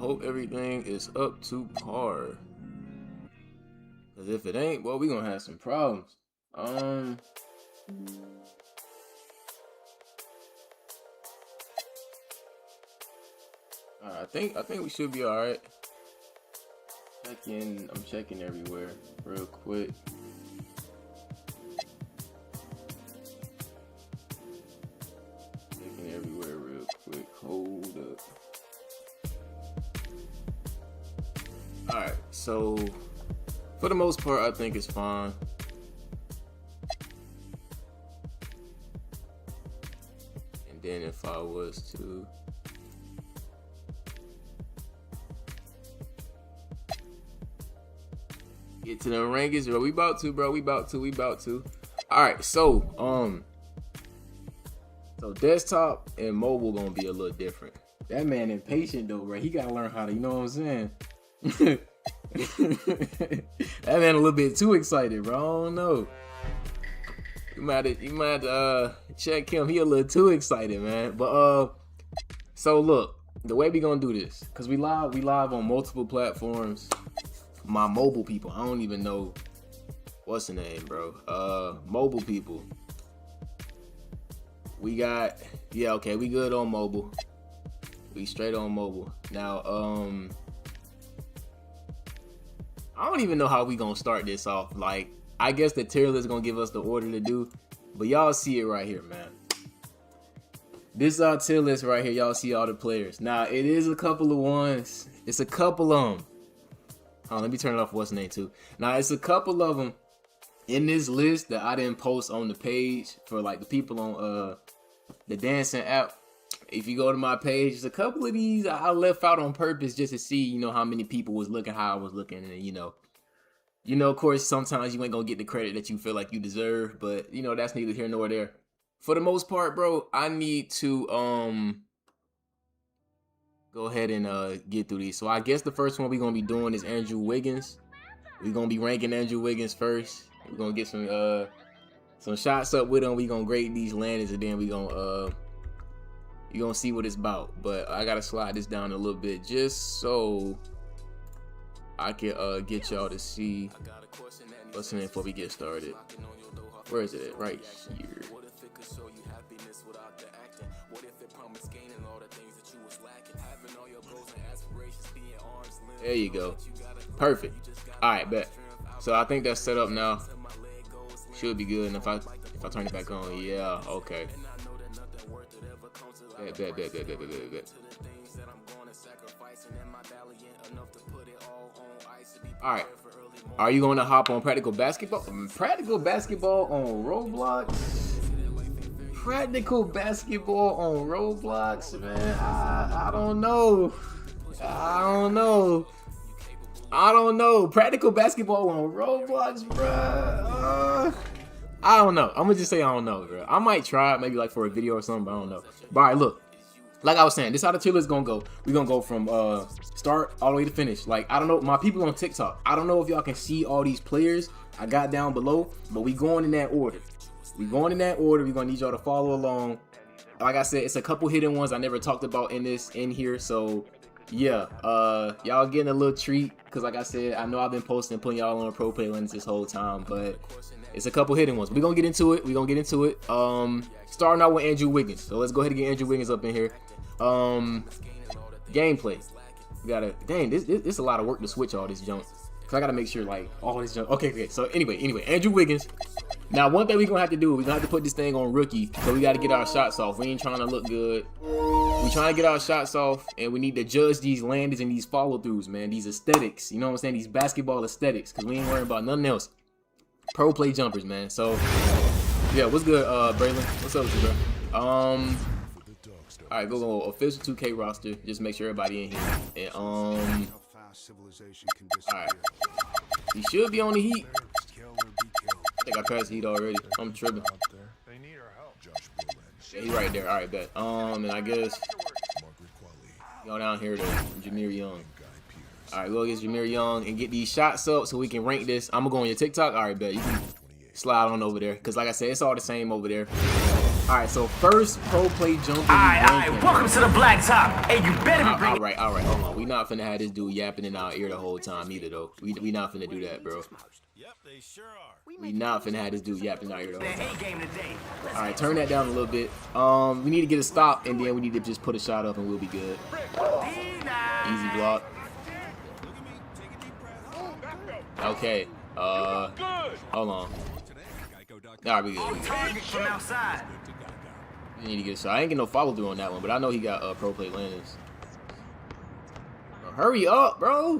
hope everything is up to par. Cause if it ain't, well, we gonna have some problems. I think we should be all right. I'm checking everywhere real quick. Checking everywhere real quick. Hold up. All right, so for the most part, I think it's fine. And then if I was to get to the rankings, bro, we about to. All right, so desktop and mobile gonna be a little different. That man impatient though, bro. He gotta learn how to, you know what I'm saying? That man a little bit too excited, bro. I don't know. You might check him. He a little too excited, man. But so look, the way we gonna do this, cause we live on multiple platforms. My mobile people, I don't even know what's the name, bro. Mobile people. We got, yeah, okay, we good on mobile. We straight on mobile. Now, I don't even know how we gonna start this off. Like, I guess the tier list gonna give us the order to do, but y'all see it right here, man. This is our tier list right here. Y'all see all the players. Now, it is a couple of ones. It's a couple of them. Let me turn it off what's name too. Now, it's a couple of them in this list that I didn't post on the page for like the people on the dancing app. If you go to my page, there's a couple of these I left out on purpose just to see, you know, how many people was looking, how I was looking, and you know, of course, sometimes you ain't gonna get the credit that you feel like you deserve, but you know, that's neither here nor there. For the most part, bro, I need to go ahead and get through these. So I guess the first one we're gonna be doing is Andrew Wiggins. We're gonna be ranking Andrew Wiggins first. We're gonna get some shots up with him. We gonna grade these landings, and then we gonna you gonna see what it's about. But I gotta slide this down a little bit just so I can get y'all to see what's in it before we get started. Where is it at? Right here. There you go. Perfect. All right, bet. So I think that's set up now. Should be good. And if I turn it back on, yeah, okay. Bet. All right. Are you going to hop on practical basketball? Practical basketball on Roblox? Practical basketball on Roblox, man. I don't know. Practical basketball on Roblox, bruh. I don't know. I'm gonna just say I don't know, bro. I might try it, maybe like for a video or something, but I don't know. But all right, look. Like I was saying, this is how the tier list gonna go. We're gonna go from start all the way to finish. Like, I don't know, my people on TikTok, I don't know if y'all can see all these players I got down below, but we going in that order. We're gonna need y'all to follow along. Like I said, it's a couple hidden ones I never talked about in here. So yeah, y'all getting a little treat, because like I said, I know I've been posting, putting y'all on ProPLAY links this whole time, but it's a couple hidden ones. We're gonna get into it. Starting out with Andrew Wiggins. So let's go ahead and get Andrew Wiggins up in here. Gameplay. We gotta, dang, this is a lot of work to switch all this junk, because I gotta make sure like all this junk. Okay. So anyway, Andrew Wiggins. Now, one thing we're gonna have to do, we're gonna have to put this thing on rookie, so we gotta get our shots off. We ain't trying to look good. We're trying to get our shots off, and we need to judge these landings and these follow-throughs, man. These aesthetics, you know what I'm saying? These basketball aesthetics, because we ain't worrying about nothing else. Pro play jumpers, man. So, yeah, what's good, Braylon? What's up with you, bro? All right, go official 2K roster. Just make sure everybody in here. And, all right. He should be on the Heat. I think I passed the Heat already. I'm tripping. Yeah, he right there. All right, bet. And I guess go down here to Jameer Young. All right, go against Jameer Young and get these shots up so we can rank this. I'm gonna go on your TikTok. All right, bet. You can slide on over there, because like I said, it's all the same over there. Alright, so first pro play jumping. Alright, welcome to the blacktop. Hey, you better be bringing. Alright, hold on. We not finna have this dude yapping in our ear the whole time either, though. We not finna do that, bro. Yep, they sure are. We not finna have this dude yapping in our ear the whole time. Game today. Alright, turn that down a little bit. We need to get a stop, and then we need to just put a shot up, and we'll be good. Easy block. Okay. Hold on. Alright, we good. From outside. We need to get a shot. I ain't get no follow through on that one, but I know he got pro play landings. Bro, hurry up, bro.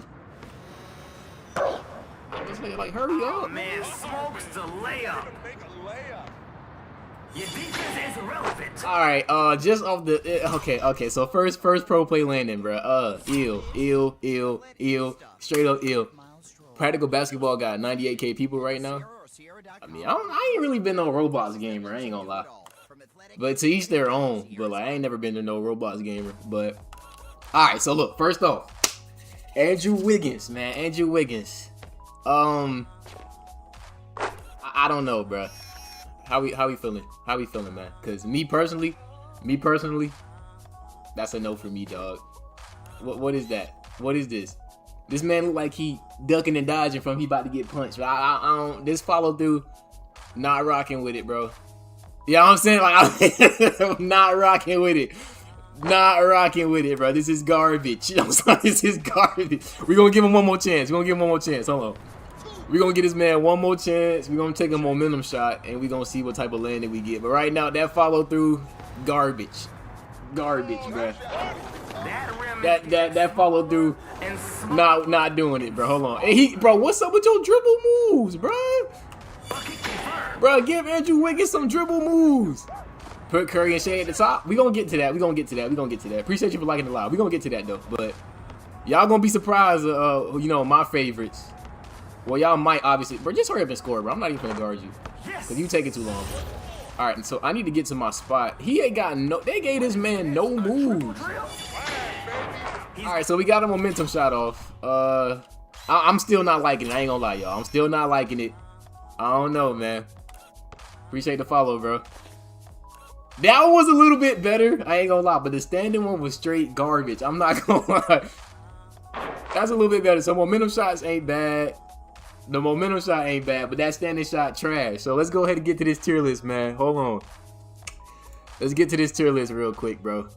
This nigga like hurry up. Man, smokes the layup. Your defense is irrelevant. All right, just off the okay. So first pro play landing, bro. Ill, straight up ill. Practical Basketball got 98K people right now. I mean, I ain't really been no Roblox gamer. I ain't gonna lie. But to each their own. But like, I ain't never been to no Roblox gamer. But all right, so look, first off, Andrew Wiggins, man, Andrew Wiggins. I don't know, bro. How we feeling? How we feeling, man? Cause me personally, that's a no for me, dog. What is that? What is this? This man look like he ducking and dodging from he about to get punched. But I don't. This follow through, not rocking with it, bro. You know what I'm saying? Like I'm not rocking with it. Not rocking with it, bro. This is garbage. You know what I'm saying? This is garbage. We're gonna give him one more chance. We're gonna give him one more chance. Hold on. We're gonna give this man one more chance. We're gonna take a momentum shot and we're gonna see what type of landing we get. But right now, that follow through, garbage. Garbage, bro. That follow through, not doing it, bro. Hold on. Hey, bro, what's up with your dribble moves, bro? Bro, give Andrew Wiggins some dribble moves. Put Curry and Shea at the top. We gonna get to that. We gonna get to that. Appreciate you for liking the live. We gonna get to that though. But y'all gonna be surprised. You know, my favorites. Well, y'all might obviously, bro. Just hurry up and score, bro. I'm not even gonna guard you, cause you taking too long. All right, and so I need to get to my spot. He ain't got no. They gave this man no moves. All right, so we got a momentum shot off. I'm still not liking it. I ain't gonna lie, y'all. I'm still not liking it. I don't know, man. Appreciate the follow, bro. That was a little bit better. I ain't gonna lie, but the standing one was straight garbage. I'm not gonna lie. That's a little bit better. So momentum shots ain't bad. The momentum shot ain't bad, but that standing shot trash. So let's go ahead and get to this tier list, man. Hold on. Let's get to this tier list real quick, bro.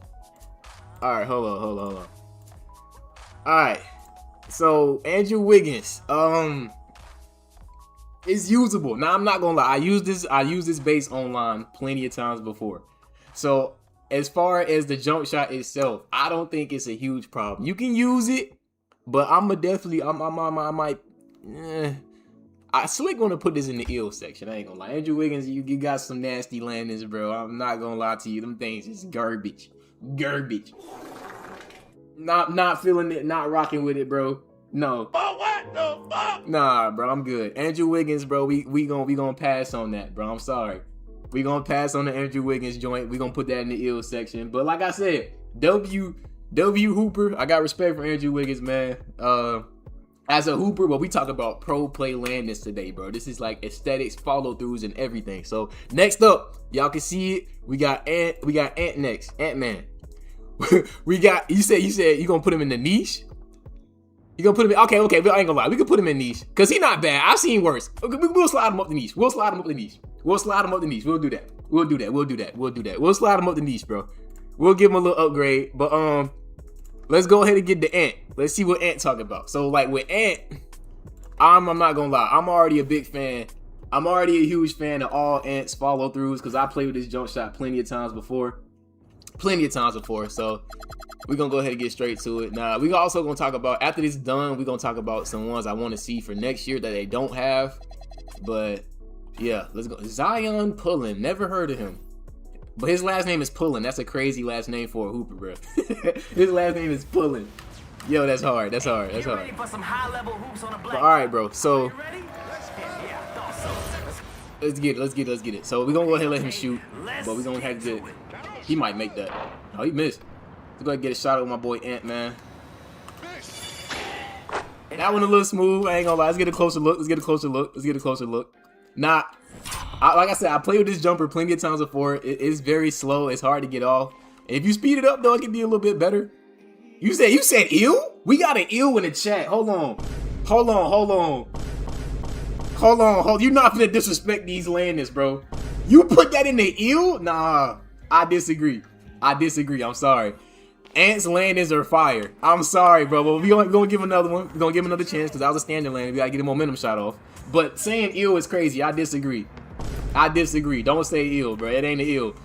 All right, hold on. All right. So Andrew Wiggins, it's usable. Now I'm not gonna lie. I use this base online plenty of times before. So as far as the jump shot itself, I don't think it's a huge problem. You can use it, but I might. Slick gonna put this in the ill section. I ain't gonna lie. Andrew Wiggins, you got some nasty landings, bro. I'm not gonna lie to you. Them things is garbage. Garbage. Not feeling it, not rocking with it, bro. No. But what the fuck? Nah, bro, I'm good. Andrew Wiggins, bro, we gonna pass on that, bro. I'm sorry. We gonna pass on the Andrew Wiggins joint. We gonna put that in the ill section. But like I said, W Hooper. I got respect for Andrew Wiggins, man. As a hooper, but we talk about pro play landings today, bro. This is like aesthetics, follow throughs, and everything. So next up, y'all can see it. We got Ant next. Ant-Man. we got you said you gonna put him in the niche. You gonna put him in, okay, but I ain't gonna lie. We can put him in niche because he not bad. I've seen worse. We'll slide him up the niche. We'll slide him up the niche. We'll do that. We'll slide him up the niche, bro. We'll give him a little upgrade. But let's go ahead and get the Ant. Let's see what Ant talking about. So like with Ant, I'm not gonna lie. I'm already a big fan. I'm already a huge fan of all Ant's follow throughs because I played with this jump shot plenty of times before. So we're gonna go ahead and get straight to it. Now we also gonna talk about, after this is done, we're gonna talk about some ones I want to see for next year that they don't have. But yeah, let's go. Zion Pullen, never heard of him. But his last name is Pullen. That's a crazy last name for a hooper, bro. His last name is Pullen. Yo, that's hard. But all right, bro. So let's get it. So we're gonna go ahead and let him shoot, but we're gonna have to. He might make that. Oh, he missed. Let's go ahead and get a shot with my boy Ant, man. That one a little smooth. I ain't gonna lie. Let's get a closer look. Nah. Like I said, I played with this jumper plenty of times before. It's very slow. It's hard to get off. If you speed it up, though, it can be a little bit better. You said ew? We got an ew in the chat. Hold on. You're not gonna disrespect these landings, bro. You put that in the ew? Nah, I disagree. I'm sorry. Ants landings are fire. I'm sorry, bro, but we're gonna give another one. We're gonna give him another chance because that was a standing landing. We gotta get a momentum shot off. But saying ew is crazy. I disagree. Don't say ew, bro. It ain't an ew.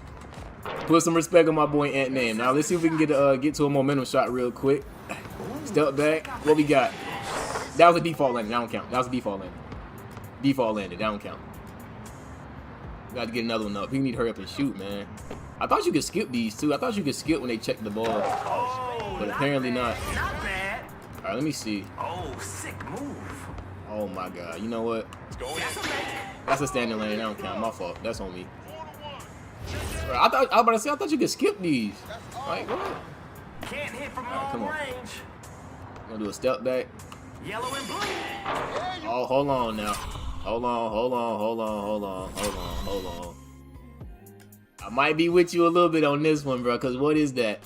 Put some respect on my boy Ant name. Now let's see if we can get to a momentum shot real quick. Step back. What we got? That was a default landing. That don't count. That was a default landing. That don't count. Got to get another one up. We need to hurry up and shoot, man. I thought you could skip these too. I thought you could skip when they check the ball, but apparently not. Not bad. All right, let me see. Oh, sick move. Oh my God. You know what? That's a standing lane. That don't count. My fault. That's on me. Bro, I was about to say, I thought you could skip these. Like, what? Can't hit from Right, come long on. range. I'm gonna do a step back. Yellow and blue. Oh, hold on now. Hold on. I might be with you a little bit on this one, bro, because what is that?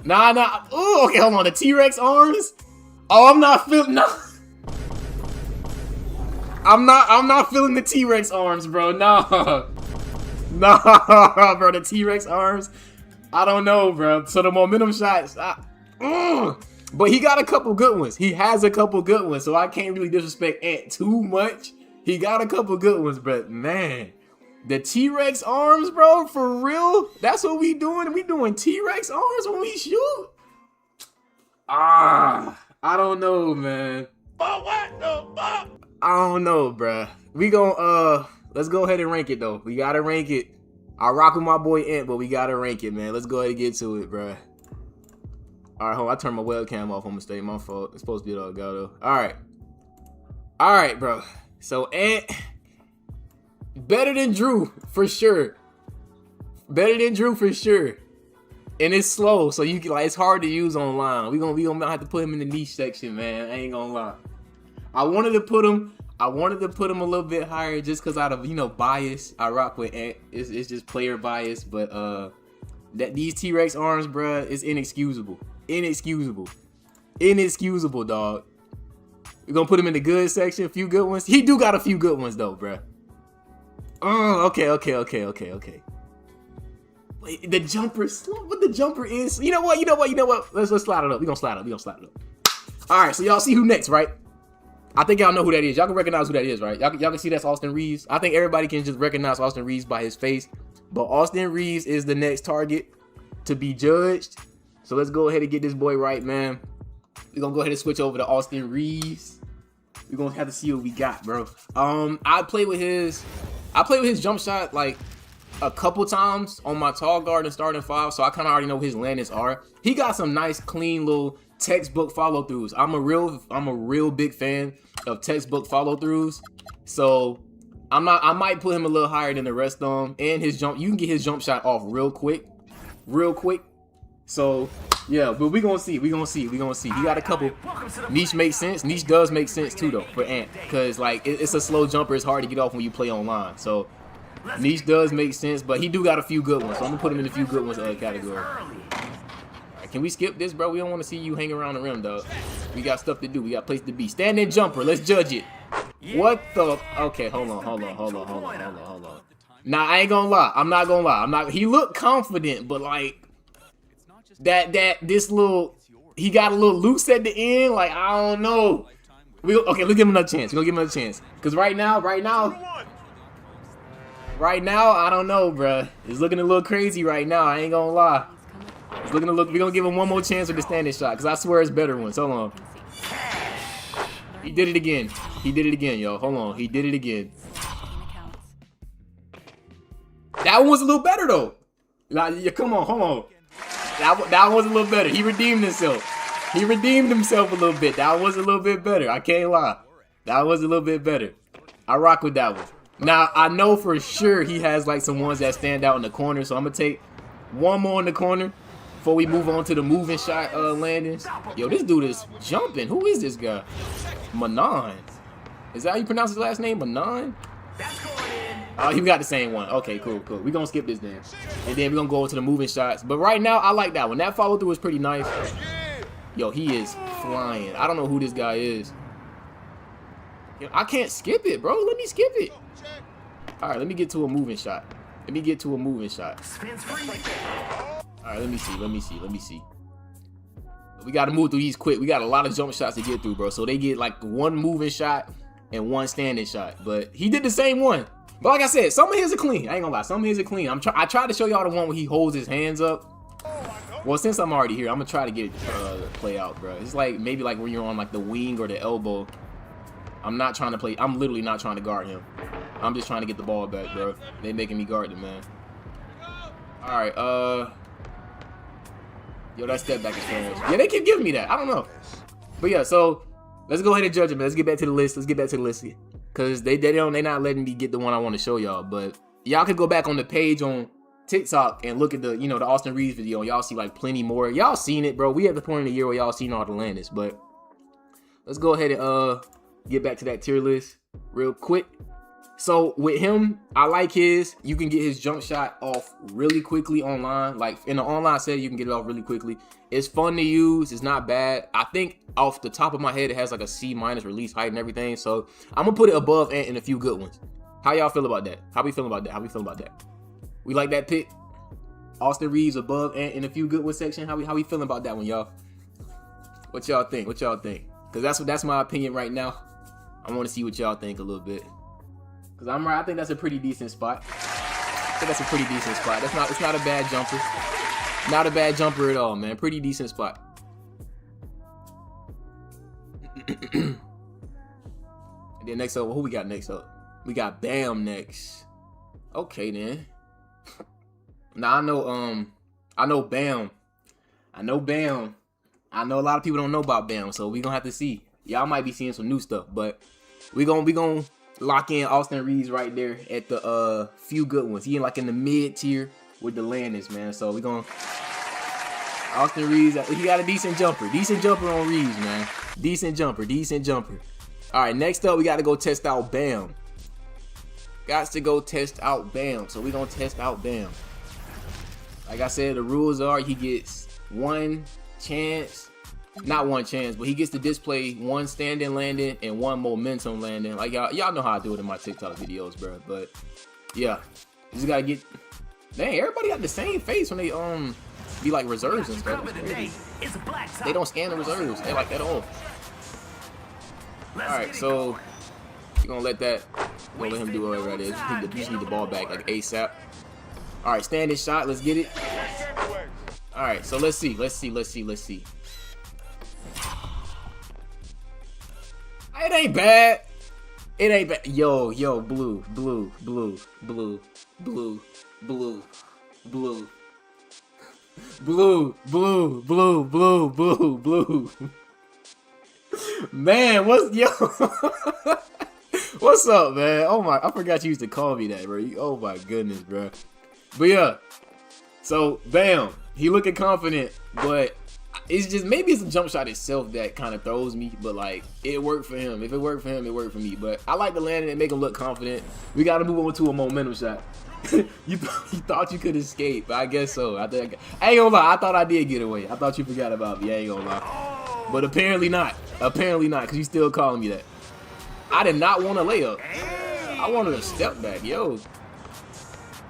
Nah. Ooh, okay, hold on. The T-Rex arms? Oh, I'm not feeling... No. I'm not feeling the T-Rex arms, bro. No. Nah, bro. The T-Rex arms? I don't know, bro. So the momentum shots... But he got a couple good ones. He has a couple good ones, so I can't really disrespect Ant too much. He got a couple good ones, but man... The T-Rex arms, bro, for real? That's what we doing? We doing T-Rex arms when we shoot? I don't know, man. But what the fuck? I don't know, bruh. We gon' let's go ahead and rank it, though. We gotta rank it. I rock with my boy Ant, but we gotta rank it, man. Let's go ahead and get to it, bruh. Alright, hold on. I turned my webcam off on mistake. My fault. It's supposed to be all go, though. Alright, bro. So, Ant... Better than Drew, for sure. And it's slow, so you can, like, it's hard to use online. We gonna have to put him in the niche section, man. I ain't gonna lie. I wanted to put him a little bit higher just because out of, you know, bias. I rock with Ant. It's just player bias, but that these T-Rex arms, bruh, is inexcusable, dog. We're gonna put him in the good section. A few good ones. He do got a few good ones though, bruh. Oh, okay. Wait, the jumper slow. What the jumper is? You know what? Let's slide it up. We gonna slide it up. All right, so y'all see who next, right? I think y'all know who that is. Y'all can recognize who that is, right? Y'all can see that's Austin Reeves. I think everybody can just recognize Austin Reeves by his face. But Austin Reeves is the next target to be judged. So let's go ahead and get this boy right, man. We're gonna go ahead and switch over to Austin Reeves. We're gonna have to see what we got, bro. I played with his jump shot like a couple times on my tall guard and starting five, so I kind of already know what his landings are. He got some nice, clean little textbook follow throughs. I'm a real big fan of textbook follow throughs. So I might put him a little higher than the rest of them. And his jump, you can get his jump shot off real quick. So yeah, but we gonna see. He got a couple. Niche makes sense. Niche does make sense too though for Ant, because like it's a slow jumper. It's hard to get off when you play online. So niche does make sense, but he do got a few good ones. So I'm gonna put him in a few good ones category. All right, can we skip this, bro? We don't want to see you hang around the rim, dog. We got stuff to do. We got place to be. Standing jumper. Let's judge it. What the? Okay, hold on. Nah, I ain't gonna lie. I'm not gonna lie. He looked confident, but like. This little, he got a little loose at the end. Like, I don't know. Okay, let's give him another chance. We're gonna give him another chance. Cause right now, I don't know, bruh. It's looking a little crazy right now. I ain't gonna lie. It's looking we're gonna give him one more chance with the standing shot. Cause I swear it's better ones. Hold on. He did it again, yo. Hold on. He did it again. That one was a little better though. Like, yeah, come on, hold on. That was a little better. He redeemed himself. A little bit. That was a little bit better. I can't lie. That was a little bit better. I rock with that one. Now, I know for sure he has like some ones that stand out in the corner. So I'm going to take one more in the corner before we move on to the moving shot landings. Yo, this dude is jumping. Who is this guy? Manon. Is that how you pronounce his last name? Manon? Oh, you got the same one. Okay, cool, cool. We're gonna skip this then. And then we're gonna go into the moving shots. But right now, I like that one. That follow through is pretty nice. Yo, he is flying. I don't know who this guy is. Yo, I can't skip it, bro. Let me skip it. All right, let me get to a moving shot. Let me get to a moving shot. All right, let me see. Let me see. Let me see. We got to move through these quick. We got a lot of jump shots to get through, bro. So they get like one moving shot and one standing shot. But he did the same one. But like I said, some of his are clean. I ain't gonna lie. Some of his are clean. I tried to show y'all the one where he holds his hands up. Well, since I'm already here, I'm gonna try to get it play out, bro. It's like maybe like when you're on like the wing or the elbow. I'm not trying to play. I'm literally not trying to guard him. I'm just trying to get the ball back, bro. They making me guard him, man. All right, yo, that step back is trash. Yeah, they keep giving me that. I don't know. But yeah, so let's go ahead and judge him. Let's get back to the list. Let's get back to the list. Cause they not letting me get the one I want to show y'all. But y'all could go back on the page on TikTok and look at the, the Austin Reeves video. Y'all see like plenty more. Y'all seen it, bro. We at the point in the year where y'all seen all the Landis. But let's go ahead and get back to that tier list real quick. So with him, I like his. You can get his jump shot off really quickly online. Like in the online setting, you can get it off really quickly. It's fun to use. It's not bad. I think off the top of my head, it has like a C- release height and everything. So I'm gonna put it above Ant in a few good ones. How y'all feel about that? How we feeling about that? How we feeling about that? We like that pick? Austin Reeves above Ant in a few good ones section. How we feeling about that one, y'all? What y'all think? What y'all think? Because that's my opinion right now. I want to see what y'all think a little bit. Cause I'm right. I think that's a pretty decent spot. I think that's a pretty decent spot. It's not a bad jumper. Not a bad jumper at all, man. Pretty decent spot. And then next up, who we got next up? We got Bam next. Okay then. Now I know Bam. I know Bam. I know a lot of people don't know about Bam, so we gonna have to see. Y'all might be seeing some new stuff, but we gonna lock in Austin Reeves right there at the few good ones. He in like in the mid tier with the Landis, man. So we gonna Austin Reeves. He got a decent jumper on Reeves, man. Decent jumper. All right, next up we got to go test out Bam. Got to go test out Bam. So we gonna test out Bam. Like I said, the rules are he gets one chance. Not one chance, but he gets to display one standing landing and one momentum landing. Like y'all know how I do it in my TikTok videos, bro. But yeah, you just gotta get. Dang, everybody got the same face when they be like reserves and stuff. They don't scan the reserves. They like that all. All right, so you're gonna let him do whatever that is. You just need the ball back like ASAP. All right, standing shot. Let's get it. All right, so let's see. It ain't bad. Yo, blue. Man, what's up, man? Oh my, I forgot you used to call me that, bro. Oh my goodness, bro. But yeah, so Bam, he looking confident, but it's just maybe it's the jump shot itself that kind of throws me, but like it worked for him. If it worked for him, it worked for me. But I like the landing and make him look confident. We got to move on to a momentum shot. you thought you could escape, but I guess so. I ain't gonna lie. I thought I did get away. I thought you forgot about me. I ain't gonna lie. But apparently not. Because you still calling me that. I did not want a layup. I wanted a step back, yo.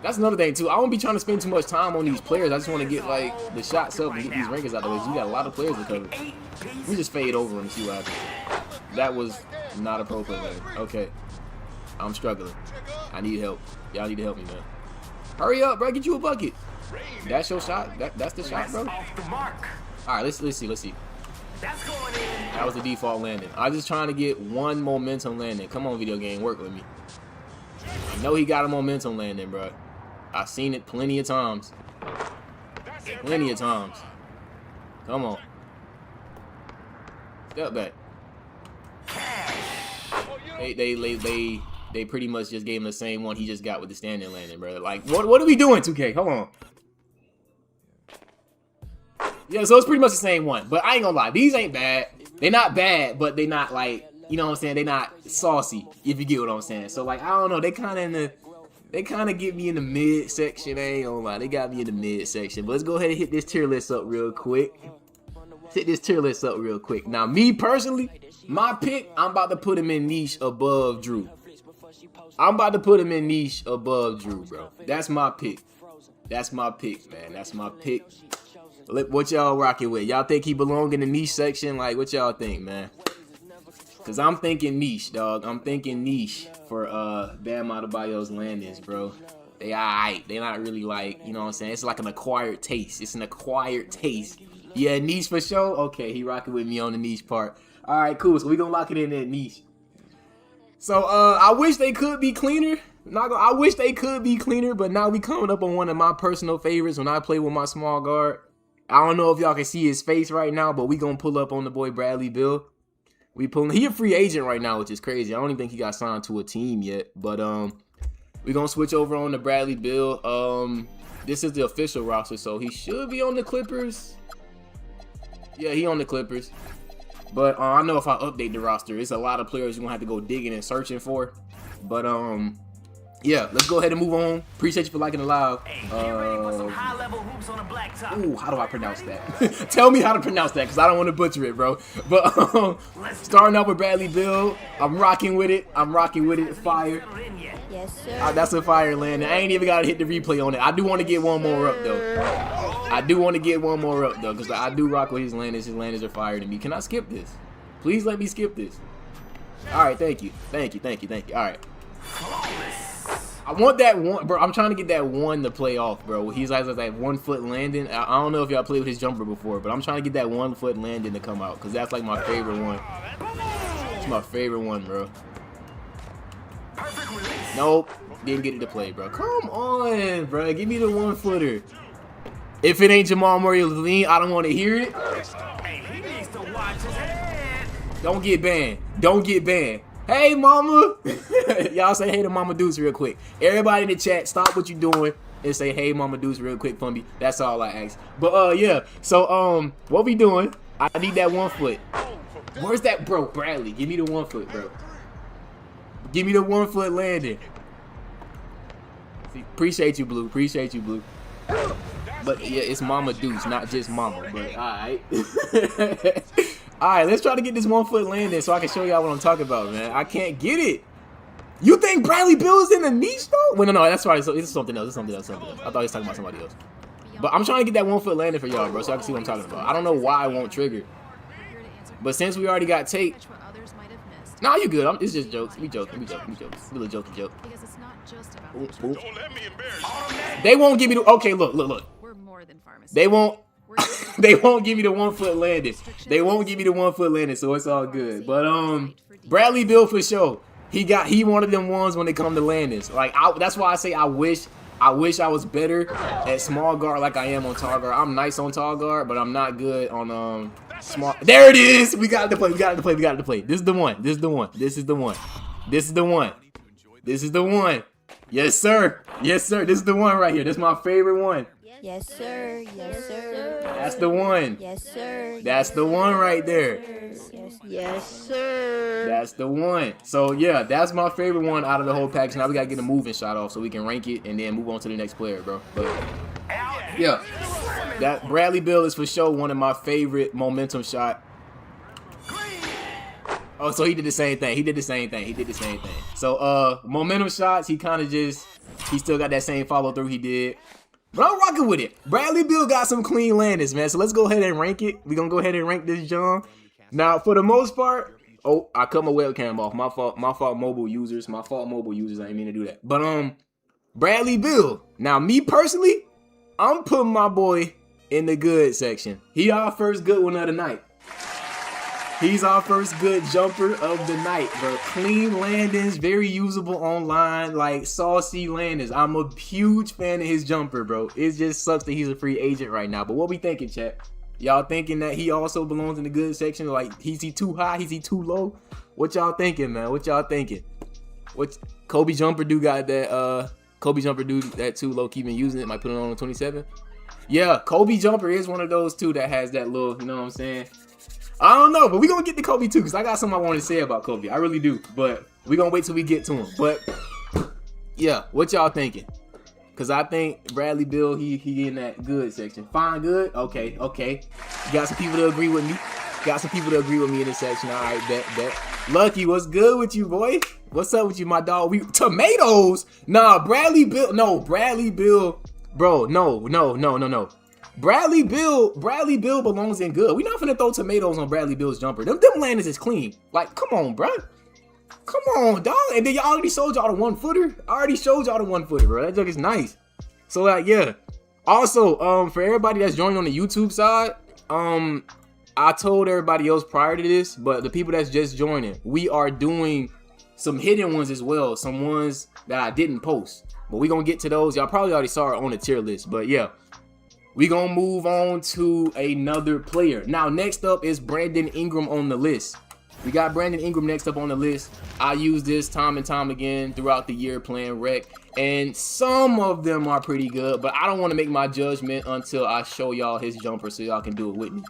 That's another thing too. I won't be trying to spend too much time on these players. I just want to get like the shots up and get these rankings out the way. So you got a lot of players to cover. We just fade over them and see what happens. That was not a ProPLAY. Okay, I'm struggling. I need help. Y'all need to help me, man. Hurry up, bro. Get you a bucket. That's your shot. That's the shot, bro. All right, let's see. That was the default landing. I'm just trying to get one momentum landing. Come on, video game, work with me. I know he got a momentum landing, bro. I've seen it plenty of times. Come on. Step back. They pretty much just gave him the same one he just got with the standing landing, bro. Like, what are we doing, 2K? Hold on. Yeah, so it's pretty much the same one. But I ain't gonna lie, these ain't bad. They're not bad, but they not like, you know what I'm saying? They not saucy, if you get what I'm saying. So like, I don't know, they kind of in the They kind of get me in the mid section. I ain't gonna lie, they got me in the mid section. But let's go ahead and hit this tier list up real quick. Hit this tier list up real quick. Now, me personally, my pick, I'm about to put him in niche above Drew. I'm about to put him in niche above Drew, bro. That's my pick. That's my pick, man. That's my pick. What y'all rocking with? Y'all think he belong in the niche section? Like, what y'all think, man? Because I'm thinking niche, dog. I'm thinking niche for Bam Adebayo's landings, bro. They alright. They not really like, you know what I'm saying? It's like an acquired taste. It's an acquired taste. Yeah, niche for sure. Okay, he rocking with me on the niche part. All right, cool. So we gonna lock it in at niche. So I wish they could be cleaner. I wish they could be cleaner, but now we coming up on one of my personal favorites when I play with my small guard. I don't know if y'all can see his face right now, but we gonna pull up on the boy Bradley Beal. He a free agent right now, which is crazy. I don't even think he got signed to a team yet. But we gonna switch over on to Bradley Beal. This is the official roster, so he should be on the Clippers. Yeah, he on the Clippers. But I know if I update the roster, it's a lot of players you're gonna have to go digging and searching for. But yeah, let's go ahead and move on. Appreciate you for liking the live. Ooh, how do I pronounce that? Tell me how to pronounce that, because I don't want to butcher it, bro. But starting off with Bradley Beal, I'm rocking with it. I'm rocking with it. Fire. Yes, sir. That's a fire landing. I ain't even got to hit the replay on it. I do want to get one more up, though. I do want to get one more up, though, because I do rock with his landings. His landings are fire to me. Can I skip this? Please let me skip this. All right, thank you. Thank you, thank you, thank you. All right. I want that one, bro. I'm trying to get that one to play off, bro. He's like that 1 foot landing. I don't know if y'all played with his jumper before, but I'm trying to get that 1 foot landing to come out, because that's like my favorite one. It's my favorite one, bro. Nope. Didn't get it to play, bro. Come on, bro. Give me the 1 footer. If it ain't Jamal Murray or Levine, I don't want to hear it. Don't get banned. Don't get banned. Hey, mama. Y'all say hey to Mama Deuce real quick. Everybody in the chat, stop what you doing and say hey, Mama Deuce real quick for me. That's all I ask. But yeah. So what we doing? I need that 1 foot. Where's that, bro? Bradley, give me the 1 foot, bro. Give me the 1 foot landing. See, appreciate you, Blue. Appreciate you, Blue. But yeah, it's Mama Deuce, not just Mama. But all right. All right, let's try to get this 1 foot landing so I can show y'all what I'm talking about, man. I can't get it. You think Bradley Beal is in the niche, though? Well, no, that's right. So it's something else. It's something else. Something else. I thought he was talking about somebody else. But I'm trying to get that 1 foot landing for y'all, bro, so I can see what I'm talking about. I don't know why it won't trigger. But since we already got tape. Nah, you good. It's just jokes. We joking. We joking. We joking. Little jokey joke. Ooh, ooh. They won't give me the. Okay, look. They won't. They won't give me the 1 foot landing. They won't give me the 1 foot landing, so it's all good. But Bradley Beal for sure. He one of them ones when it come to landings. Like that's why I say I wish I was better at small guard like I am on tall guard. I'm nice on tall guard, but I'm not good on small. There it is. We got it to play. We got it to play. We got it to play. This is the one. This is the one. This is the one. This is the one. This is the one. Yes, sir. Yes, sir. This is the one right here. This is my favorite one. Yes, sir. Yes, sir. That's the one. Yes, sir. That's the one right there. Yes, sir. That's the one. So yeah, that's my favorite one out of the whole package. Now we gotta get a moving shot off so we can rank it and then move on to the next player, bro. But yeah, that Bradley Beal is for sure one of my favorite momentum shot. Oh, so he did the same thing. He did the same thing. He did the same thing. So momentum shots, he still got that same follow through he did. But I'm rocking with it. Bradley Beal got some clean landings, man. So let's go ahead and rank it. We're going to go ahead and rank this, John. Now, for the most part, oh, I cut my webcam off. My fault, mobile users. My fault, mobile users. I didn't mean to do that. But Bradley Beal. Now, me personally, I'm putting my boy in the good section. He our first good one of the night. He's our first good jumper of the night, bro. Clean landings, very usable online, like saucy landings. I'm a huge fan of his jumper, bro. It just sucks that he's a free agent right now. But what we thinking, chat? Y'all thinking that he also belongs in the good section? Like, is he too high? Is he too low? What y'all thinking, man? What y'all thinking? What Kobe jumper do got that? Kobe jumper do that too low. Keep using it. Might put it on 27. Yeah, Kobe jumper is one of those too that has that little. You know what I'm saying? I don't know, but we're going to get to Kobe too, because I got something I want to say about Kobe. I really do, but we're going to wait till we get to him. But Yeah, what y'all thinking? Cause I think Bradley Bill, he in that good section. Fine, good. Okay. You got some people to agree with me. In this section. All right, bet. Lucky, what's good with you, boy? What's up with you, my dog? Tomatoes? Nah, Bradley Bill. No, Bradley Bill. Bro, no. Bradley Bill belongs in good. We not finna throw tomatoes on Bradley Bill's jumper. Them landings is clean. Like, come on, bro. Come on, dog. And then y'all already showed y'all the 1-footer. I already showed y'all the 1-footer, bro. That junk is nice. So, like, yeah. Also, for everybody that's joining on the YouTube side, I told everybody else prior to this, but the people that's just joining, we are doing some hidden ones as well. Some ones that I didn't post. But we gonna get to those. Y'all probably already saw it on the tier list. But, yeah. We gonna move on to another player. Now, next up is Brandon Ingram on the list. We got Brandon Ingram next up on the list. I use this time and time again throughout the year playing rec, and some of them are pretty good, but I don't want to make my judgment until I show y'all his jumper so y'all can do it with me.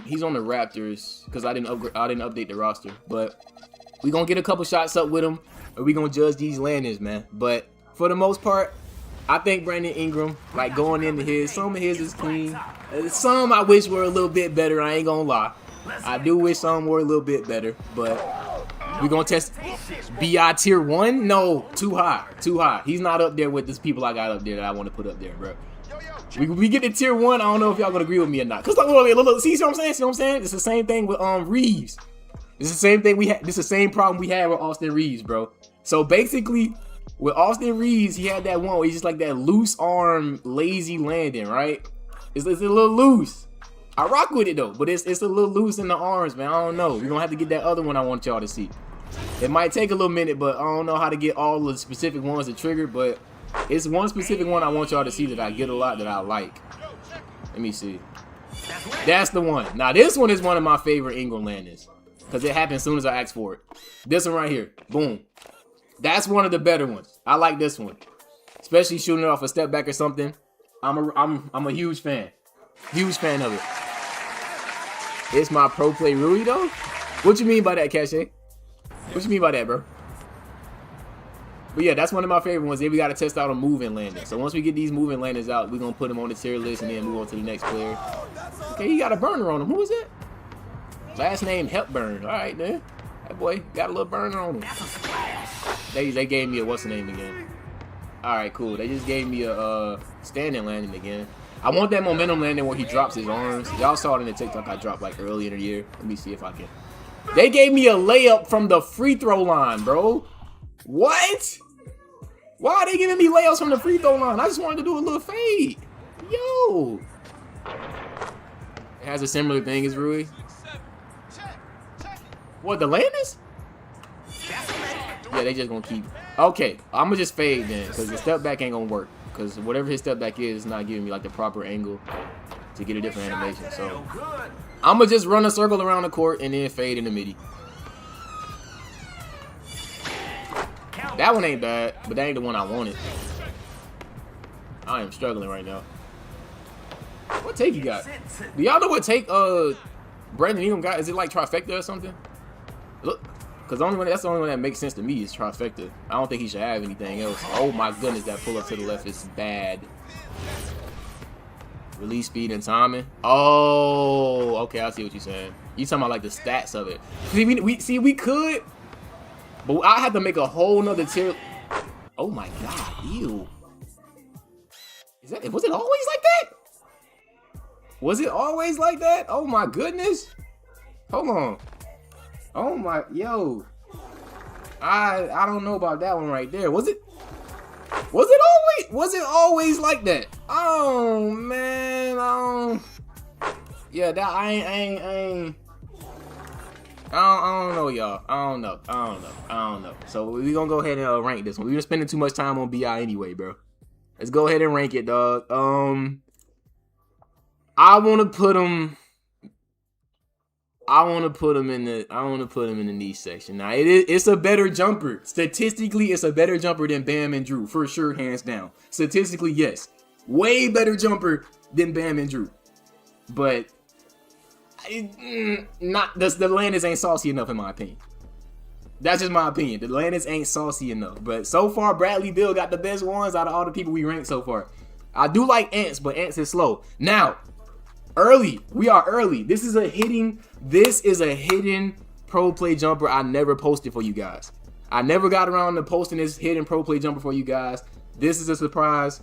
He's on the Raptors because I didn't update the roster, but we gonna get a couple shots up with him, and we gonna judge these landings, man. But for the most part, I think Brandon Ingram, like going into his, some of his is clean. Some I wish were a little bit better. I ain't gonna lie. I do wish some were a little bit better, but we gonna test BI tier 1. No, too high. He's not up there with these people I got up there that I want to put up there, bro. We get to tier 1. I don't know if y'all gonna agree with me or not. Cause look, see what I'm saying? It's the same thing with Reeves. It's the same thing we had. This is the same problem we had with Austin Reeves, bro. So basically, with Austin Reeves, he had that one where he's just like that loose arm, lazy landing, right? It's a little loose. I rock with it though, but it's a little loose in the arms, man. I don't know. We're gonna have to get that other one I want y'all to see. It might take a little minute, but I don't know how to get all the specific ones to trigger, but it's one specific one I want y'all to see that I get a lot that I like. Let me see. That's the one. Now this one is one of my favorite Ingram landings because it happened as soon as I asked for it. This one right here, boom. That's one of the better ones. I like this one, especially shooting it off a step back or something. I'm a huge fan. Huge fan of it. It's my ProPLAY Rui though? What you mean by that, Cache? What you mean by that, bro? But yeah, that's one of my favorite ones. Then we got to test out a moving landing. So once we get these moving landings out, we're going to put them on the tier list and then move on to the next player. Okay, he got a burner on him. Who is that? Last name Hepburn. All right, man. That boy got a little burner on him. They gave me a what's the name again? All right, cool. They just gave me a standing landing again. I want that momentum landing where he drops his arms. Y'all saw it in the TikTok I dropped like earlier in the year. Let me see if I can. They gave me a layup from the free throw line, bro. What? Why are they giving me layups from the free throw line? I just wanted to do a little fade. Yo. It has a similar thing as Rui. What, the landers? Yeah, they just gonna keep. Okay, I'm gonna just fade then, because the step back ain't gonna work. Because whatever his step back is not giving me like the proper angle to get a different animation. So I'm gonna just run a circle around the court and then fade in the midi. That one ain't bad, but that ain't the one I wanted. I am struggling right now. What take you got? Do y'all know what take Brandon Ingram got? Is it like trifecta or something? Look, because that's the only one that makes sense to me is trifecta. I don't think he should have anything else. Oh my goodness, that pull up to the left is bad. Release speed and timing. Oh, okay, I see what you're saying. You talking about like the stats of it? See, we could, but I had to make a whole nother tier. Oh my god, ew. Was it always like that? Was it always like that? Oh my goodness. Hold on. Oh my, yo. I don't know about that one right there. Was it always like that? Oh man, yeah, that I don't know, y'all. I don't know. So we gonna go ahead and rank this one. We're spending too much time on BI anyway, bro. Let's go ahead and rank it, dog. I want to put him in the niche section. Now it's a better jumper. Statistically, it's a better jumper than Bam and Drew, for sure, hands down. Statistically, yes. Way better jumper than Bam and Drew. But the landers ain't saucy enough in my opinion. That's just my opinion. The landings ain't saucy enough. But so far, Bradley Bill got the best ones out of all the people we ranked so far. I do like Ants, but Ants is slow. Now, early. We are early. This is a hidden pro play jumper I never posted for you guys. I never got around to posting this hidden pro play jumper for you guys. This is a surprise.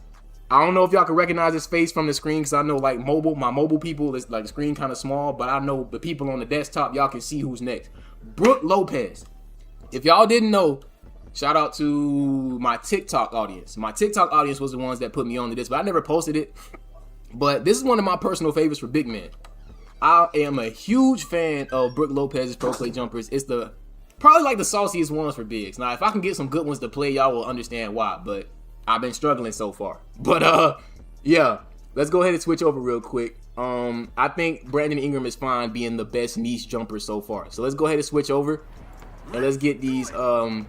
I don't know if y'all can recognize his face from the screen, because I know like my mobile people, it's like the screen kind of small, but I know the people on the desktop, y'all can see who's next. Brook Lopez. If y'all didn't know, shout out to my TikTok audience. My TikTok audience was the ones that put me on to this, but I never posted it. But this is one of my personal favorites for big men. I am a huge fan of Brook Lopez's pro play jumpers. It's probably like the sauciest ones for bigs. Now, if I can get some good ones to play, y'all will understand why, but I've been struggling so far. But yeah, let's go ahead and switch over real quick. I think Brandon Ingram is fine being the best niche jumper so far. So let's go ahead and switch over and let's get these Brook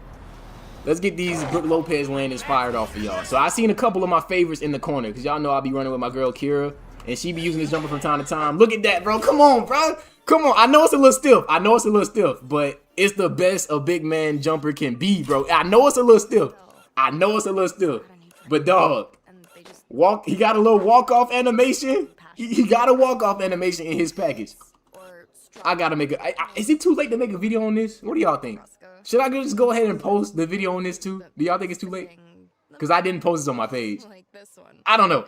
Lopez landings fired off for y'all. So I seen a couple of my favorites in the corner, because y'all know I'll be running with my girl Kira, and she be using this jumper from time to time. Look at that, bro. Come on, bro. Come on. I know it's a little stiff. But it's the best a big man jumper can be, bro. I know it's a little stiff. But dog, he got a little walk-off animation. He got a walk-off animation in his package. I gotta make is it too late to make a video on this? What do y'all think? Should I just go ahead and post the video on this too? Do y'all think it's too late? Because I didn't post this on my page. I don't know.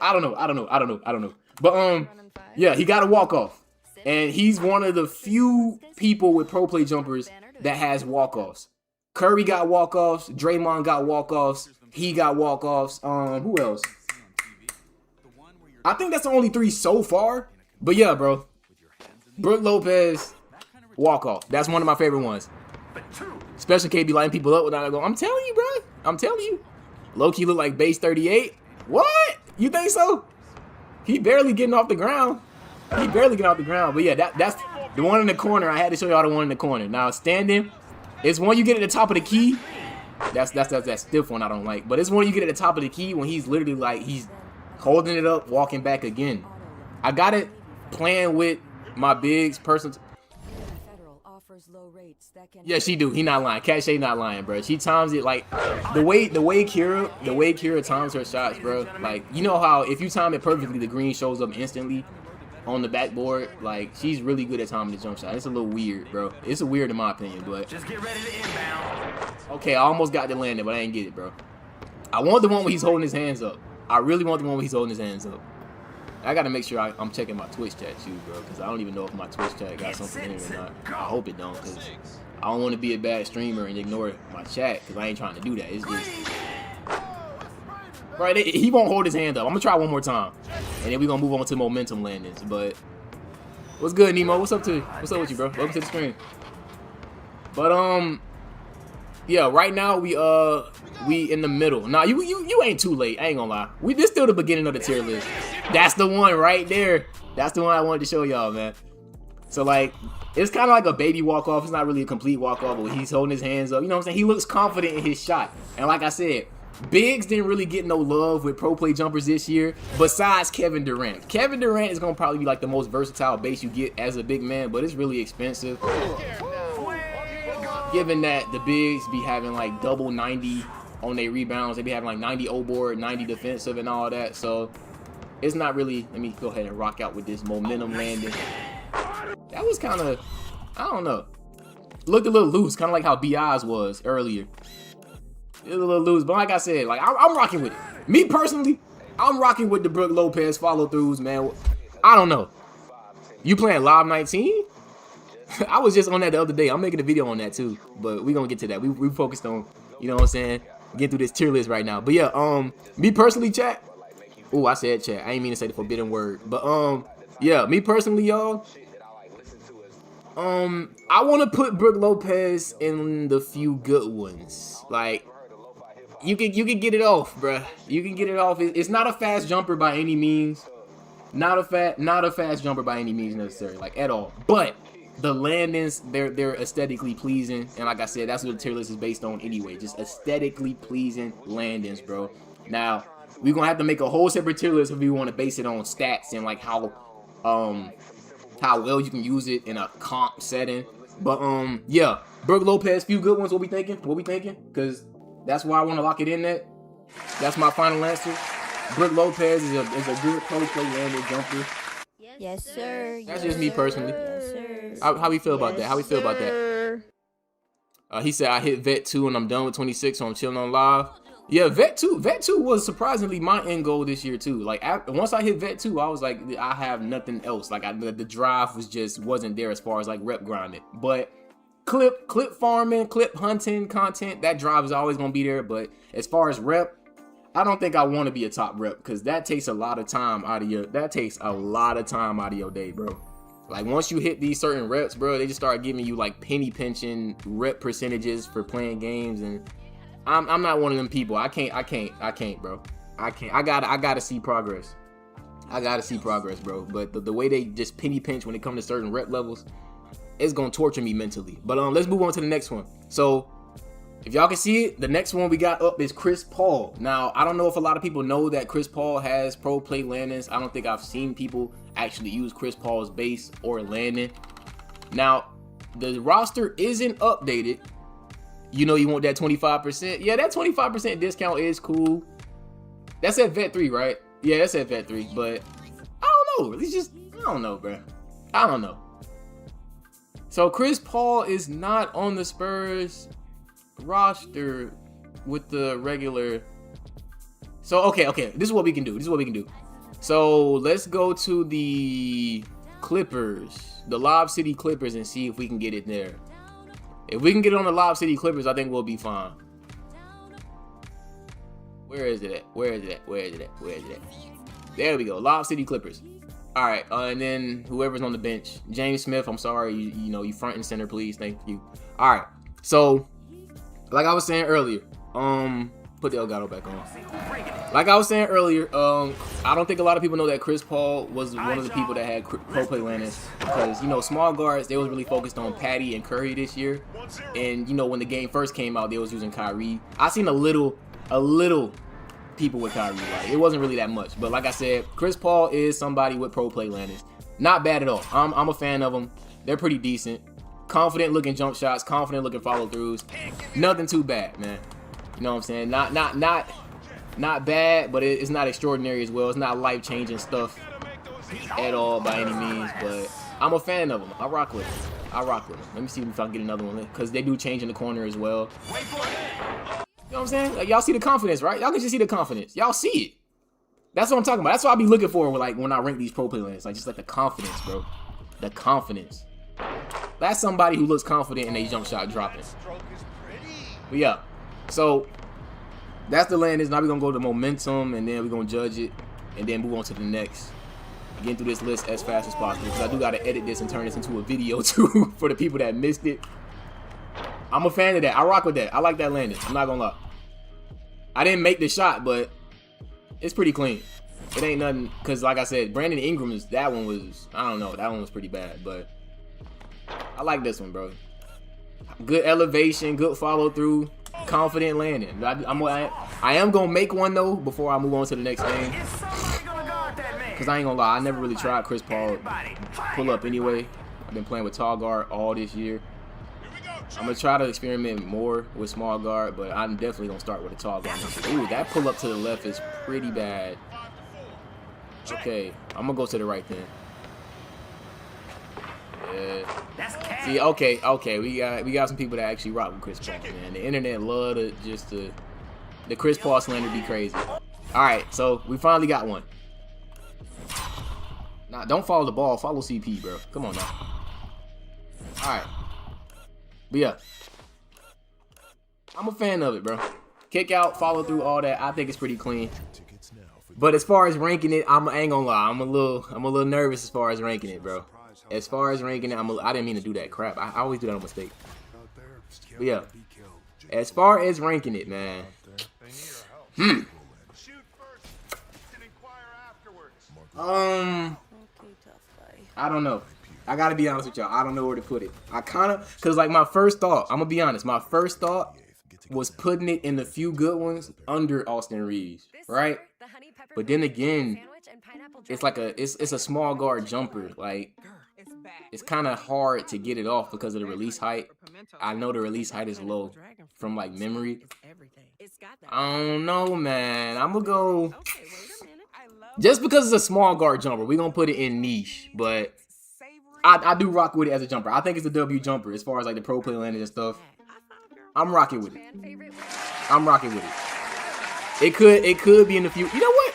But yeah, he got a walk-off. And he's one of the few people with pro play jumpers that has walk-offs. Curry got walk-offs. Draymond got walk-offs. He got walk-offs. Who else? I think that's the only 3 so far. But yeah, bro. Brook Lopez, walk-off. That's one of my favorite ones. Especially KB lighting people up without going, I'm telling you, bro. I'm telling you. Low-key look like base 38. What? You think so? He barely getting off the ground. But yeah, that's the one in the corner. I had to show y'all the one in the corner. Now, standing, it's one you get at the top of the key. That's that stiff one I don't like. But it's one you get at the top of the key when he's literally like, he's holding it up, walking back again. I got it playing with my bigs person. Yeah, she do. He not lying. Cache not lying, bro. She times it like the way Kira times her shots, bro. Like, you know how if you time it perfectly, the green shows up instantly on the backboard. Like, she's really good at timing the jump shot. It's a little weird, bro. It's a weird in my opinion, but just get ready to inbound. Okay, I almost got the landing, but I didn't get it, bro. I want the one where he's holding his hands up. I really want the one where he's holding his hands up. I gotta make sure I'm checking my Twitch chat too, bro, because I don't even know if my Twitch chat got something in it or not. I hope it don't, because I don't want to be a bad streamer and ignore my chat, because I ain't trying to do that. It's just right. He won't hold his hand up. I'm gonna try one more time, and then we're gonna move on to momentum landings. But what's good, Nemo? What's up with you, bro? Welcome to the stream. But yeah, right now we in the middle. Nah, you ain't too late. I ain't gonna lie. This still the beginning of the tier list. That's the one right there. That's the one I wanted to show y'all, man. So like, it's kind of like a baby walk off. It's not really a complete walk off, but he's holding his hands up. You know what I'm saying? He looks confident in his shot. And like I said, bigs didn't really get no love with pro play jumpers this year, besides Kevin Durant. Kevin Durant is gonna probably be like the most versatile base you get as a big man, but it's really expensive. Given that the bigs be having like double 90 on their rebounds, they be having like 90 O-board, 90 defensive and all that, so it's not really. Let me go ahead and rock out with this momentum landing. That was kind of, I don't know, looked a little loose, kind of like how BI's was earlier. It was a little loose, but like I said, like I'm rocking with it. Me personally, I'm rocking with the Brook Lopez follow-throughs, man. I don't know. You playing Live 19? I was just on that the other day. I'm making a video on that too, but we gonna get to that. We focused on, you know what I'm saying, getting through this tier list right now. But yeah, me personally, chat. Oh, I said chat. I ain't mean to say the forbidden word, but yeah, me personally, y'all. I want to put Brook Lopez in the few good ones. Like, you can get it off, bruh. You can get it off. It's not a fast jumper by any means. Not a fast jumper by any means necessarily, like at all. But the landings, they're aesthetically pleasing, and like I said, that's what the tier list is based on anyway. Just aesthetically pleasing landings, bro. Now we're gonna have to make a whole separate tier list if we want to base it on stats and like how well you can use it in a comp setting. But yeah, Brooke Lopez, few good ones. What we thinking? What we thinking? Because that's why I want to lock it in. That's my final answer. Brooke Lopez is a good pro play landed jumper. Yes, sir. That's just me personally. Yes, sir. How we feel about that? How we feel about that? Sir. He said I hit vet 2 and I'm done with 26, so I'm chilling on live. Yeah, vet 2 was surprisingly my end goal this year too. Like once I hit vet 2, I was like, I have nothing else. Like the drive wasn't there as far as like rep grinding. But clip farming, clip hunting content, that drive is always gonna be there. But as far as rep, I don't think I want to be a top rep because that takes a lot of time out of your day, bro. Like once you hit these certain reps, bro, they just start giving you like penny pinching rep percentages for playing games, and I'm not one of them people. I can't, bro. I can't. I gotta see progress. I gotta see progress, bro. But the way they just penny pinch when it comes to certain rep levels, it's gonna torture me mentally. But let's move on to the next one. So if y'all can see it, the next one we got up is Chris Paul. Now, I don't know if a lot of people know that Chris Paul has pro play landings. I don't think I've seen people actually use Chris Paul's base or landing. Now, the roster isn't updated. You know you want that 25%. Yeah, that 25% discount is cool. That's at vet 3, right? Yeah, that's at vet 3. But I don't know. It's just, I don't know, bro. I don't know. So Chris Paul is not on the Spurs roster with the regular. So okay, this is what we can do. So let's go to the Clippers, the Lob City Clippers, and see if we can get it there. If we can get it on the Lob City Clippers, I think we'll be fine. Where is it at? There we go, Lob City Clippers. All right, and then whoever's on the bench, James Smith, I'm sorry, you front and center, please, thank you. All right, so like I was saying earlier, put the Elgato back on. Like I was saying earlier, I don't think a lot of people know that Chris Paul was one of the people that had pro play landings because, small guards, they was really focused on Patty and Curry this year. And, when the game first came out, they was using Kyrie. I seen a little people with Kyrie. Like, it wasn't really that much. But like I said, Chris Paul is somebody with pro play landings. Not bad at all. I'm a fan of them. They're pretty decent. Confident looking jump shots, confident looking follow throughs. Nothing too bad, man. You know what I'm saying? Not bad, but it's not extraordinary as well. It's not life-changing stuff at all by any means, but I'm a fan of them. I rock with them. Let me see if I can get another one, because they do change in the corner as well. You know what I'm saying? Like, y'all see the confidence, right? Y'all can just see the confidence. Y'all see it. That's what I'm talking about. That's what I be looking for when I rank these pro play lands. Like, just like the confidence, bro. The confidence. That's somebody who looks confident in a jump shot dropping. But yeah, so that's the landings. Now we're gonna go to momentum, and then we're gonna judge it, and then move on to the next. Getting through this list as fast as possible, because I do gotta edit this and turn this into a video too for the people that missed it. I'm a fan of that. I rock with that. I like that landing. I'm not gonna lie. I didn't make the shot, but it's pretty clean. It ain't nothing, because like I said, Brandon Ingram's, that one was, I don't know, that one was pretty bad, but I like this one, bro. Good elevation, good follow through, confident landing. I am gonna make one though before I move on to the next thing, because I ain't gonna lie, I never really tried Chris Paul pull up anyway. I've been playing with tall guard all this year. I'm gonna try to experiment more with small guard, but I'm definitely gonna start with a tall guard. Ooh, that pull up to the left is pretty bad. Okay, I'm gonna go to the right then. Yeah. See, okay, we got some people that actually rock with Chris Paul, man. The internet love the Chris Paul slander be crazy. All right, so we finally got one. Nah, don't follow the ball, follow CP, bro. Come on now. All right, but yeah, I'm a fan of it, bro. Kick out, follow through, all that. I think it's pretty clean. But as far as ranking it, I ain't gonna lie, I'm a little nervous as far as ranking it, bro. As far as ranking it, I didn't mean to do that crap. I always do that on mistake. But yeah, as far as ranking it, man. I don't know. I gotta be honest with y'all. I don't know where to put it. Cause like my first thought, I'm gonna be honest. My first thought was putting it in the few good ones under Austin Reeves, right? But then again, it's like it's a small guard jumper. Like, it's kind of hard to get it off because of the release height. I know the release height is low from like memory. I don't know, man. I'm gonna go just because it's a small guard jumper. We're gonna put it in niche, but I do rock with it as a jumper. I think it's a W jumper as far as like the pro play landing and stuff. I'm rocking with it. I'm rocking with it. It could be in the future. You know what?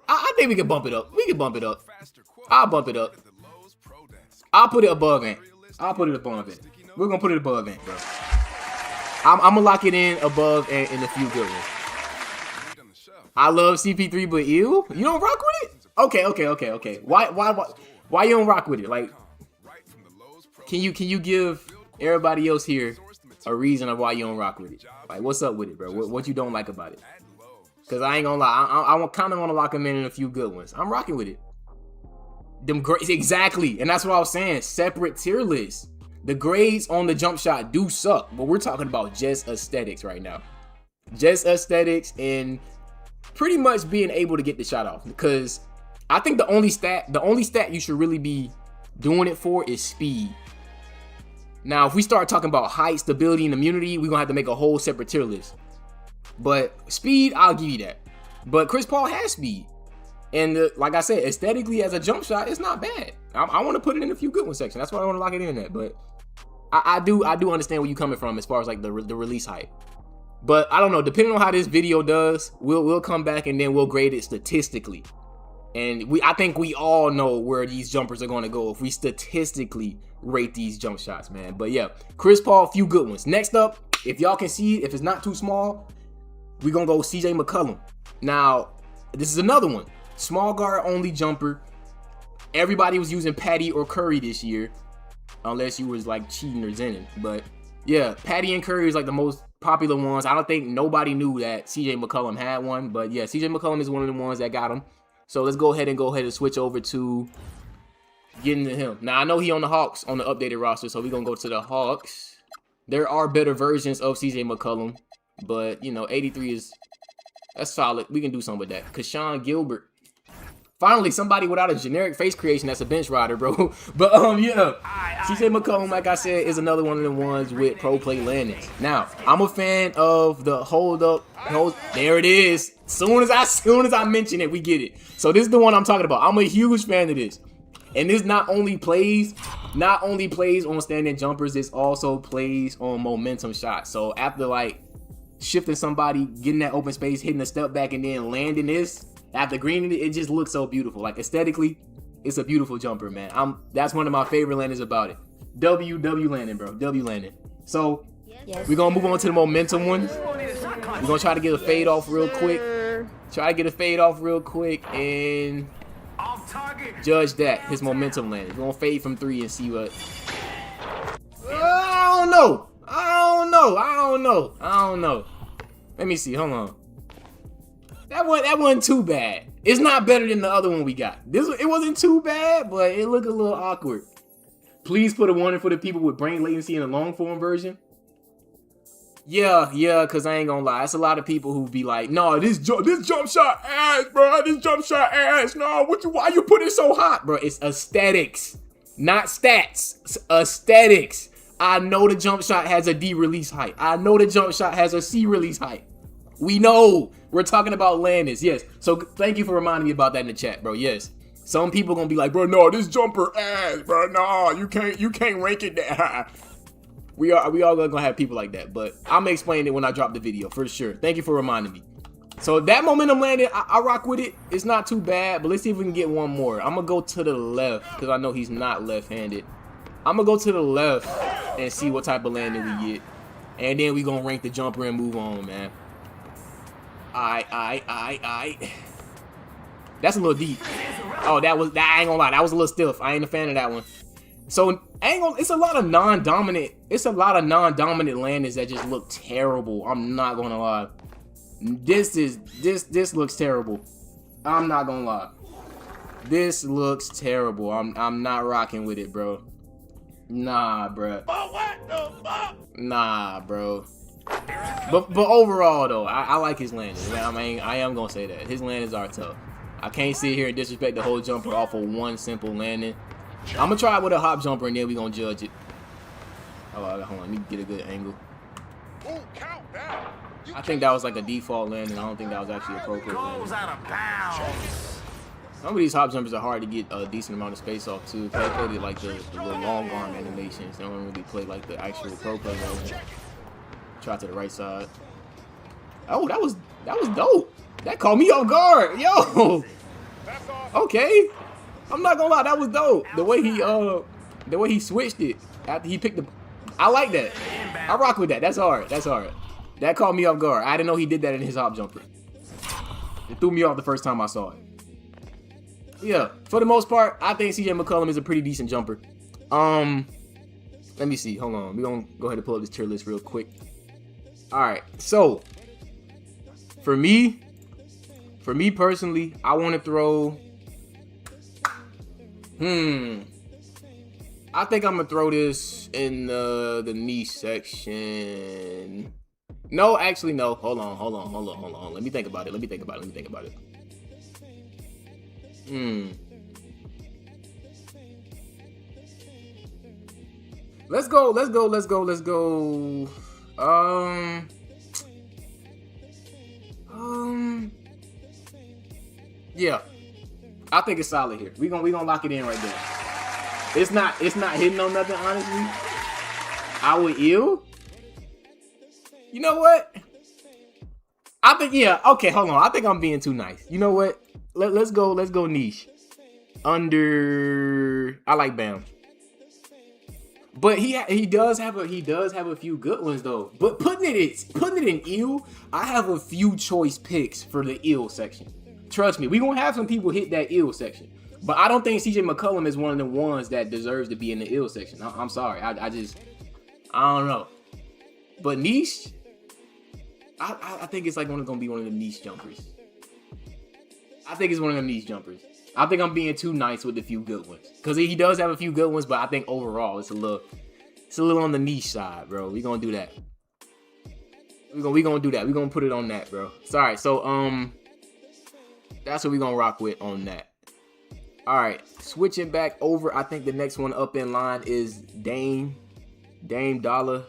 I think we can bump it up. We can bump it up. I'll bump it up. I'll put it above Ant. I'll put it above Ant. We're gonna put it above Ant, bro. I'm gonna lock it in above Ant in a few good ones. I love CP3, but you don't rock with it? Okay. Why you don't rock with it? Like, can you give everybody else here a reason of why you don't rock with it? Like, what's up with it, bro? What you don't like about it? Cause I ain't gonna lie, I kind of want to lock them in a few good ones. I'm rocking with it. Them grades, exactly, and that's what I was saying. Separate tier lists. The grades on the jump shot do suck, but we're talking about just aesthetics right now. Just aesthetics and pretty much being able to get the shot off. Because I think the only stat you should really be doing it for is speed. Now, if we start talking about height, stability, and immunity, we're gonna have to make a whole separate tier list. But speed, I'll give you that. But Chris Paul has speed. And like I said, aesthetically as a jump shot, it's not bad. I want to put it in a few good ones section. That's why I want to lock it in at. But I do understand where you're coming from as far as like the release height. But I don't know. Depending on how this video does, we'll come back and then we'll grade it statistically. And I think we all know where these jumpers are going to go if we statistically rate these jump shots, man. But yeah, Chris Paul, few good ones. Next up, if y'all can see, if it's not too small, we're going to go CJ McCollum. Now, this is another one. Small guard only jumper. Everybody was using Patty or Curry this year, unless you was like cheating or zenning. But yeah, Patty and Curry is like the most popular ones. I don't think nobody knew that CJ McCollum had one, but yeah, CJ McCollum is one of the ones that got him. So let's go ahead and switch over to getting to him. Now I know he on the Hawks on the updated roster, so we're gonna go to the Hawks. There are better versions of CJ McCollum, but you know, 83 that's solid. We can do something with that. Keshawn Gilbert. Finally, somebody without a generic face creation that's a bench rider, bro. But yeah, CJ McCollum, like I said, is another one of the ones with pro play landings. Now, I'm a fan of the hold up. There it is. Soon as I mention it, we get it. So this is the one I'm talking about. I'm a huge fan of this. And this not only plays on standing jumpers, this also plays on momentum shots. So after like shifting somebody, getting that open space, hitting a step back, and then landing this, after greening it, it just looks so beautiful. Like aesthetically, it's a beautiful jumper, man. That's one of my favorite landings about it. W landing, bro. W landing. So we're gonna move on to the momentum one. We're gonna try to get a fade off real quick. And judge that, his momentum landing. We're gonna fade from 3 and see what. I don't know. Let me see. Hold on. That wasn't too bad. It's not better than the other one we got. It wasn't too bad, but it looked a little awkward. Please put a warning for the people with brain latency in the long form version. Yeah, because I ain't gonna lie. It's a lot of people who be like, no, this jump shot ass, bro. This jump shot ass. No, why you put it so hot, bro? It's aesthetics, not stats. It's aesthetics. I know the jump shot has a D release height. I know the jump shot has a C release height. We know. We're talking about landings, yes. So thank you for reminding me about that in the chat, bro. Yes. Some people gonna be like, bro, no, this jumper ass, bro. No, you can't rank it that high. We all gonna have people like that, but I'm gonna explain it when I drop the video for sure. Thank you for reminding me. So that momentum landing, I rock with it. It's not too bad, but let's see if we can get one more. I'm gonna go to the left because I know he's not left-handed. I'm gonna go to the left and see what type of landing we get, and then we gonna rank the jumper and move on, man. I. That's a little deep. Oh, that I ain't gonna lie. That was a little stiff. I ain't a fan of that one. So it's a lot of non-dominant. It's a lot of non-dominant landings that just look terrible. I'm not gonna lie. This looks terrible. I'm not gonna lie. This looks terrible. I'm not rocking with it, bro. Nah, bro. Oh, what the fuck? Nah, bro. But overall though, I like his landings. I am gonna say that his landings are tough. I can't sit here and disrespect the whole jumper off of one simple landing. I'm gonna try it with a hop jumper and then we gonna judge it. Oh, hold on, let me get a good angle. Ooh, count that. I think that was like a default landing. I don't think that was actually a pro play landing. Goes out of bounds. Some of these hop jumpers are hard to get a decent amount of space off too. They play like the little long arm animations. They don't really play like the actual pro play landing. Try to the right side. Oh, that was dope. That caught me off guard. Yo. Okay. I'm not gonna lie, that was dope. The way he switched it after he picked the. I like that. I rock with that. That's hard. That's hard. That caught me off guard. I didn't know he did that in his hop jumper. It threw me off the first time I saw it. Yeah, for the most part, I think CJ McCollum is a pretty decent jumper. Let me see. Hold on. We're gonna go ahead and pull up this tier list real quick. Alright, so for me personally, I want to throw. I think I'm gonna throw this in the niche section. No, actually, no. Hold on. Let me think about it. Let's go. Yeah. I think it's solid here. We gonna lock it in right there. It's not hitting on nothing, honestly. I would ill. You know what? I think, yeah, okay, hold on. I think I'm being too nice. You know what? Let's go niche. Under, I like Bam. But he does have a few good ones though. But putting it in ill, I have a few choice picks for the ill section. Trust me, we gonna have some people hit that ill section. But I don't think CJ McCollum is one of the ones that deserves to be in the ill section. I'm sorry. I don't know. But niche, I think it's like gonna be one of the niche jumpers. I think it's one of them niche jumpers. I think I'm being too nice with a few good ones. Because he does have a few good ones, but I think overall it's a little on the niche side, bro. We gonna do that. We gonna do that. We gonna put it on that, bro. Sorry. So that's what we gonna rock with on that. All right, switching back over. I think the next one up in line is Dame Dollar.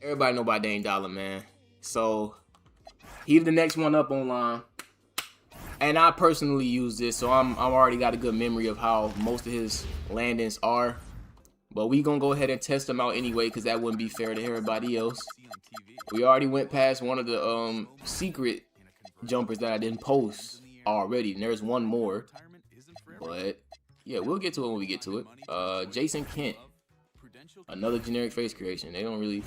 Everybody know about Dame Dollar, man. So he's the next one up online. And I personally use this, so I'm already got a good memory of how most of his landings are. But we gonna go ahead and test them out anyway, because that wouldn't be fair to everybody else. We already went past one of the secret jumpers that I didn't post already, and there's one more. But yeah, we'll get to it when we get to it. Jason Kent, another generic face creation. They don't really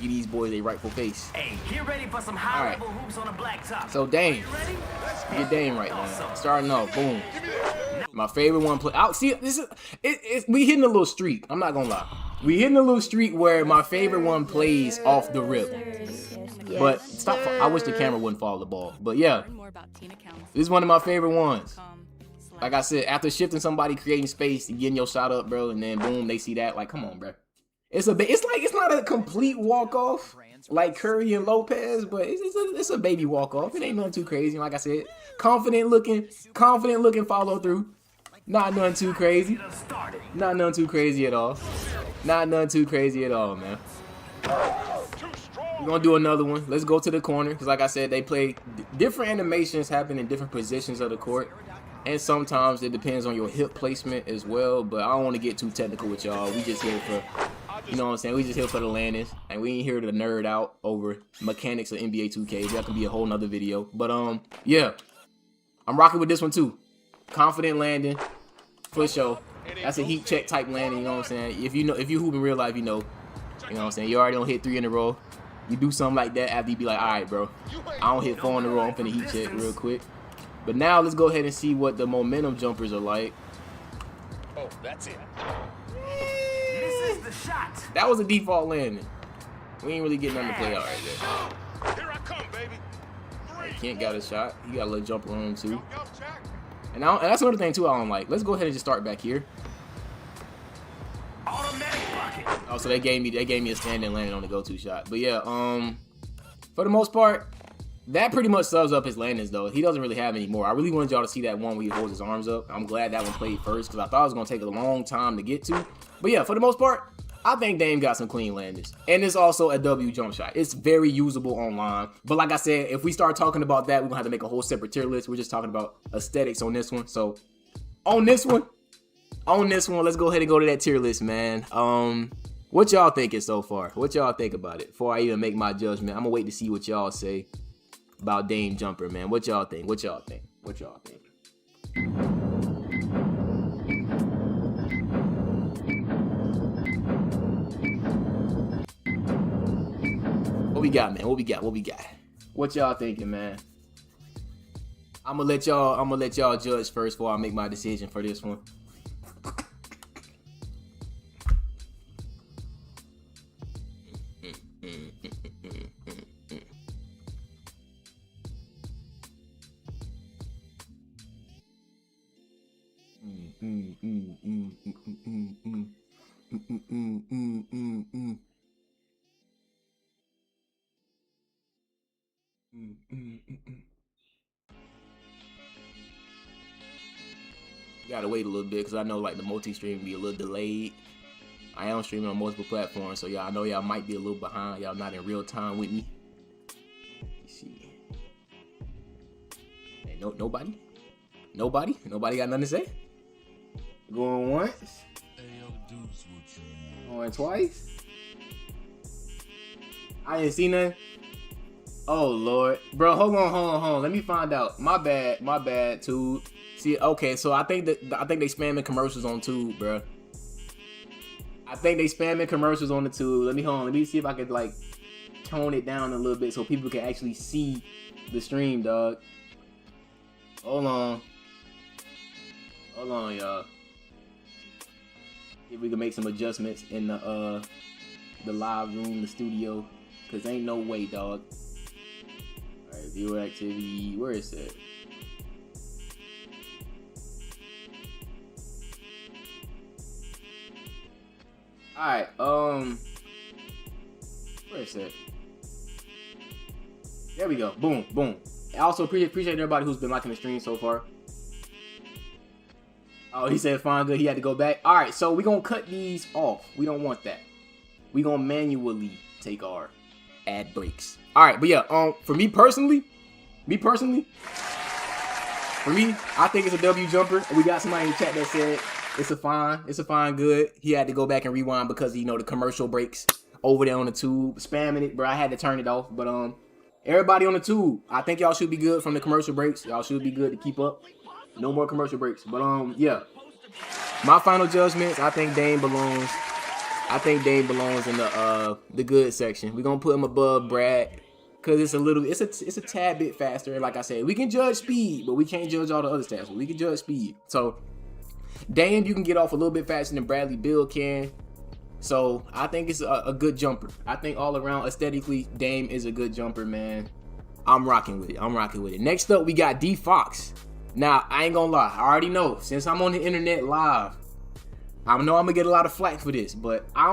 give these boys a rightful face. Hey, get ready for some high-level hoops on the blacktop. So Dame, get Dame right now. Starting off, boom. My favorite one play. See, this is we hitting a little streak. I'm not gonna lie. We hitting a little streak where my favorite one plays off the rip. But stop. I wish the camera wouldn't follow the ball. But yeah, this is one of my favorite ones. Like I said, after shifting somebody, creating space, and getting your shot up, bro, and then boom, they see that. Like, come on, bro. It's not a complete walk off like Curry and Lopez, but it's a baby walk off. It ain't nothing too crazy. Like I said, confident looking follow through. Not nothing too crazy. Not nothing too crazy at all. Not nothing too crazy at all, man. We're gonna do another one. Let's go to the corner, because like I said, they play different animations happen in different positions of the court. And sometimes it depends on your hip placement as well. But I don't want to get too technical with y'all. We just here for, you know what I'm saying? We just here for the landings. And we ain't here to nerd out over mechanics of NBA 2K. That could be a whole nother video. But yeah. I'm rocking with this one too. Confident landing. For sure. That's a heat check type landing, you know what I'm saying? If you hoop in real life, you know. You know what I'm saying? You already don't hit 3 in a row. You do something like that after you be like, alright, bro. I don't hit 4 in a row. I'm finna heat check real quick. But now let's go ahead and see what the momentum jumpers are like. Oh, that's it. This is the shot. That was a default landing. We ain't really getting nothing to play out right there. Here I come, baby. Kent got a shot. He got a little jumper on him too. And that's another thing too I don't like. Let's go ahead and just start back here. Automatic bucket. Oh, so they gave me a standing landing on the go-to shot. But yeah, for the most part, that pretty much sums up his landings, though. He doesn't really have any more. I really wanted y'all to see that one where he holds his arms up. I'm glad that one played first because I thought it was going to take a long time to get to. But yeah, for the most part, I think Dame got some clean landings. And it's also a W jump shot. It's very usable online. But like I said, if we start talking about that, we're going to have to make a whole separate tier list. We're just talking about aesthetics on this one. So on this one, let's go ahead and go to that tier list, man. What y'all thinking so far? What y'all think about it? Before I even make my judgment, I'm going to wait to see what y'all say about Dame Jumper, man. What y'all think? What y'all think? What y'all think? What we got, man? What we got? What we got? What y'all thinking, man? I'm gonna let y'all judge first before I make my decision for this one. Gotta wait a little bit because I know like the multi-stream be a little delayed. I am streaming on multiple platforms, so y'all know y'all might be a little behind. Y'all not in real time with me. Let's see. Hey, nobody got nothing to say. Going once. Going twice. I didn't see nothing. Oh Lord, bro, hold on. Let me find out. My bad, Tube. See, okay, so I think they spamming commercials on Tube, bro. I think they spamming commercials on the Tube. Let me see if I could like tone it down a little bit so people can actually see the stream, dog. Hold on, y'all. If we can make some adjustments in the live room, the studio, cause ain't no way, dog. All right, viewer activity. Where is it? Alright, where is it? There we go. Boom, boom. I also appreciate everybody who's been liking the stream so far. Oh, he said fine, good. He had to go back. Alright, so we're gonna cut these off. We don't want that. We're gonna manually take our ad breaks. Alright, but yeah, for me personally, I think it's a W jumper. We got somebody in the chat that said it's a fine good. He had to go back and rewind because, you know, the commercial breaks over there on the Tube. Spamming it, bro. I had to turn it off. But everybody on the Tube, I think y'all should be good from the commercial breaks. Y'all should be good to keep up. No more commercial breaks. But yeah. My final judgments, I think Dame belongs in the good section. We're gonna put him above Brad. Cause it's a tad bit faster. Like I said, we can judge speed, but we can't judge all the other stats. We can judge speed. So Dame, you can get off a little bit faster than Bradley Beal can. So I think it's a good jumper. I think all around aesthetically, Dame is a good jumper, man. I'm rocking with it. Next up, we got D Fox. Now, I ain't gonna lie. I already know, since I'm on the internet live, I know I'm gonna get a lot of flack for this, but I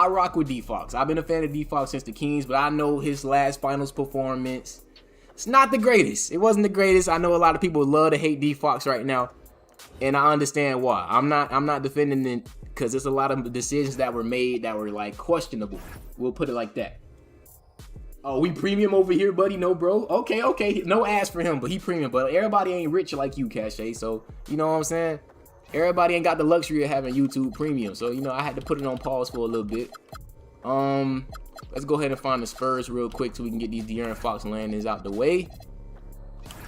rock with D Fox. I've been a fan of D Fox since the Kings, but I know his last finals performance, it's not the greatest. It wasn't the greatest. I know a lot of people love to hate D Fox right now. And I understand why. I'm not defending it because there's a lot of decisions that were made that were like questionable. We'll put it like that. Oh, we premium over here, buddy? No, bro. Okay. No ass for him, but he premium. But everybody ain't rich like you, Cache. So you know what I'm saying? Everybody ain't got the luxury of having YouTube premium. So you know I had to put it on pause for a little bit. Let's go ahead and find the Spurs real quick so we can get these De'Aaron Fox landings out the way.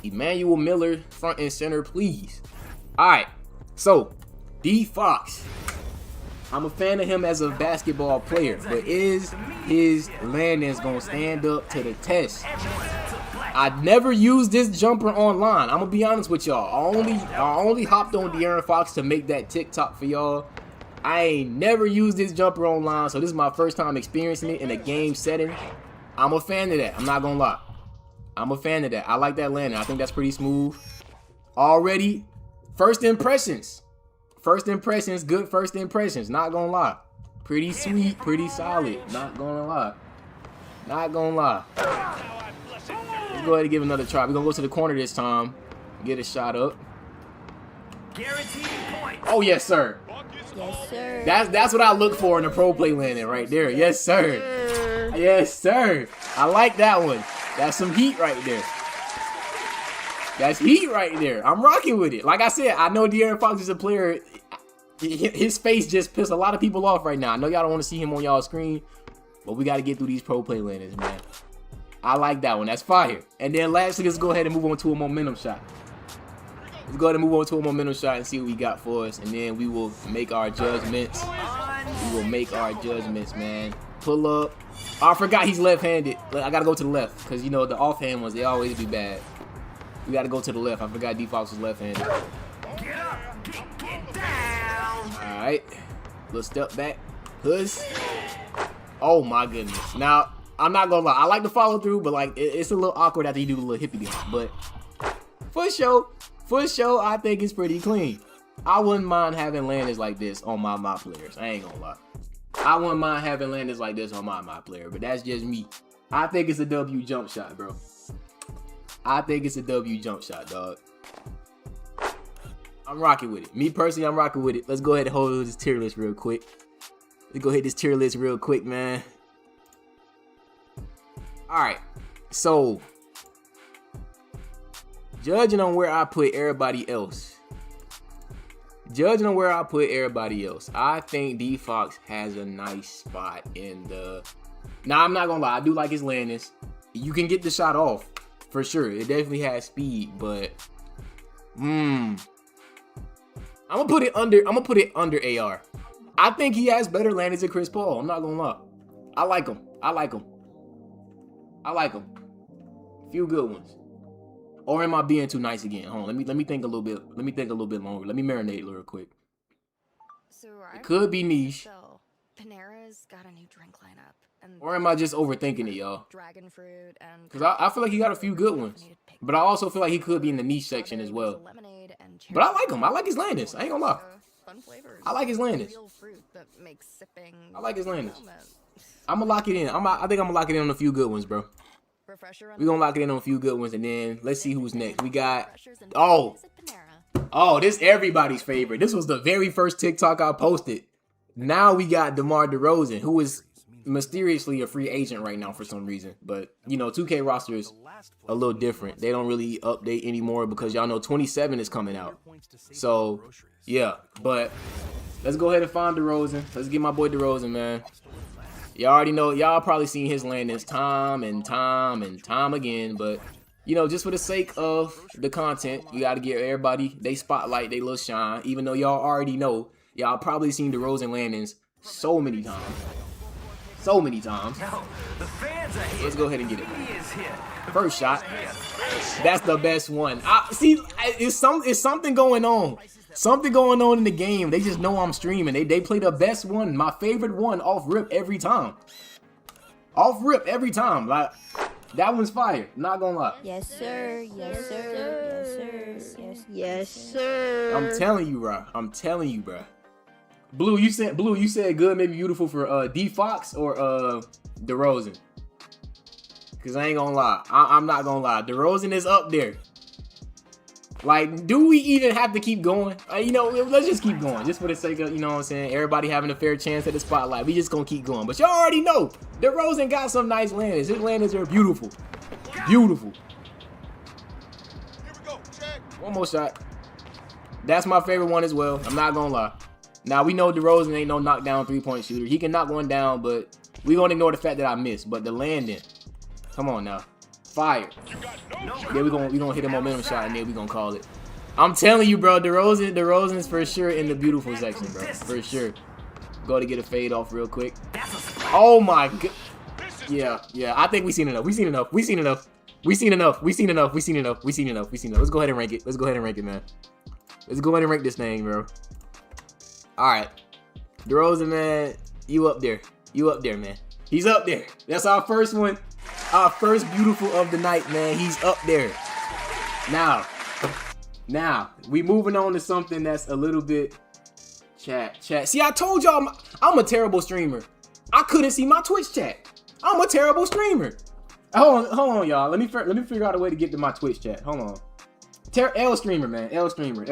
Emmanuel Miller, front and center, please. Alright, so D Fox. I'm a fan of him as a basketball player, but is his landings gonna stand up to the test? I never used this jumper online. I'm gonna be honest with y'all. I only hopped on De'Aaron Fox to make that TikTok for y'all. I ain't never used this jumper online, so this is my first time experiencing it in a game setting. I'm a fan of that. I'm not gonna lie. I'm a fan of that. I like that landing. I think that's pretty smooth. Already. First impressions, good first impressions, not gonna lie. Pretty sweet, pretty solid, not gonna lie. go ahead and give it another try. We're gonna go to the corner this time. Get a shot up. Guaranteed points. Oh yes, sir. Yes, sir. That's what I look for in a pro play landing right there. Yes, sir. Yes, sir. I like that one. That's some heat right there. That's heat right there. I'm rocking with it. Like I said, I know De'Aaron Fox is a player. His face just pissed a lot of people off right now. I know y'all don't want to see him on y'all screen, but we got to get through these pro play landings, man. I like that one. That's fire. And then lastly, let's go ahead and move on to a momentum shot. Let's go ahead and move on to a momentum shot and see what we got for us. And then we will make our judgments. We will make our judgments, man. Pull up. Oh, I forgot he's left-handed. I got to go to the left because, you know, the offhand ones, they always be bad. We got to go to the left. I forgot D Fox was left-handed. Get up. Get down. All right. Little step back. Push. Oh, my goodness. Now, I'm not going to lie. I like to follow through, but, like, it's a little awkward after you do the little hippie dance. But for sure, I think it's pretty clean. I wouldn't mind having landings like this on my players. I ain't going to lie. I wouldn't mind having landings like this on my player, but that's just me. I think it's a W jump shot, bro. I think it's a W jump shot, dog. I'm rocking with it. Me personally, I'm rocking with it. Let's go ahead and hold this tier list real quick. Let's go hit this tier list real quick, man. All right. So, judging on where I put everybody else, I think D Fox has a nice spot in the. Now, I'm not gonna lie, I do like his landings. You can get the shot off for sure. It definitely has speed, but I'm gonna put it under AR. I think he has better landings than Chris Paul. I'm not gonna lie. I like him. Few good ones. Or am I being too nice again? Hold on, let me think a little bit. Let me think a little bit longer. Let me marinate real quick. So it could be niche. So Panera's got a new drink lineup. And Or am I just overthinking it, y'all? Dragon fruit and Because I feel like he got a few good ones. But I also feel like he could be in the niche section as well. But I like him. I like his landings. I ain't gonna lie. Fun flavors. I like his landings. Real fruit that makes sipping I like his landings. moment. I'm gonna lock it in. I think I'm gonna lock it in on a few good ones, bro. Refresher on We're gonna lock it in on a few good ones, and then let's see who's next. We got refreshers and oh, things at Panera. oh, this everybody's favorite. This was the very first TikTok I posted. Now we got DeMar DeRozan, who is mysteriously a free agent right now for some reason. But you know, 2K roster is a little different. They don't really update anymore because y'all know 27 is coming out. So yeah, but let's go ahead and find DeRozan. Let's get my boy DeRozan, man. Y'all already know, y'all probably seen his landings time and time again, but you know, just for the sake of the content, you got to give everybody they spotlight, they little shine, even though y'all already know, y'all probably seen DeRozan landings so many times. So many times. Yo, the fans are here. Let's go ahead and get it. He is here. First shot. That's the best one. See, it's something going on. Something going on in the game. They just know I'm streaming. They play the best one, my favorite one, off rip every time. Off rip every time. Like, that one's fire. Not gonna lie. Yes, sir. Yes, sir. Yes, sir. Yes, sir. I'm telling you, bro. Blue, you said good, maybe beautiful for D Fox or DeRozan. Cause I ain't gonna lie. I'm not gonna lie. DeRozan is up there. Like, do we even have to keep going? You know, let's just keep going. Just for the sake of, you know what I'm saying, everybody having a fair chance at the spotlight. We just gonna keep going. But y'all already know, DeRozan got some nice landings. His landings are beautiful. Beautiful. Here we go. Check. One more shot. That's my favorite one as well. I'm not gonna lie. Now, we know DeRozan ain't no knockdown three-point shooter. He can knock one down, but we gonna ignore the fact that I missed. But the landing, come on now. Fire. Yeah, we gonna hit a momentum shot and then we gonna call it. I'm telling you, bro, DeRozan is for sure in the beautiful section, bro. For sure. Go to get a fade off real quick. Oh my god. Yeah. I think we seen enough. Let's go ahead and rank it. Man. Let's go ahead and rank this thing, bro. All right. DeRozan, man, you up there, man. He's up there. That's our first one. Our first beautiful of the night, man. He's up there. Now, we moving on to something that's a little bit chat. See, I told y'all I'm a terrible streamer. I couldn't see my Twitch chat. I'm a terrible streamer. Hold on, y'all. Let me figure out a way to get to my Twitch chat. Hold on. L streamer, man. L streamer,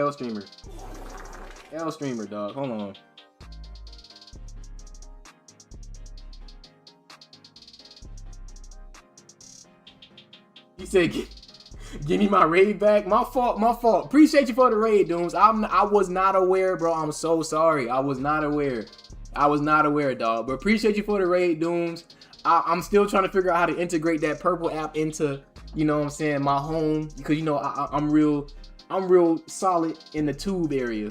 dog. Hold on. He said, "Give me my raid back." My fault. Appreciate you for the raid, Dooms. I was not aware, bro. I'm so sorry. I was not aware, dog. But appreciate you for the raid, Dooms. I'm still trying to figure out how to integrate that purple app into, you know what I'm saying, my home, because you know I'm real solid in the tube area.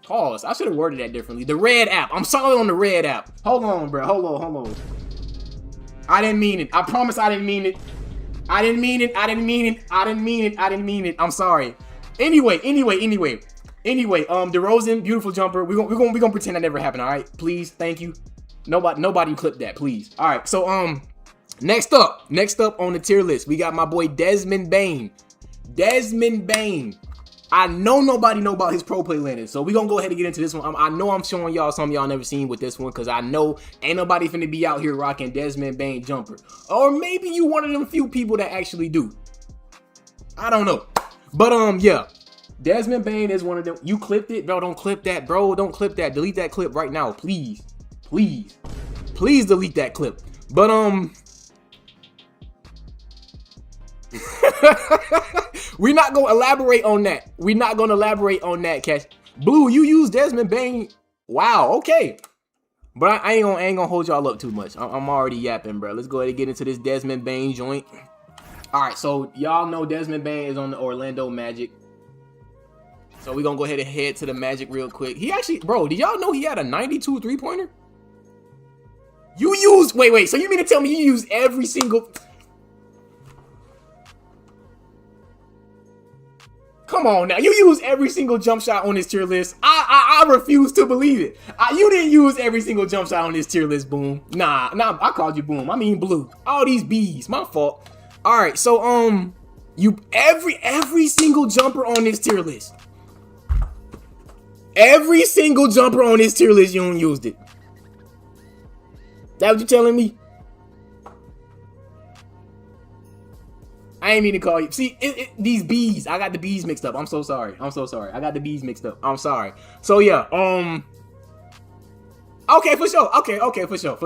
Pause. I should have worded that differently. The red app. I'm solid on the red app. Hold on, bro. Hold on. I didn't mean it. I promise I didn't mean it. I didn't mean it. I'm sorry. Anyway, DeRozan, beautiful jumper. We're gonna pretend that never happened, all right? Please, thank you. Nobody clip that, please. All right, so next up on the tier list, we got my boy Desmond Bane. I know nobody know about his pro play landing, so we gonna go ahead and get into this one. I know I'm showing y'all something y'all never seen with this one, because I know ain't nobody finna be out here rocking Desmond Bane jumper. Or maybe you one of them few people that actually do. I don't know. But yeah. Desmond Bane is one of them. You clipped it, bro. Don't clip that, bro. Don't clip that. Delete that clip right now, please. Please delete that clip. But we're not gonna elaborate on that. Cash Blue, you use Desmond Bane. Wow, okay. But I ain't gonna hold y'all up too much. I'm already yapping, bro. Let's go ahead and get into this Desmond Bane joint. All right, so y'all know Desmond Bane is on the Orlando Magic. So we're gonna go ahead and head to the Magic real quick. He actually, bro, did y'all know he had a 92 3-pointer? You use, wait, so you mean to tell me you use every single... Come on now, you use every single jump shot on this tier list. I refuse to believe it. You didn't use every single jump shot on this tier list, Boom. Nah, I called you Boom. I mean Blue. All these B's, my fault. All right, so you every single jumper on this tier list. Every single jumper on this tier list, you don't used it. That what you telling me? I ain't mean to call you. See, these B's. I got the B's mixed up. I'm so sorry. I got the B's mixed up. I'm sorry. So yeah, okay, for sure. Okay, for sure.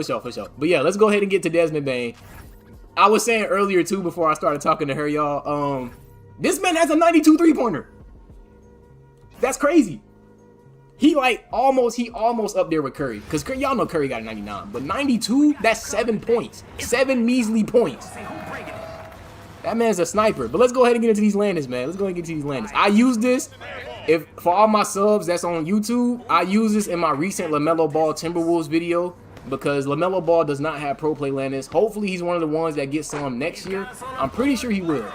But yeah, let's go ahead and get to Desmond Bane. I was saying earlier too, before I started talking to her, y'all. This man has a 92 3-pointer. That's crazy. He almost up there with Curry, because y'all know Curry got a 99, but 92, that's 7 points, 7 measly points. That man's a sniper. But let's go ahead and get into these landings, man. I use this, for all my subs that's on YouTube, I use this in my recent LaMelo Ball Timberwolves video, because LaMelo Ball does not have pro play landings. Hopefully he's one of the ones that gets some next year. I'm pretty sure he will.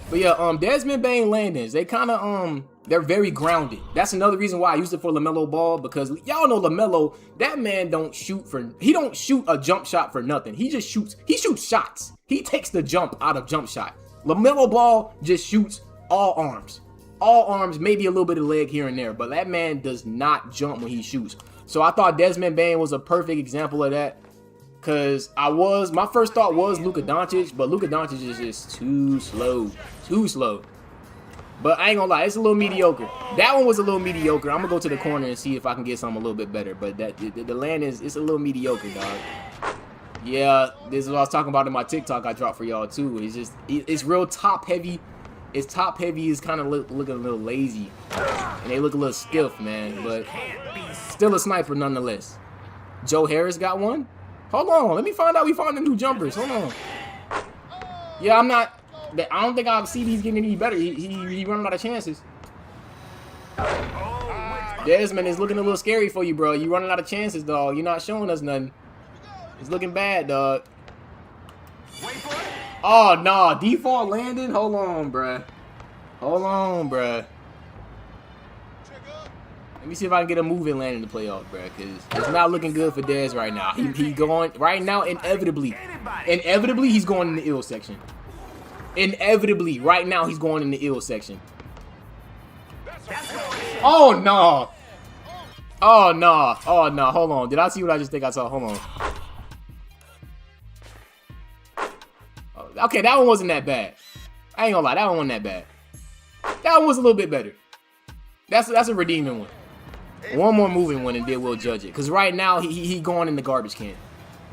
But yeah, Desmond Bane landings, they kind of, they're very grounded. That's another reason why I used it for LaMelo Ball, because y'all know LaMelo, that man don't shoot a jump shot for nothing. He shoots shots. He takes the jump out of jump shot. LaMelo Ball just shoots all arms. Maybe a little bit of leg here and there, but that man does not jump when he shoots. So I thought Desmond Bane was a perfect example of that. Cause my first thought was Luka Doncic, but Luka Doncic is just too slow. But I ain't gonna lie, it's a little mediocre. That one was a little mediocre. I'm gonna go to the corner and see if I can get something a little bit better. But the land it's a little mediocre, dog. Yeah, this is what I was talking about in my TikTok I dropped for y'all too. It's real top heavy. It's top heavy. It's kind of looking a little lazy, and they look a little stiff, man. But still a sniper nonetheless. Joe Harris got one. Hold on, let me find out. We found the new jumpers. Hold on. Yeah, I don't think I'll see these getting any better. He running out of chances. Desmond is looking a little scary for you, bro. You running out of chances, dog. You're not showing us nothing. It's looking bad, dog. Oh, no. Default landing? Hold on, bruh. Let me see if I can get a moving land in the playoffs, bro, because it's not looking good for Dez right now. He going right now, inevitably, he's going in the ill section. Inevitably, right now, he's going in the ill section. Oh, no. Hold on. Did I see what I just think I saw? Hold on. Okay, that one wasn't that bad. I ain't gonna lie, that one wasn't that bad. That one was a little bit better. That's a redeeming one. One more moving one and then we'll judge it. Cause right now he going in the garbage can.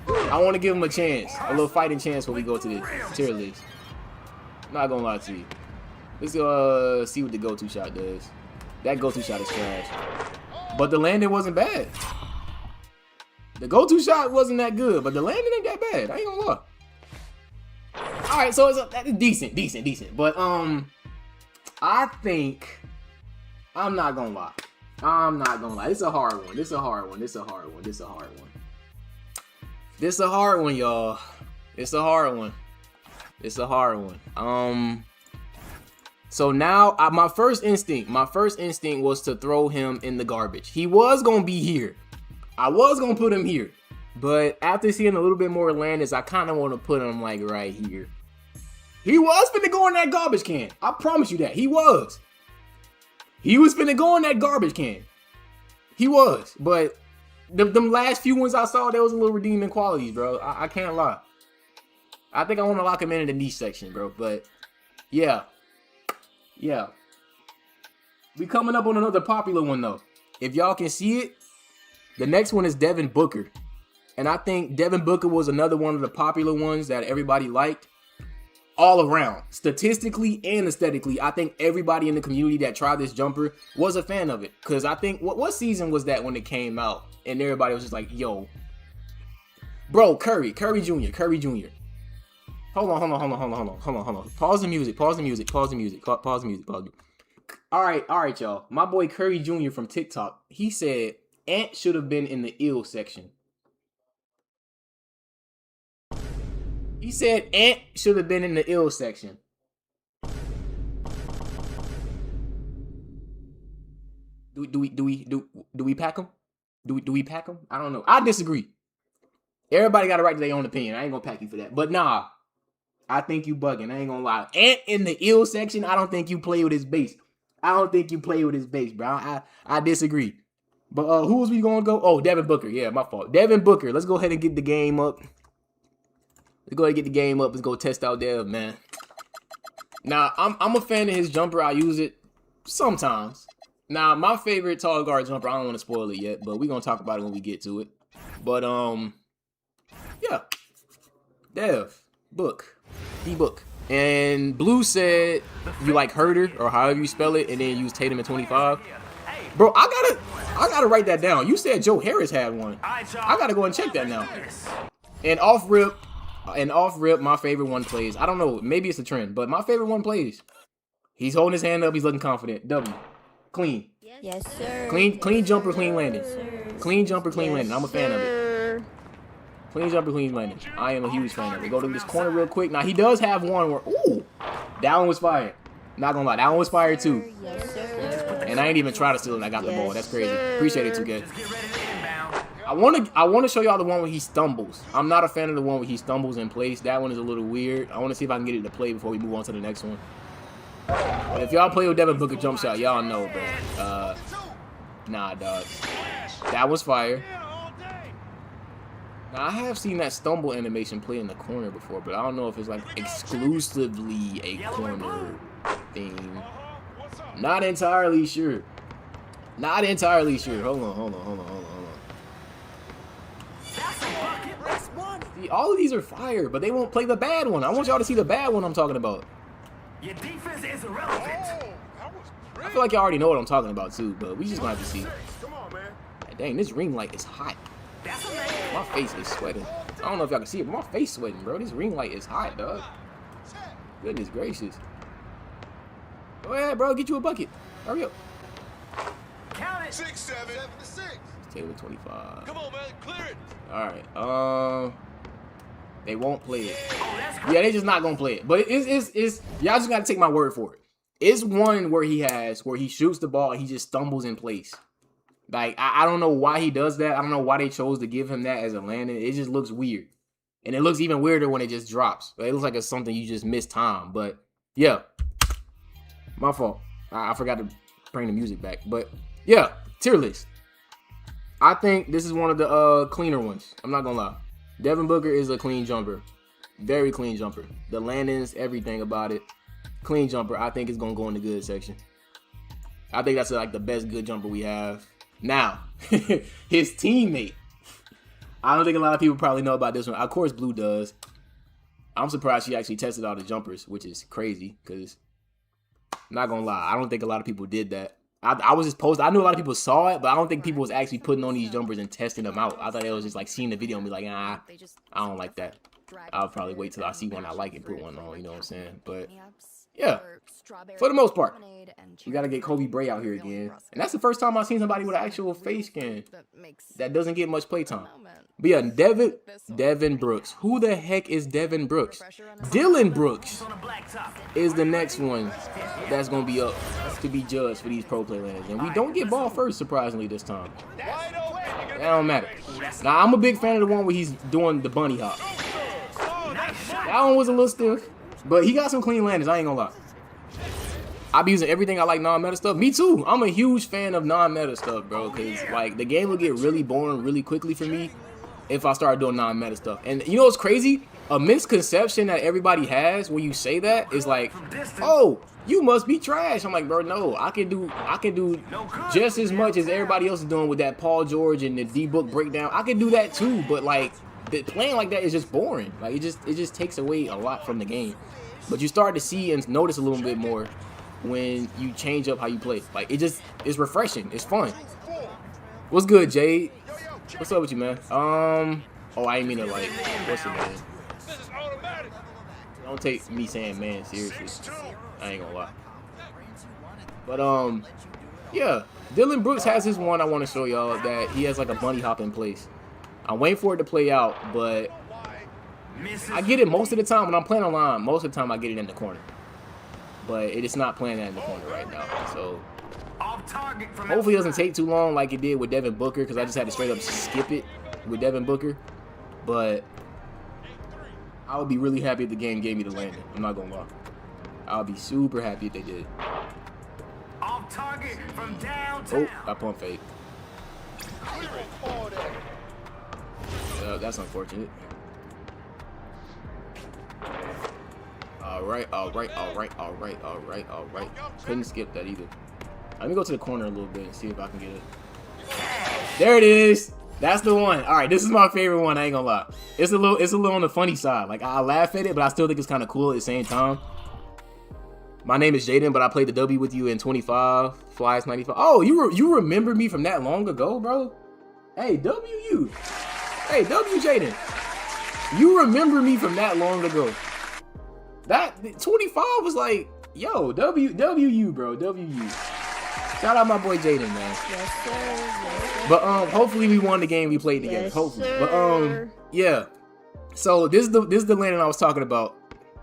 I want to give him a chance, a little fighting chance when we go to the tier list. Not gonna lie to you. Let's go see what the go-to shot does. That go-to shot is trash. But the landing wasn't bad. The go-to shot wasn't that good, but the landing ain't that bad. I ain't gonna lie. All right, so it's decent. But I think I'm not gonna lie. It's a hard one. This a hard one, y'all. It's a hard one. So now my first instinct was to throw him in the garbage. He was gonna be here. I was gonna put him here, but after seeing a little bit more landings, I kind of want to put him like right here. He was finna go in that garbage can. I promise you that. He was finna go in that garbage can. He was, but them last few ones I saw, there was a little redeeming qualities, bro. I can't lie. I think I want to lock him in the niche section, bro. But yeah. We coming up on another popular one though. If y'all can see it, the next one is Devin Booker. And I think Devin Booker was another one of the popular ones that everybody liked. All around, statistically and aesthetically, I think everybody in the community that tried this jumper was a fan of it. Because I think, what season was that when it came out? And everybody was just like, yo. Bro, Curry Jr. Hold on. Pause the music. All right, y'all. My boy Curry Jr. from TikTok, he said Ant should have been in the ill section. He said Ant should have been in the ill section. Do we pack him? Do we pack him? I don't know. I disagree. Everybody got a right to their own opinion. I ain't gonna pack you for that. But nah, I think you bugging. I ain't gonna lie. Ant in the ill section, I don't think you play with his base. Bro. I disagree. But who was we gonna go? Oh, Devin Booker. Yeah, my fault. Devin Booker. Let's go ahead and get the game up. Let's go test out Dev, man. Now, I'm a fan of his jumper. I use it sometimes. Now, my favorite tall guard jumper, I don't want to spoil it yet, but we're going to talk about it when we get to it. But, yeah. Dev. Book. D-Book. And Blue said you like Herder, or however you spell it, and then use Tatum at 25. Bro, I gotta write that down. You said Joe Harris had one. I gotta go and check that now. And off rip, my favorite one plays. I don't know, maybe it's a trend, but my favorite one plays. He's holding his hand up, he's looking confident. W. Clean. Yes, sir. Clean jumper, clean landing. Clean jumper, clean landing. I'm a fan of it. Clean jumper, clean landing. I am a huge fan of it. Go to this corner real quick. Now, he does have one where, ooh, that one was fire. Not gonna lie, that one was fire too. Yes, sir. And I ain't even try to steal it, I got the ball. That's crazy. Appreciate it, 2K. I want to show y'all the one where he stumbles. I'm not a fan of the one where he stumbles in place. That one is a little weird. I want to see if I can get it to play before we move on to the next one. But if y'all play with Devin Booker jump shot, y'all know, bro. Nah, dog. That was fire. Now, I have seen that stumble animation play in the corner before, but I don't know if it's like exclusively a corner thing. Not entirely sure. Hold on. See, all of these are fire, but they won't play the bad one. I want y'all to see the bad one I'm talking about. Your defense is irrelevant. I feel like y'all already know what I'm talking about too, but we just gonna have to see. Come on, man. Dang, this ring light is hot. My face is sweating. I don't know if y'all can see it, but my face sweating, bro. This ring light is hot, dog. Goodness gracious. Go ahead, bro. Get you a bucket. Hurry up. Count it. 6, 7, 7 to 6. Taylor 25. Come on, man. Clear it. All right. They won't play it. Yeah, they just not gonna play it. But it's y'all just gotta take my word for it. It's one where he shoots the ball and he just stumbles in place. Like, I don't know why he does that. I don't know why they chose to give him that as a landing. It just looks weird. And it looks even weirder when it just drops. It looks like it's something you just missed time. But, yeah. My fault. I forgot to bring the music back. But, yeah. Tier list. I think this is one of the cleaner ones. I'm not going to lie. Devin Booker is a clean jumper. Very clean jumper. The landings, everything about it. Clean jumper. I think it's gonna go in the good section. I think that's like the best good jumper we have. Now, his teammate. I don't think a lot of people probably know about this one. Of course, Blue does. I'm surprised she actually tested all the jumpers, which is crazy because, not gonna lie, I don't think a lot of people did that. I was just posting. I knew a lot of people saw it, but I don't think people was actually putting on these jumpers and testing them out. I thought it was just like seeing the video and be like, nah, I don't like that. I'll probably wait till I see one I like and put one on, you know what I'm saying? But yeah, for the most part, we gotta get Kobe Bray out here again. And that's the first time I've seen somebody with an actual face scan that doesn't get much playtime. But yeah, Devin Brooks. Who the heck is Devin Brooks? Dylan Brooks is the next one that's gonna be up to be judged for these pro play lands. And we don't get ball first, surprisingly, this time. That don't matter. Now, I'm a big fan of the one where he's doing the bunny hop. That one was a little stiff, but he got some clean landings, I ain't gonna lie. I be using everything I like non-meta stuff. Me too. I'm a huge fan of non-meta stuff, bro, because like the game will get really boring really quickly for me if I start doing non-meta stuff. And you know what's crazy? A misconception that everybody has when you say that is like, oh, you must be trash. I'm like, bro, no, I can do just as much as everybody else is doing with that Paul George and the D-book breakdown. I can do that too, but like playing like that is just boring. Like it just takes away a lot from the game. But you start to see and notice a little bit more when you change up how you play. Like it's refreshing. It's fun. What's good, Jade? What's up with you, man? Oh, I ain't mean to like, what's your name? Don't take me saying man seriously. I ain't gonna lie. But yeah, Dylan Brooks has his one I want to show y'all that he has like a bunny hop in place. I'm waiting for it to play out, but I get it most of the time when I'm playing online. Most of the time I get it in the corner, but it is not playing that in the corner right now. So hopefully it doesn't take too long like it did with Devin Booker, because I just had to straight up skip it with Devin Booker. But I would be really happy if the game gave me the landing. I'm not gonna lie. I'll be super happy if they did. Off target from downtown. Oh, I pump fake. That's unfortunate. All right. Couldn't skip that either. Let me go to the corner a little bit and see if I can get it. There it is. That's the one. All right, this is my favorite one. I ain't gonna lie. It's a little on the funny side. Like I laugh at it, but I still think it's kind of cool at the same time. My name is Jaden, but I played the W with you in 25, Flies 95. Oh, you remember me from that long ago, bro? Hey, W Jaden. You remember me from that long ago. That 25 was like, yo, WU, bro, WU. Shout out my boy Jaden, man. Yes, sir. Yes, sir. But hopefully we won the game we played together. Yes, hopefully. sir. But yeah. So this is the landing I was talking about.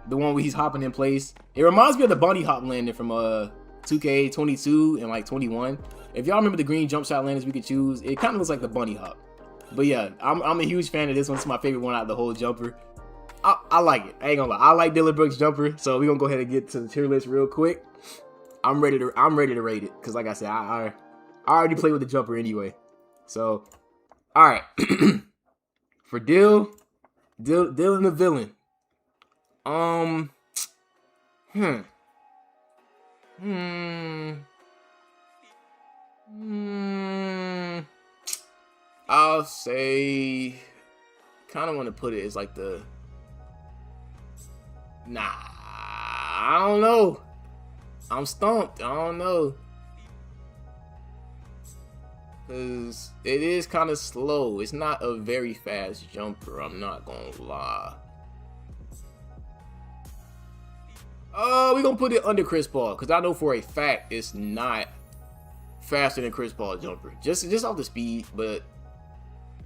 The one where he's hopping in place. It reminds me of the bunny hop landing from 2K22 and like 21. If y'all remember the green jump shot landings we could choose, it kind of looks like the bunny hop. But yeah, I'm a huge fan of this one. It's my favorite one out of the whole jumper. I like it. I ain't gonna lie. I like Dylan Brooks' jumper. So we're gonna go ahead and get to the tier list real quick. I'm ready to rate it because, like I said, I already played with the jumper anyway. So, all right, for Dylan the villain. I'll say, kind of want to put it as like the. Nah, I don't know. I'm stumped. I don't know. Because it is kind of slow. It's not a very fast jumper. I'm not going to lie. We're going to put it under Chris Paul. Because I know for a fact it's not faster than Chris Paul jumper. Just off the speed. But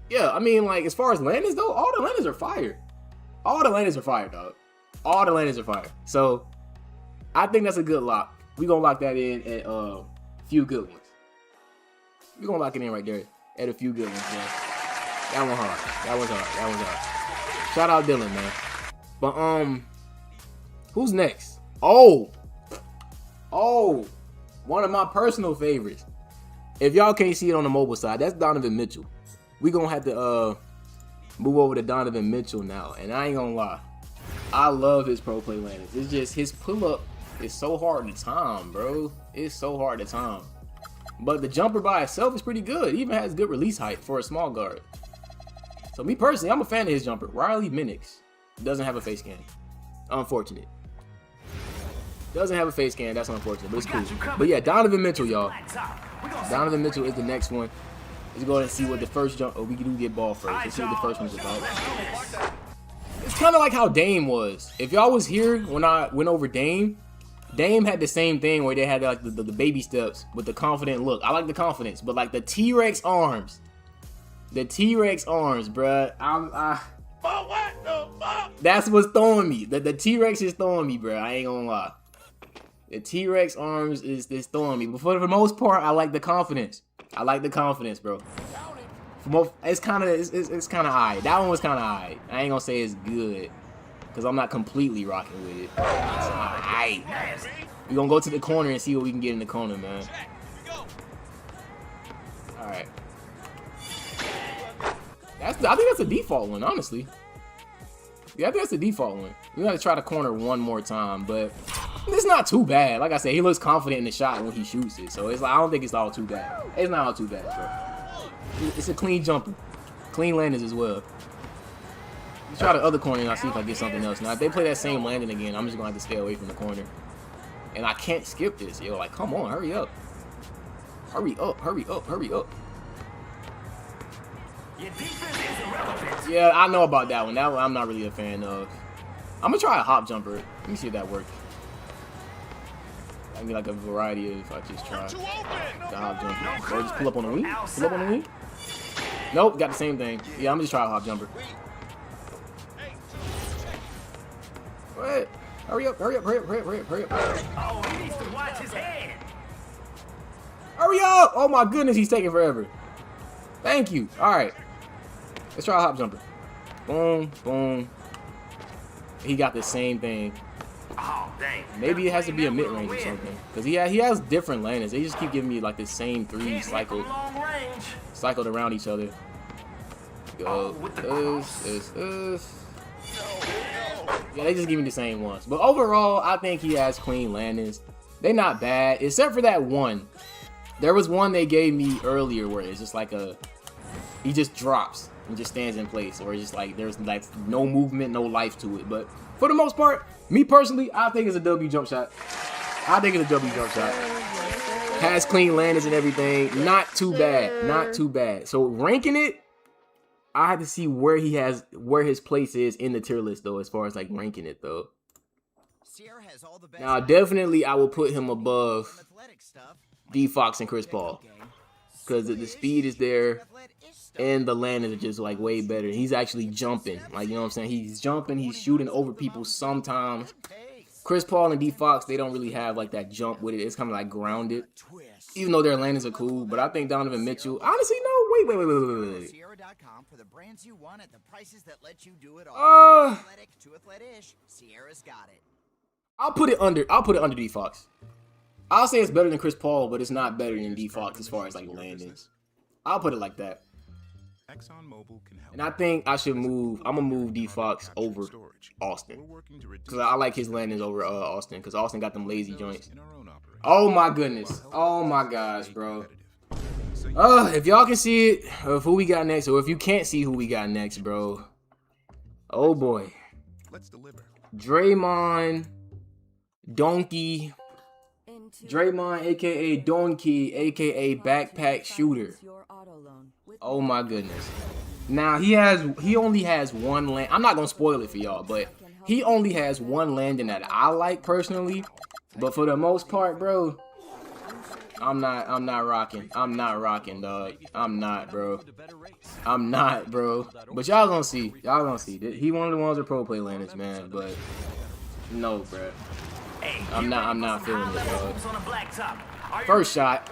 yeah, I mean, like, as far as landings, though, all the landings are fire. All the landings are fire, dog. All the landings are fire. So I think that's a good lock. We're going to lock that in at a few good ones. We're going to lock it in right there at a few good ones, man. That one hard. That one's hard. Shout out Dylan, man. But, who's next? Oh, one of my personal favorites. If y'all can't see it on the mobile side, that's Donovan Mitchell. We're going to have to move over to Donovan Mitchell now. And I ain't going to lie. I love his pro play landings. It's just his pull up is so hard to time, bro. It's so hard to time. But the jumper by itself is pretty good. It even has good release height for a small guard. So me personally, I'm a fan of his jumper. Riley Minix doesn't have a face scan. Unfortunate. Doesn't have a face scan. That's unfortunate, but it's cool. But yeah, Donovan Mitchell, y'all. Donovan Mitchell is the next one. Let's go ahead and see what the first jump. Oh, we do get ball first. Let's see what the first one's about. It's kind of like how Dame was. If y'all was here when I went over Dame, Dame had the same thing where they had like the baby steps with the confident look. I like the confidence, but like the T-Rex arms. The T-Rex arms, bruh. That's what's throwing me. The T-Rex is throwing me, bruh. I ain't gonna lie. The T-Rex arms is throwing me. But for the most part, I like the confidence. I like the confidence, bro. It's kind of alright. That one was kind of alright. I ain't gonna say it's good, because I'm not completely rocking with it. It's alright. We're gonna go to the corner and see what we can get in the corner, man. Alright. I think that's a default one, honestly. Yeah, I think that's the default one. We gotta try the corner one more time, but it's not too bad. Like I said, he looks confident in the shot when he shoots it, so it's like I don't think it's all too bad. It's not all too bad, bro. It's a clean jumper, clean landings as well. Let's try the other corner and I'll see if I get something else. Now, if they play that same landing again, I'm just gonna have to stay away from the corner. And I can't skip this, yo. Like, come on, hurry up, hurry up, hurry up, hurry up. Yeah, I know about that one. That one I'm not really a fan of. I'm gonna try a hop jumper. Let me see if that works. I can get like a variety of if I just try the hop jumper. Or just pull up on the wing. Pull up on the wing. Nope, got the same thing. Yeah, I'm gonna just try a hop jumper. What? Hurry up, hurry up, hurry up, hurry up, hurry up, hurry up. Oh, he needs to watch his head. Hurry up! Oh my goodness, he's taking forever. Thank you. Alright. Let's try a hop jumper. Boom, boom. He got the same thing. Oh, dang. Maybe it has to be a mid-range or something. Because he has different landings. They just keep giving me like the same three cycled around each other. Go. Yeah, they just give me the same ones. But overall, I think he has clean landings. They're not bad, except for that one. There was one they gave me earlier where it's just like he just drops and just stands in place, or it's just like there's like no movement, no life to it. But for the most part, me personally, I think it's a W jump shot. I think it's a W jump shot. Has clean landings and everything. Not too bad. Not too bad. So ranking it, I have to see where his place is in the tier list though, as far as like ranking it though. Now definitely I will put him above D Fox and Chris Paul, because the speed is there and the landings are just like way better. He's actually jumping, like, you know what I'm saying? He's jumping, he's shooting over people sometimes. Chris Paul and D Fox, they don't really have like that jump with it. It's kind of like grounded, even though their landings are cool. But I think Donovan Mitchell, honestly, no, wait. I'll put it under D Fox. I'll say it's better than Chris Paul, but it's not better than D Fox as far as like landings. I'll put it like that. And I think I should move. I'm gonna move D Fox over Austin, because I like his landings over Austin, because Austin got them lazy joints. Oh my goodness. Oh my gosh, bro. If y'all can see it of who we got next, or if you can't see who we got next, bro. Oh boy. Draymond Donkey. Draymond, aka Donkey, aka Backpack Shooter. Oh my goodness. Now he only has one land. I'm not gonna spoil it for y'all, but he only has one landing that I like personally. But for the most part, bro, I'm not rocking. I'm not rocking, dog. I'm not, bro. I'm not, bro. But y'all gonna see. Y'all gonna see. He one of the ones with pro play landings, man. But no, bro. I'm not feeling it, dog. First shot.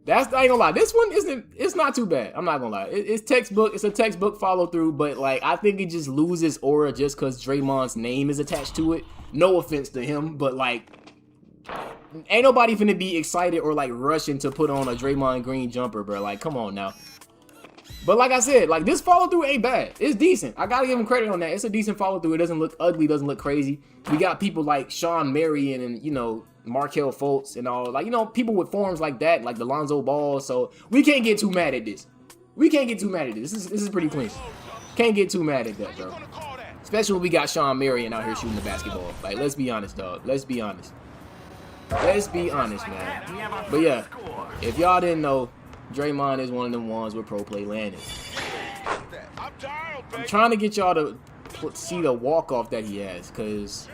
I ain't gonna lie. This one it's not too bad. I'm not gonna lie. It's textbook. It's a textbook follow through, but like I think it just loses aura just because Draymond's name is attached to it. No offense to him, but like ain't nobody finna be excited or like rushing to put on a Draymond Green jumper, bro. Like, come on now. But like I said, like this follow through ain't bad. It's decent. I gotta give him credit on that. It's a decent follow through. It doesn't look ugly, doesn't look crazy. We got people like Sean Marion and, you know, Markel Fultz and all, like, you know, people with forms like that, like the Lonzo Ball. So we can't get too mad at this. We can't get too mad at this. This is pretty clean. Can't get too mad at that, bro. Especially when we got Sean Marion out here shooting the basketball. Like, let's be honest, dog. Let's be honest. Let's be honest, man. But yeah, if y'all didn't know, Draymond is one of them ones with ProPLAY landing. I'm trying to get y'all to see the walk-off that he has, because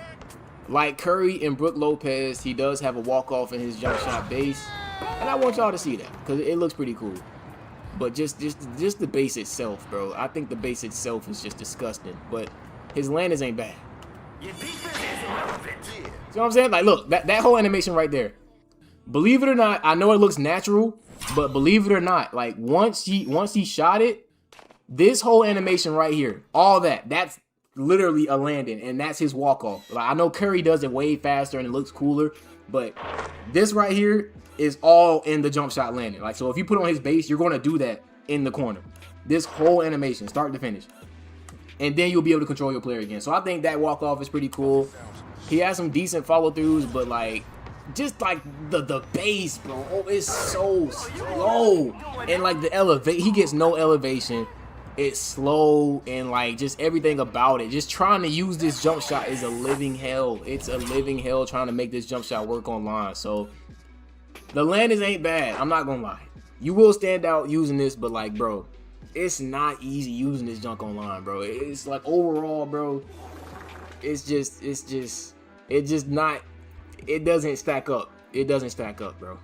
like Curry and Brook Lopez, he does have a walk-off in his jump shot base, and I want y'all to see that because it looks pretty cool. But just the base itself, bro, I think the base itself is just disgusting, but his landings ain't bad. Your defense is irrelevant. You know what I'm saying? Like, look, that whole animation right there. Believe it or not, I know it looks natural, but believe it or not, like once he shot it, this whole animation right here, all that's literally a landing, and that's his walk-off. Like, I know Curry does it way faster and it looks cooler, but this right here is all in the jump shot landing. Like, so if you put on his base, you're going to do that in the corner. This whole animation, start to finish. And then you'll be able to control your player again. So I think that walk-off is pretty cool. He has some decent follow-throughs, but like, just like the base, bro, it's so slow. And like the elevate, he gets no elevation. It's slow, and like just everything about it. Just trying to use this jump shot is a living hell. It's a living hell trying to make this jump shot work online. So the landings ain't bad. I'm not gonna lie. You will stand out using this, but like, bro, it's not easy using this junk online, bro. It's like overall, bro, it doesn't stack up. It doesn't stack up, bro.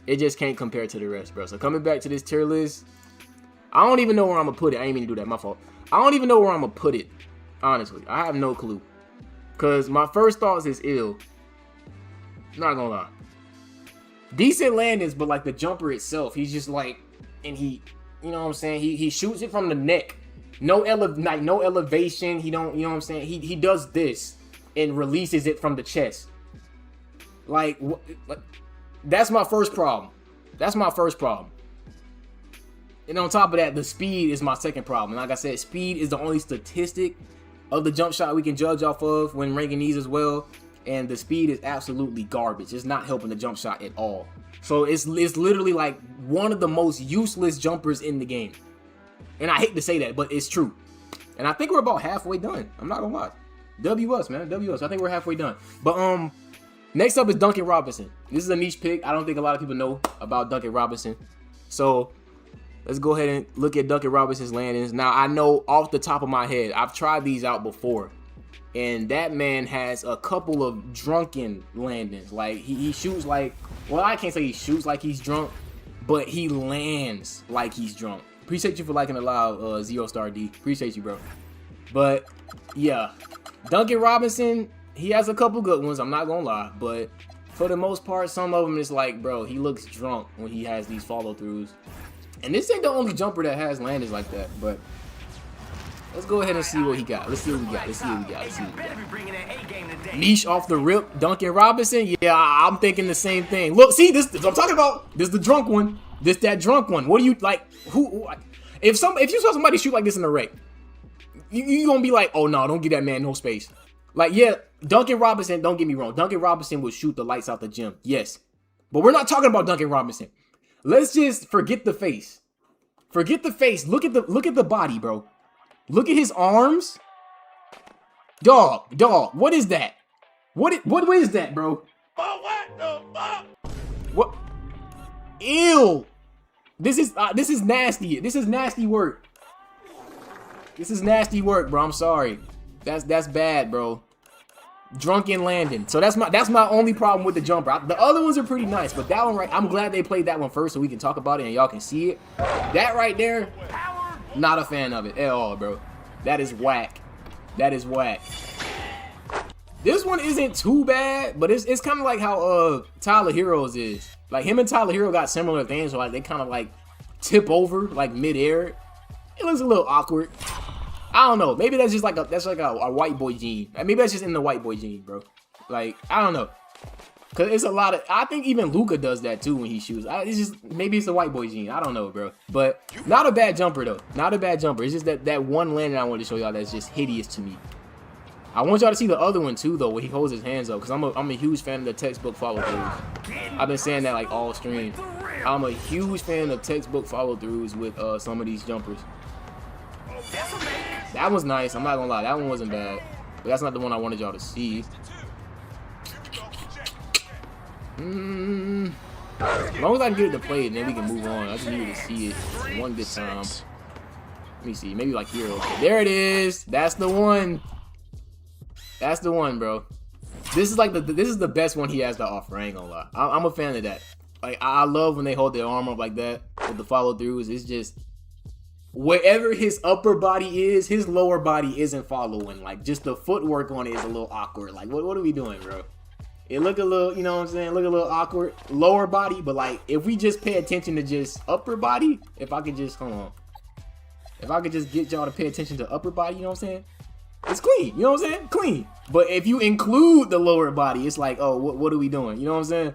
It just can't compare to the rest, bro. So coming back to this tier list, I don't even know where I'm gonna put it. I ain't mean to do that, my fault. I don't even know where I'm gonna put it, honestly. I have no clue. Cause my first thoughts is ill. Not gonna lie. Decent landings, but like the jumper itself, he's just like, and he, you know what I'm saying? He shoots it from the neck. No elevation. He don't, you know what I'm saying? He does this and releases it from the chest. Like, that's my first problem. That's my first problem. And on top of that, the speed is my second problem. And like I said, speed is the only statistic of the jump shot we can judge off of when ranking these as well. And the speed is absolutely garbage. It's not helping the jump shot at all. So it's literally like one of the most useless jumpers in the game. And I hate to say that, but it's true. And I think we're about halfway done. I'm not gonna lie. W us, man. W us. I think we're halfway done. But next up is Duncan Robinson. This is a niche pick. I don't think a lot of people know about Duncan Robinson. So let's go ahead and look at Duncan Robinson's landings. Now, I know off the top of my head, I've tried these out before. And that man has a couple of drunken landings. Like, he shoots like, well, I can't say he shoots like he's drunk, but he lands like he's drunk. Appreciate you for liking the live, Zero Star D. Appreciate you, bro. But, yeah. Duncan Robinson, he has a couple good ones, I'm not gonna lie. But for the most part, some of them is like, bro, he looks drunk when he has these follow-throughs. And this ain't the only jumper that has landings like that, but let's go ahead and see what he got. Let's see what we got. Let's see what we got. Let's see what we got. Niche off the rip, Duncan Robinson. Yeah, I'm thinking the same thing. Look, see this I'm talking about. This the drunk one. This that drunk one. What do you like? Who? If you saw somebody shoot like this in a rec, you gonna be like, oh no, don't give that man no space. Like, yeah, Duncan Robinson. Don't get me wrong. Duncan Robinson would shoot the lights out the gym. Yes, but we're not talking about Duncan Robinson. Let's just forget the face. Forget the face. Look at the body, bro. Look at his arms. Dog. What is that? What is that, bro? What the fuck? What? Ew. This is nasty. This is nasty work. This is nasty work, bro. I'm sorry. That's bad, bro. Drunken landing. So that's my only problem with the jumper. The other ones are pretty nice, but that one right, I'm glad they played that one first so we can talk about it and y'all can see it. That right there, not a fan of it at all, bro. That is whack. That is whack. This one isn't too bad, but it's kind of like how Tyler Heroes is. Like, him and Tyler Hero got similar things, so like they kind of like tip over like mid-air. It looks a little awkward. I don't know. Maybe that's just like a white boy gene. Maybe that's just in the white boy gene, bro. Like, I don't know. Cause it's a lot of. I think even Luka does that too when he shoots. It's just maybe it's a white boy gene. I don't know, bro. But not a bad jumper though. Not a bad jumper. It's just that one landing I wanted to show y'all that's just hideous to me. I want y'all to see the other one too though, where he holds his hands up. Cause I'm a huge fan of the textbook follow throughs. I've been saying that like all stream. I'm a huge fan of textbook follow throughs with some of these jumpers. That was nice. I'm not gonna lie. That one wasn't bad. But that's not the one I wanted y'all to see. As long as I can get it to play it, then we can move on. I just needed to see it one good time. Let me see. Maybe like here. Okay. There it is. That's the one. That's the one, bro. This is like this is the best one he has to offer. I ain't gonna lie. I'm a fan of that. Like I love when they hold their arm up like that with the follow throughs. It's just wherever his upper body is, his lower body isn't following. Like just the footwork on it is a little awkward. Like what are we doing, bro? It look a little, you know what I'm saying? Look a little awkward. Lower body, but like if we just pay attention to just upper body, if I could just hold on. If I could just get y'all to pay attention to upper body, you know what I'm saying? It's clean, you know what I'm saying? Clean. But if you include the lower body, it's like, oh, what are we doing? You know what I'm saying?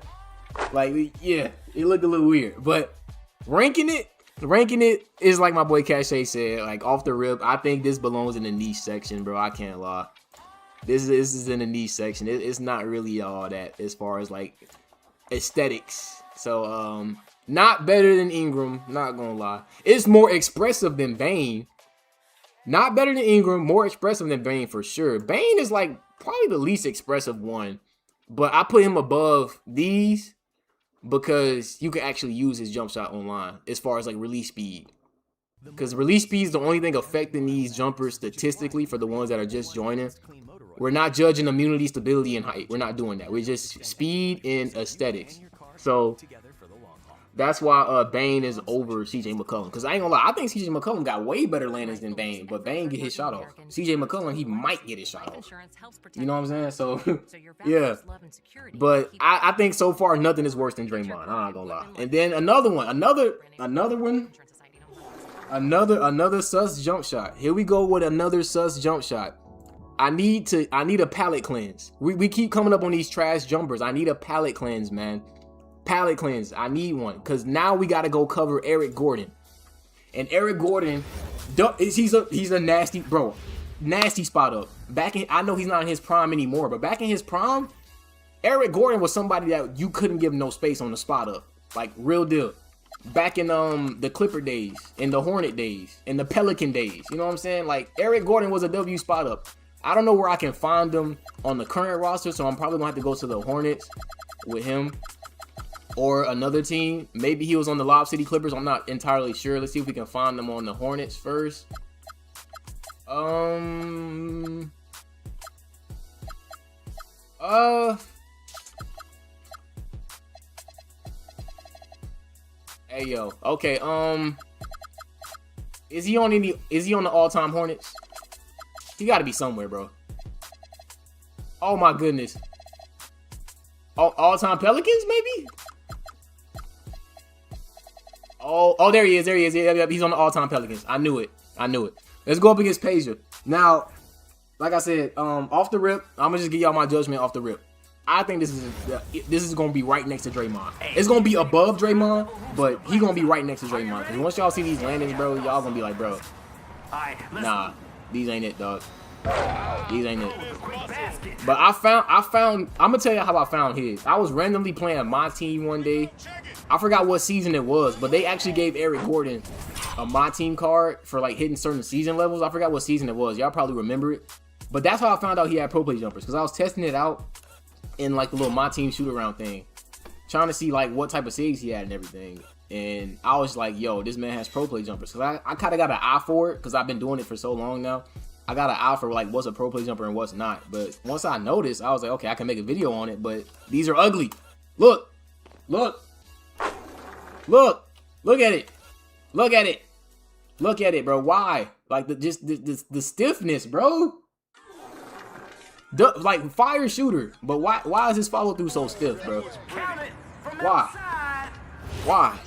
Like, yeah, it looked a little weird. But ranking it is like my boy Cache said, like off the rip, I think this belongs in the niche section, bro. I can't lie. This is in the niche section. It's not really all that as far as like aesthetics. So, not better than Ingram, not gonna lie. It's more expressive than Bane. Not better than Ingram, more expressive than Bane for sure. Bane is like probably the least expressive one, but I put him above these because you can actually use his jump shot online as far as like release speed. Because release speed is the only thing affecting these jumpers statistically for the ones that are just joining. We're not judging immunity, stability, and height. We're not doing that. We're just speed and aesthetics. So that's why Bane is over CJ McCollum. Because I ain't gonna lie, I think CJ McCollum got way better landings than Bane, but Bane get his shot off. CJ McCollum, he might get his shot off. You know what I'm saying? So, yeah. But I think so far nothing is worse than Draymond. I'm not gonna lie. And then another sus jump shot. Here we go with another sus jump shot. I need a palate cleanse. We keep coming up on these trash jumpers. I need a palate cleanse, man. Palate cleanse. I need one. Because now we got to go cover Eric Gordon. And Eric Gordon, he's a nasty, bro. Nasty spot up. I know he's not in his prime anymore, but back in his prime, Eric Gordon was somebody that you couldn't give no space on the spot up. Like, real deal. Back in the Clipper days, in the Hornet days, in the Pelican days. You know what I'm saying? Like, Eric Gordon was a W spot up. I don't know where I can find him on the current roster, so I'm probably going to have to go to the Hornets with him or another team. Maybe he was on the Lob City Clippers. I'm not entirely sure. Let's see if we can find them on the Hornets first. Hey, yo. Okay, is he on the all-time Hornets? He got to be somewhere, bro. Oh, my goodness. All-time Pelicans, maybe? Oh, there he is. There he is. Yeah, he's on the all-time Pelicans. I knew it. Let's go up against Peja. Now, like I said, off the rip, I'm going to just give y'all my judgment off the rip. I think this is going to be right next to Draymond. It's going to be above Draymond, but he's going to be right next to Draymond. Because once y'all see these landings, bro, y'all going to be like, bro, nah. These ain't it, dog. These ain't it. But I found, I'm going to tell you how I found his. I was randomly playing my team one day. I forgot what season it was, but they actually gave Eric Gordon a my team card for like hitting certain season levels. I forgot what season it was. Y'all probably remember it. But that's how I found out he had pro play jumpers, because I was testing it out in like the little my team shoot around thing, trying to see like what type of saves he had and everything. And I was like, yo, this man has pro play jumpers. Because I kind of got an eye for it because I've been doing it for so long now. I got an eye for like what's a pro play jumper and what's not. But once I noticed, I was like, okay, I can make a video on it. But these are ugly. Look at it. Look at it, bro. Why? Like the stiffness, bro. Like fire shooter. But why is his follow through so stiff, bro? Why?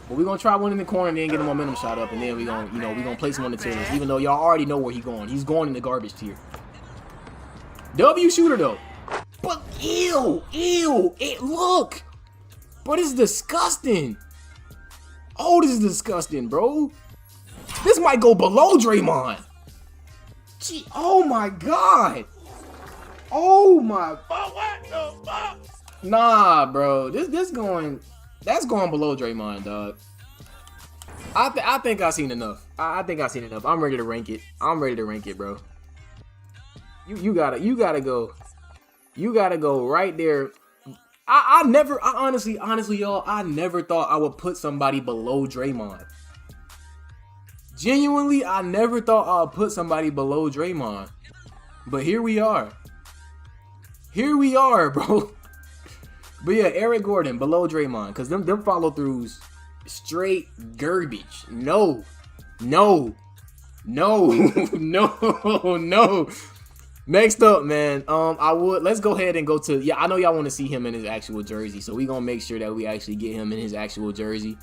But we're gonna try one in the corner and then get a momentum shot up, and then we're gonna place him on the tier list, even though y'all already know where he's going. He's going in the garbage tier. W shooter though. But Ew, ew, look. Bro, this is disgusting. Oh, this is disgusting, bro. This might go below Draymond. Gee, oh my God. Oh my. But what the fuck? Nah, bro. That's going below Draymond, dog. I think I've seen enough. I think I've seen enough. I'm ready to rank it. I'm ready to rank it, bro. You gotta go. You gotta go right there. I honestly, y'all, I never thought I would put somebody below Draymond. Genuinely, I never thought I would put somebody below Draymond. But here we are. Here we are, bro. But yeah, Eric Gordon below Draymond, because them follow-througs, straight garbage. No. Next up, man, let's go ahead and go to, yeah, I know y'all want to see him in his actual jersey, so we gonna make sure that we actually get him in his actual jersey.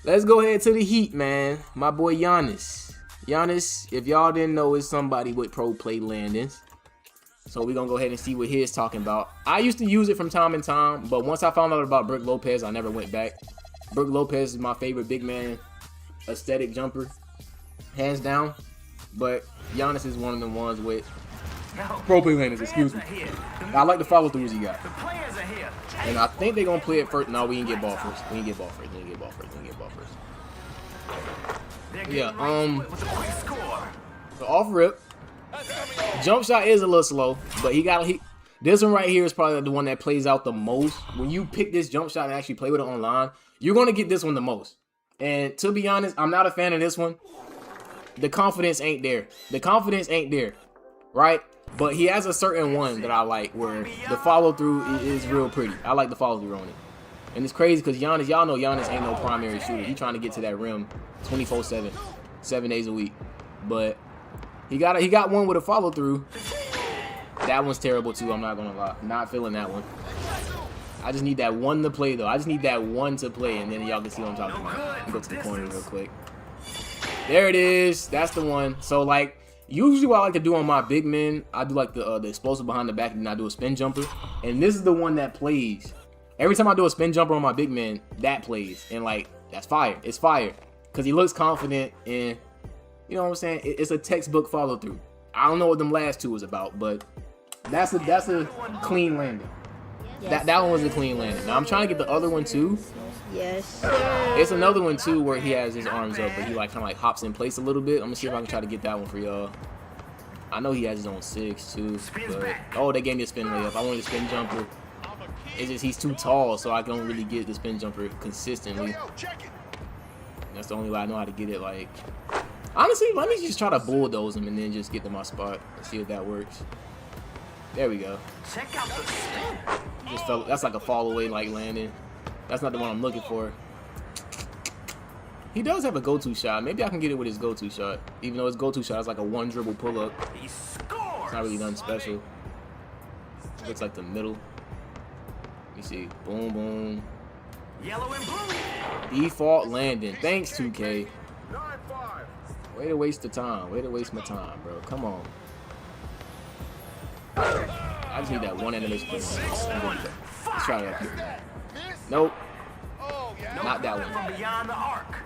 Let's go ahead to the Heat, man. My boy Giannis. Giannis, if y'all didn't know, is somebody with ProPLAY landings. So we gonna go ahead and see what his talking about. I used to use it from time to time, but once I found out about Brook Lopez, I never went back. Brook Lopez is my favorite big man aesthetic jumper, hands down. But Giannis is one of the ones with ProPLAY landings, excuse me. I like the follow-throughs he got. And I think they're gonna play it first. No, we didn't get ball first. Yeah, so off rip. Jump shot is a little slow, but this one right here is probably the one that plays out the most. When you pick this jump shot and actually play with it online, you're going to get this one the most. And to be honest, I'm not a fan of this one. The confidence ain't there. Right? But he has a certain one that I like where the follow-through is real pretty. I like the follow-through on it. And it's crazy because Giannis, y'all know Giannis ain't no primary shooter. He's trying to get to that rim 24/7, 7 days a week. But he got one with a follow-through. That one's terrible too, I'm not gonna lie. Not feeling that one. I just need that one to play though. I just need that one to play, and then y'all can see what I'm talking about. Let me go to the corner real quick. There it is. That's the one. So like usually what I like to do on my big men, I do like the explosive behind the back, and then I do a spin jumper. And this is the one that plays. Every time I do a spin jumper on my big man, that plays. And like that's fire. It's fire. Cause he looks confident, and you know what I'm saying? It's a textbook follow through. I don't know what them last two was about, but that's a clean landing. That one was a clean landing. Now I'm trying to get the other one too. Yes, sir. It's another one too where he has his arms up, but he like kind of like hops in place a little bit. I'm gonna see if I can try to get that one for y'all. I know he has his own 6 too, but oh, they gave me a spin layup. I wanted a spin jumper. It's just he's too tall, so I don't really get the spin jumper consistently. That's the only way I know how to get it. Like, honestly, let me just try to bulldoze him and then just get to my spot and see if that works. There we go. Check out the spin. That's like a fall away like landing. That's not the one I'm looking for. He does have a go-to shot. Maybe I can get it with his go-to shot. Even though his go-to shot is like a one dribble pull-up. He scores. It's not really nothing special. Looks like the middle. Let me see. Boom, boom. Yellow and blue. Default landing. Thanks, 2K. Way to waste the time. Way to waste my time, bro. Come on. I just need that one end of this place. Let's try it up here. Nope. Not that one. From beyond the arc.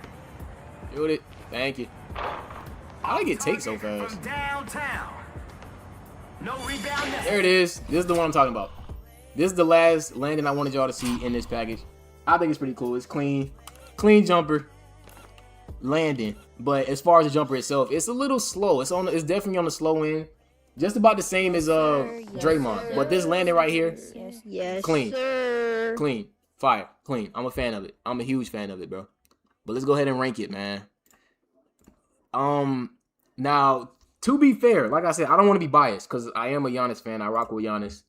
Shoot it. Thank you. How did I get take so fast? From downtown. No rebound. There it is. This is the one I'm talking about. This is the last landing I wanted y'all to see in this package. I think it's pretty cool. It's clean. Clean jumper. Landing. But as far as the jumper itself, it's a little slow. It's definitely on the slow end. Just about the same as Draymond. But this landing right here, Yes, clean. sir. Clean. Fire. Clean. I'm a fan of it. I'm a huge fan of it, bro. But let's go ahead and rank it, man. Now, to be fair, like I said, I don't want to be biased because I am a Giannis fan. I rock with Giannis.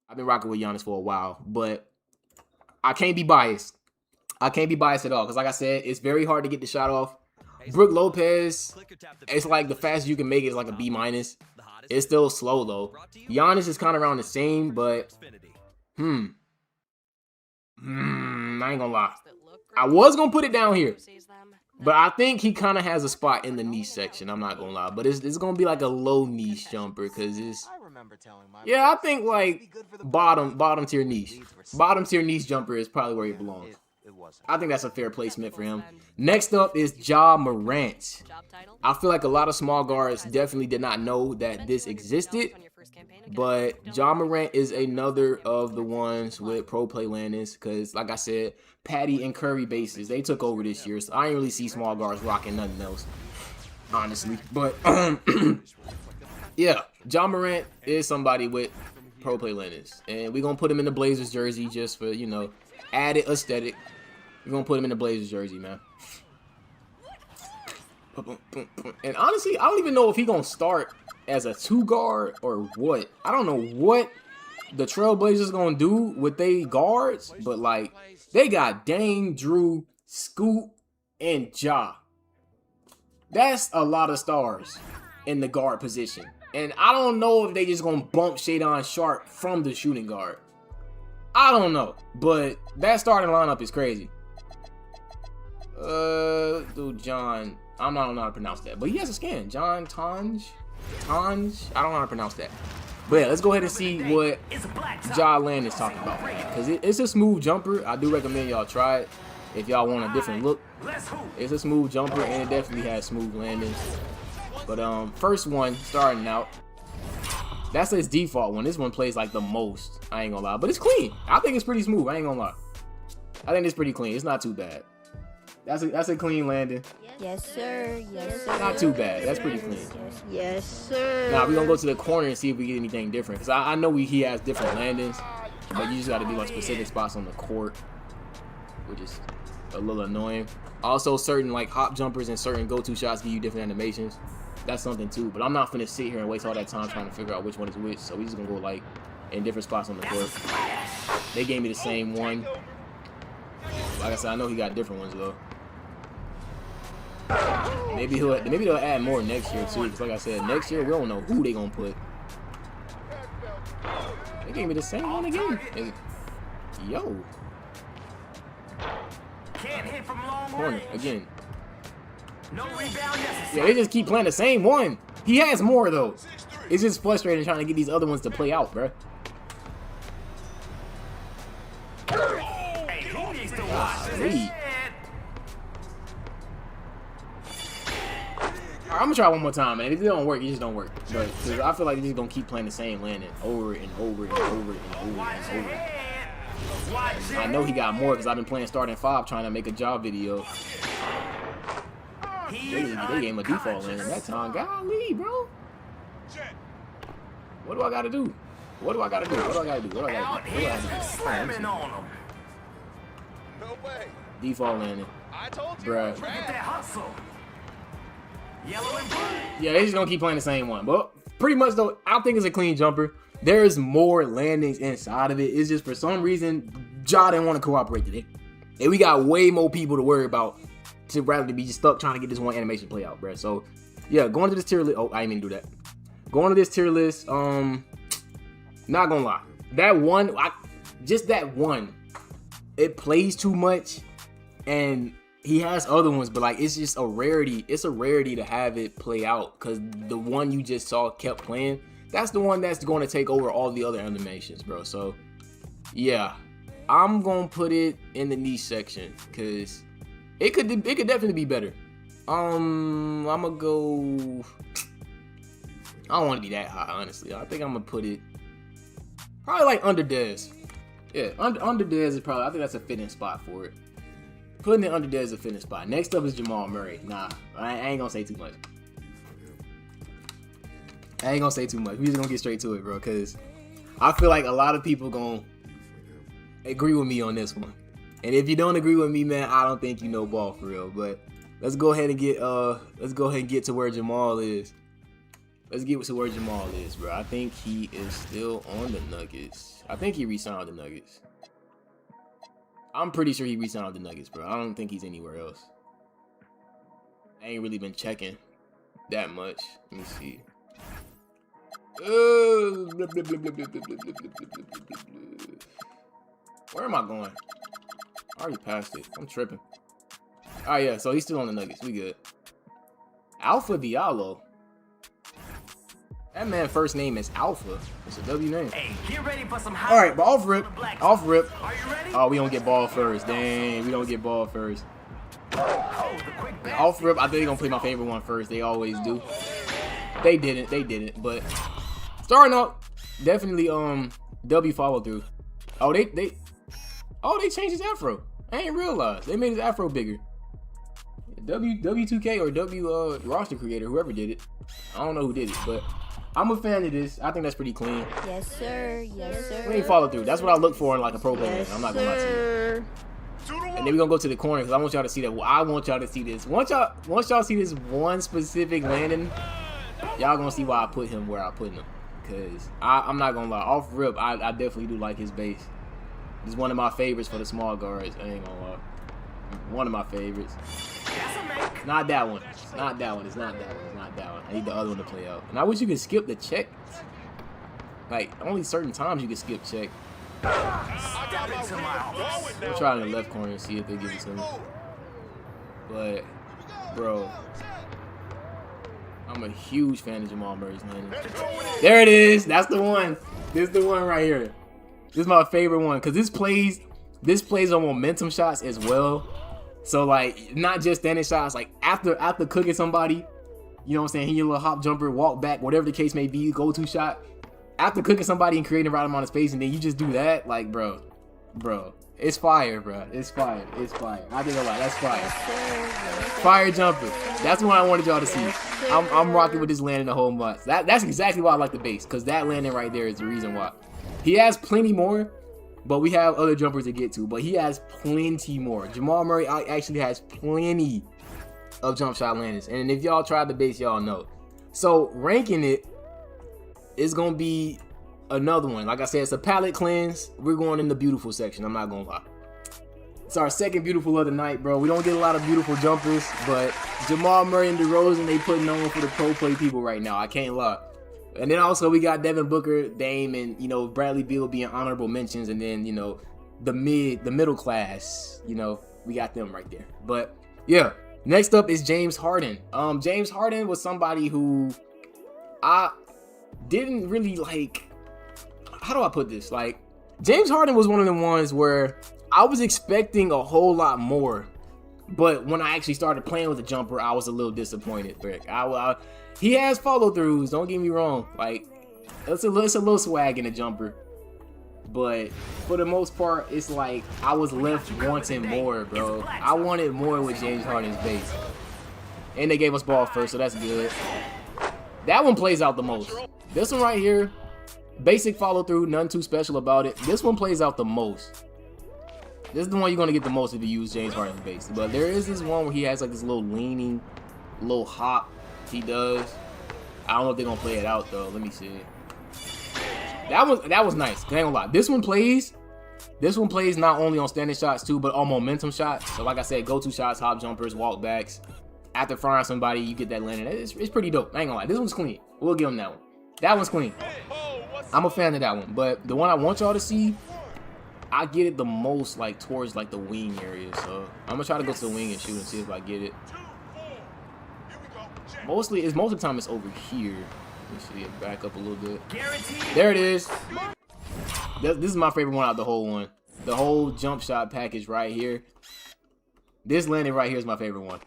I've been rocking with Giannis for a while, but I can't be biased. I can't be biased at all because, like I said, it's very hard to get the shot off. Brook Lopez, it's like the fastest you can make it is like a B-. It's still slow, though. Giannis is kind of around the same, but I ain't gonna lie. I was gonna put it down here. But I think he kind of has a spot in the niche section. I'm not gonna lie, but it's gonna be like a low niche jumper because it's. Yeah, I think like bottom tier niche. Bottom tier niche jumper is probably where he belongs. I think that's a fair placement for him. Next up is Ja Morant. I feel like a lot of small guards definitely did not know that this existed. But Ja Morant is another of the ones with ProPLAY landings because, like I said, Patty and Curry bases, they took over this year. So I didn't really see small guards rocking nothing else, honestly. But, yeah, Ja Morant is somebody with ProPLAY landings. And we're going to put him in the Blazers jersey just for, you know, added aesthetic. We're going to put him in the Blazers jersey, man. And honestly, I don't even know if he's going to start as a 2 guard or what. I don't know what the Trailblazers gonna do with they guards, but like they got Dame, Drew, Scoot, and Ja. That's a lot of stars in the guard position. And I don't know if they just gonna bump Shadon Sharp from the shooting guard. I don't know, but that starting lineup is crazy. Dude, John, I don't know how to pronounce that, but he has a skin. John Tanj, I don't know how to pronounce that. But yeah, let's go ahead and see what Ja Land is talking about, because it's a smooth jumper. I do recommend y'all try it if y'all want a different look. It's a smooth jumper, and it definitely has smooth landings. But first one starting out, that's his default one. This one plays like the most. I ain't gonna lie, but it's clean. I think it's pretty smooth. I ain't gonna lie. I think it's pretty clean. It's not too bad. That's a clean landing. Yes, sir. Yes, sir. Not too bad. That's pretty clean. Yes, sir. Now we're gonna go to the corner and see if we get anything different. Cause I know he has different landings, but you just gotta be on specific spots on the court, which is a little annoying. Also, certain like hop jumpers and certain go-to shots give you different animations. That's something too. But I'm not finna sit here and waste all that time trying to figure out which one is which. So we just gonna go like in different spots on the court. They gave me the same one. Like I said, I know he got different ones though. Maybe they'll add more next year too. Cause like I said, next year we don't know who they gonna put. They gave me the same one again. And, yo. Corner again. Yeah, they just keep playing the same one. He has more though. It's just frustrating trying to get these other ones to play out, bruh. I'm gonna try one more time, man. If it don't work, it just don't work. But cause I feel like they're just gonna keep playing the same landing over and over and over and over and over. I know he got more because I've been playing starting 5 trying to make a job video. They gave him a default landing that time. Golly, bro. What do I gotta do? What do I gotta do? What do I gotta do? What do I gotta do? What do I gotta do? No way. Default landing. I told you. Bruh. Trash. Yeah, they just gonna keep playing the same one. But pretty much though, I think it's a clean jumper. There's more landings inside of it. It's just for some reason, Ja didn't want to cooperate today. And we got way more people to worry about to rather be just stuck trying to get this one animation play out, bruh. So yeah, going to this tier list. Oh, I didn't mean to do that. Going to this tier list, not gonna lie. That one, just that one, it plays too much. And he has other ones, but like it's just a rarity. It's a rarity to have it play out because the one you just saw kept playing. That's the one that's going to take over all the other animations, bro. So yeah, I'm gonna put it in the niche section because it could definitely be better. I'm gonna go. I don't want to be that high, honestly. I think I'm gonna put it probably like under Dez. Yeah, under Dez is probably. I think that's a fitting spot for it. Putting it under Dez is a fitting spot. Next up is Jamal Murray. Nah, I ain't gonna say too much. I ain't gonna say too much. We just gonna get straight to it, bro, because I feel like a lot of people gonna agree with me on this one. And if you don't agree with me, man, I don't think you know ball for real. But let's go ahead and get to where Jamal is. Let's get to where Jamal is, bro. I think he is still on the Nuggets. I think he re-signed the Nuggets. I'm pretty sure he re-signed the Nuggets, bro. I don't think he's anywhere else. I ain't really been checking that much. Let me see. Where am I going? I already passed it. I'm tripping. Oh yeah, so he's still on the Nuggets. We good. Alpha Diallo. That man first name is Alpha. It's a W name. Hey, get ready for some All right, but off rip. Off rip. Are you ready? Oh, we don't get ball first. Dang, we don't get ball first. Oh, the quick Yeah, off rip, I think they're gonna play my favorite one first. They always do. They didn't, but starting out, definitely W follow through. Oh, they changed his afro. I ain't realized. They made his afro bigger. W2K or W roster creator, whoever did it. I don't know who did it, but I'm a fan of this. I think that's pretty clean. Yes, sir. Yes, sir. We ain't follow through. That's what I look for in like a pro player. Yes, I'm not gonna lie to you. sir. And then we're gonna go to the corner because I want y'all to see that. Well, I want y'all to see this. Once y'all see this one specific landing, y'all gonna see why I put him where I put him. Cause I'm not gonna lie, off rip, I definitely do like his base. He's one of my favorites for the small guards. I ain't gonna lie. One of my favorites. Not that one. It's not that one. It's not that one. It's not that one. I need the other one to play out. And I wish you could skip the check. Like only certain times you can skip check. I'm trying in the left corner and see if they give it to me. But, bro, I'm a huge fan of Jamal Murray's landing. There it is. That's the one. This is the one right here. This is my favorite one because this plays on momentum shots as well. So like not just standing shots. Like after cooking somebody, you know what I'm saying? He your little hop jumper, walk back, whatever the case may be, go to shot. After cooking somebody and creating the right amount of space, and then you just do that, like, bro, it's fire, bro. It's fire. It's fire. I think a lot. That's fire. Fire jumper. That's what I wanted y'all to see. I'm rocking with this landing the whole month. That's exactly why I like the base, because that landing right there is the reason why. He has plenty more, but we have other jumpers to get to. But he has plenty more. Jamal Murray actually has plenty of jump shot landings, and if y'all tried the base, y'all know. So ranking it is gonna be another one. Like I said, it's a palette cleanse. We're going in the beautiful section. I'm not gonna lie. It's our second beautiful of the night, bro. We don't get a lot of beautiful jumpers, but Jamal Murray and DeRozan, they putting on for the pro play people right now. I can't lie. And then also we got Devin Booker, Dame, and you know Bradley Beal being honorable mentions, and then you know the middle class. You know we got them right there. But yeah, next up is James Harden. James Harden was somebody who I didn't really like. How do I put this? Like, James Harden was one of the ones where I was expecting a whole lot more, but when I actually started playing with the jumper, I was a little disappointed. He has follow throughs. Don't get me wrong. Like, it's a little swag in the jumper, but for the most part, it's like I was left wanting more, bro. I wanted more with James Harden's base, and they gave us ball first, so that's good. That one plays out the most. This one right here, basic follow through, nothing too special about it. This one plays out the most. This is the one you're gonna get the most if you use James Harden's base. But there is this one where he has like this little leaning, little hop he does. I don't know if they're gonna play it out though. Let me see. That was nice. I ain't gonna lie. This one plays not only on standing shots too, but on momentum shots. So like I said, go-to shots, hop jumpers, walk backs. After firing somebody, you get that landing. It's pretty dope. I ain't gonna lie. This one's clean. We'll give him that one. That one's clean. I'm a fan of that one. But the one I want y'all to see, I get it the most like towards like the wing area. So I'm gonna try to go to the wing and shoot and see if I get it. Most of the time it's over here. Let me see it back up a little bit. There it is. This is my favorite one out of the whole one. The whole jump shot package right here. This landing right here is my favorite one.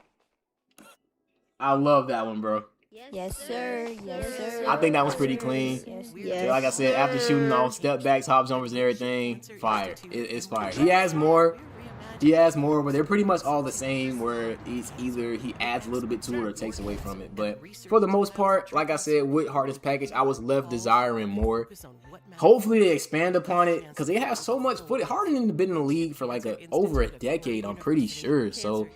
I love that one, bro. Yes, sir. Yes, sir. I think that was pretty clean. Yes, like I said, after shooting off step backs, hop jumpers, and everything, fire. It's fire. He has more, but they're pretty much all the same. Where it's either he adds a little bit to it or takes away from it. But for the most part, like I said, with Harden's package, I was left desiring more. Hopefully they expand upon it because they have so much footage. Harden has been in the league for like over a decade, I'm pretty sure. So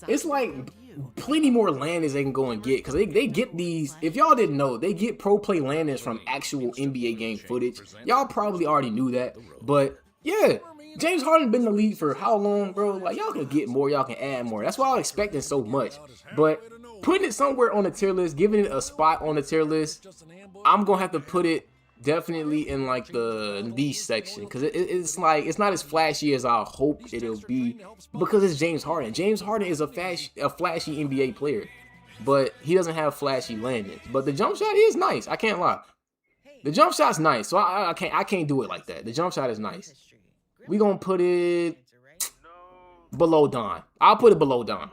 it's like plenty more landings they can go and get because they get these. If y'all didn't know, they get pro play landings from actual NBA game footage. Y'all probably already knew that, but yeah, James Harden been in the league for how long, bro? Like y'all can get more, y'all can add more. That's why I was expecting so much, but putting it somewhere on the tier list, giving it a spot on the tier list, I'm gonna have to put it definitely in like the niche section because it's like it's not as flashy as I hope it'll be because it's James Harden. James Harden is a flashy NBA player, but he doesn't have flashy landings. But the jump shot is nice. I can't lie. The jump shot's nice, so I can't do it like that. The jump shot is nice. We gonna put it below Don. I'll put it below Don.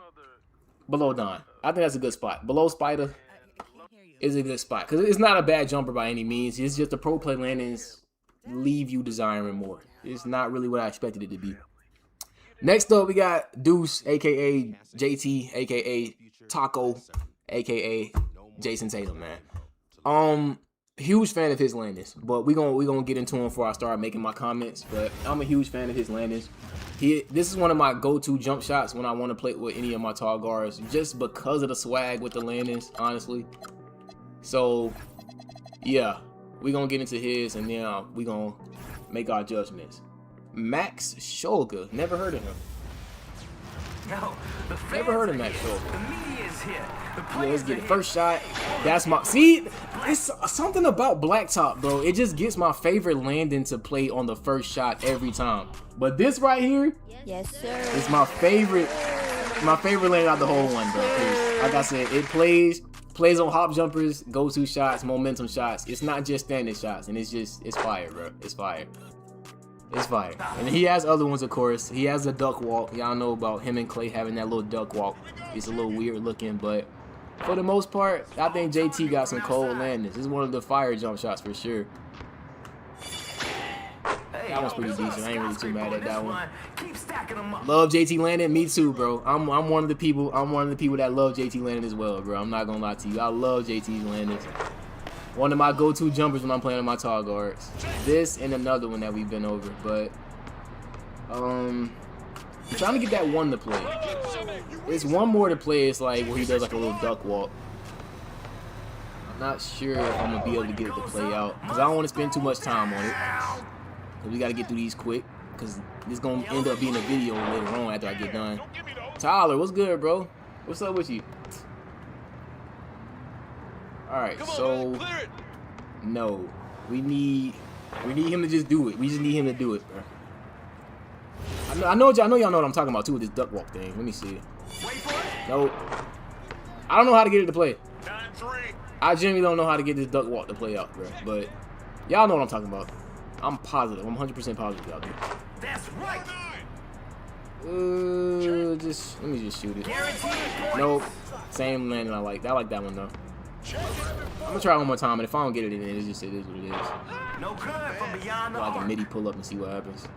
Below Don. I think that's a good spot. Below Spider is a good spot because it's not a bad jumper by any means. It's just the pro play landings leave you desiring more. It's not really what I expected it to be. Next up, we got Deuce, aka JT, aka Taco, aka Jason Tatum, man. Huge fan of his landings, but we gonna get into him before I start making my comments. But I'm a huge fan of his landings. This is one of my go-to jump shots when I want to play with any of my tall guards, just because of the swag with the landings, honestly. So, yeah, we gonna get into his, and then we gonna make our judgments. Max Shulga, never heard of him. No, Never heard of Max Shulga. The media is here. The Yeah, let's get it. First shot. That's my see. It's something about Blacktop, bro. It just gets my favorite landing to play on the first shot every time. But this right here, Yes, sir. is my favorite landing out of the whole one, bro. 'Cause like I said, it plays on hop jumpers, go-to shots, momentum shots. It's not just standing shots, and it's fire, bro. It's fire. It's fire. And he has other ones, of course. He has a duck walk. Y'all know about him and Clay having that little duck walk. It's a little weird looking, but for the most part, I think JT got some cold landings. This is one of the fire jump shots for sure. That one's pretty decent. I ain't really too mad at that one. Keep stacking them up. Love JT landing. Me too, bro. I'm one of the people. I'm one of the people that love JT landing as well, bro. I'm not gonna lie to you. I love JT's landings. One of my go-to jumpers when I'm playing on my tall guards. This and another one that we've been over, but I'm trying to get that one to play. There's one more to play. It's like where he does like a little duck walk. I'm not sure if I'm gonna be able to get it to play out because I don't want to spend too much time on it. Cause we gotta get through these quick because this gonna end up being a video later on after I get done. Tyler, what's good, bro? What's up with you? All right, so no, we need him to just do it. We just need him to do it, bro. I know y'all know what I'm talking about too with this duck walk thing. Let me see. Nope. I don't know how to get it to play. I genuinely don't know how to get this duck walk to play out, bro. But y'all know what I'm talking about. I'm positive. I'm 100% positive y'all do. That's right. Let me just shoot it. Nope. Same landing I like. I like that one though. I'm gonna try one more time, and if I don't get it in, it is what it is. No good from beyond the Like a arc. midi pull up and see what happens.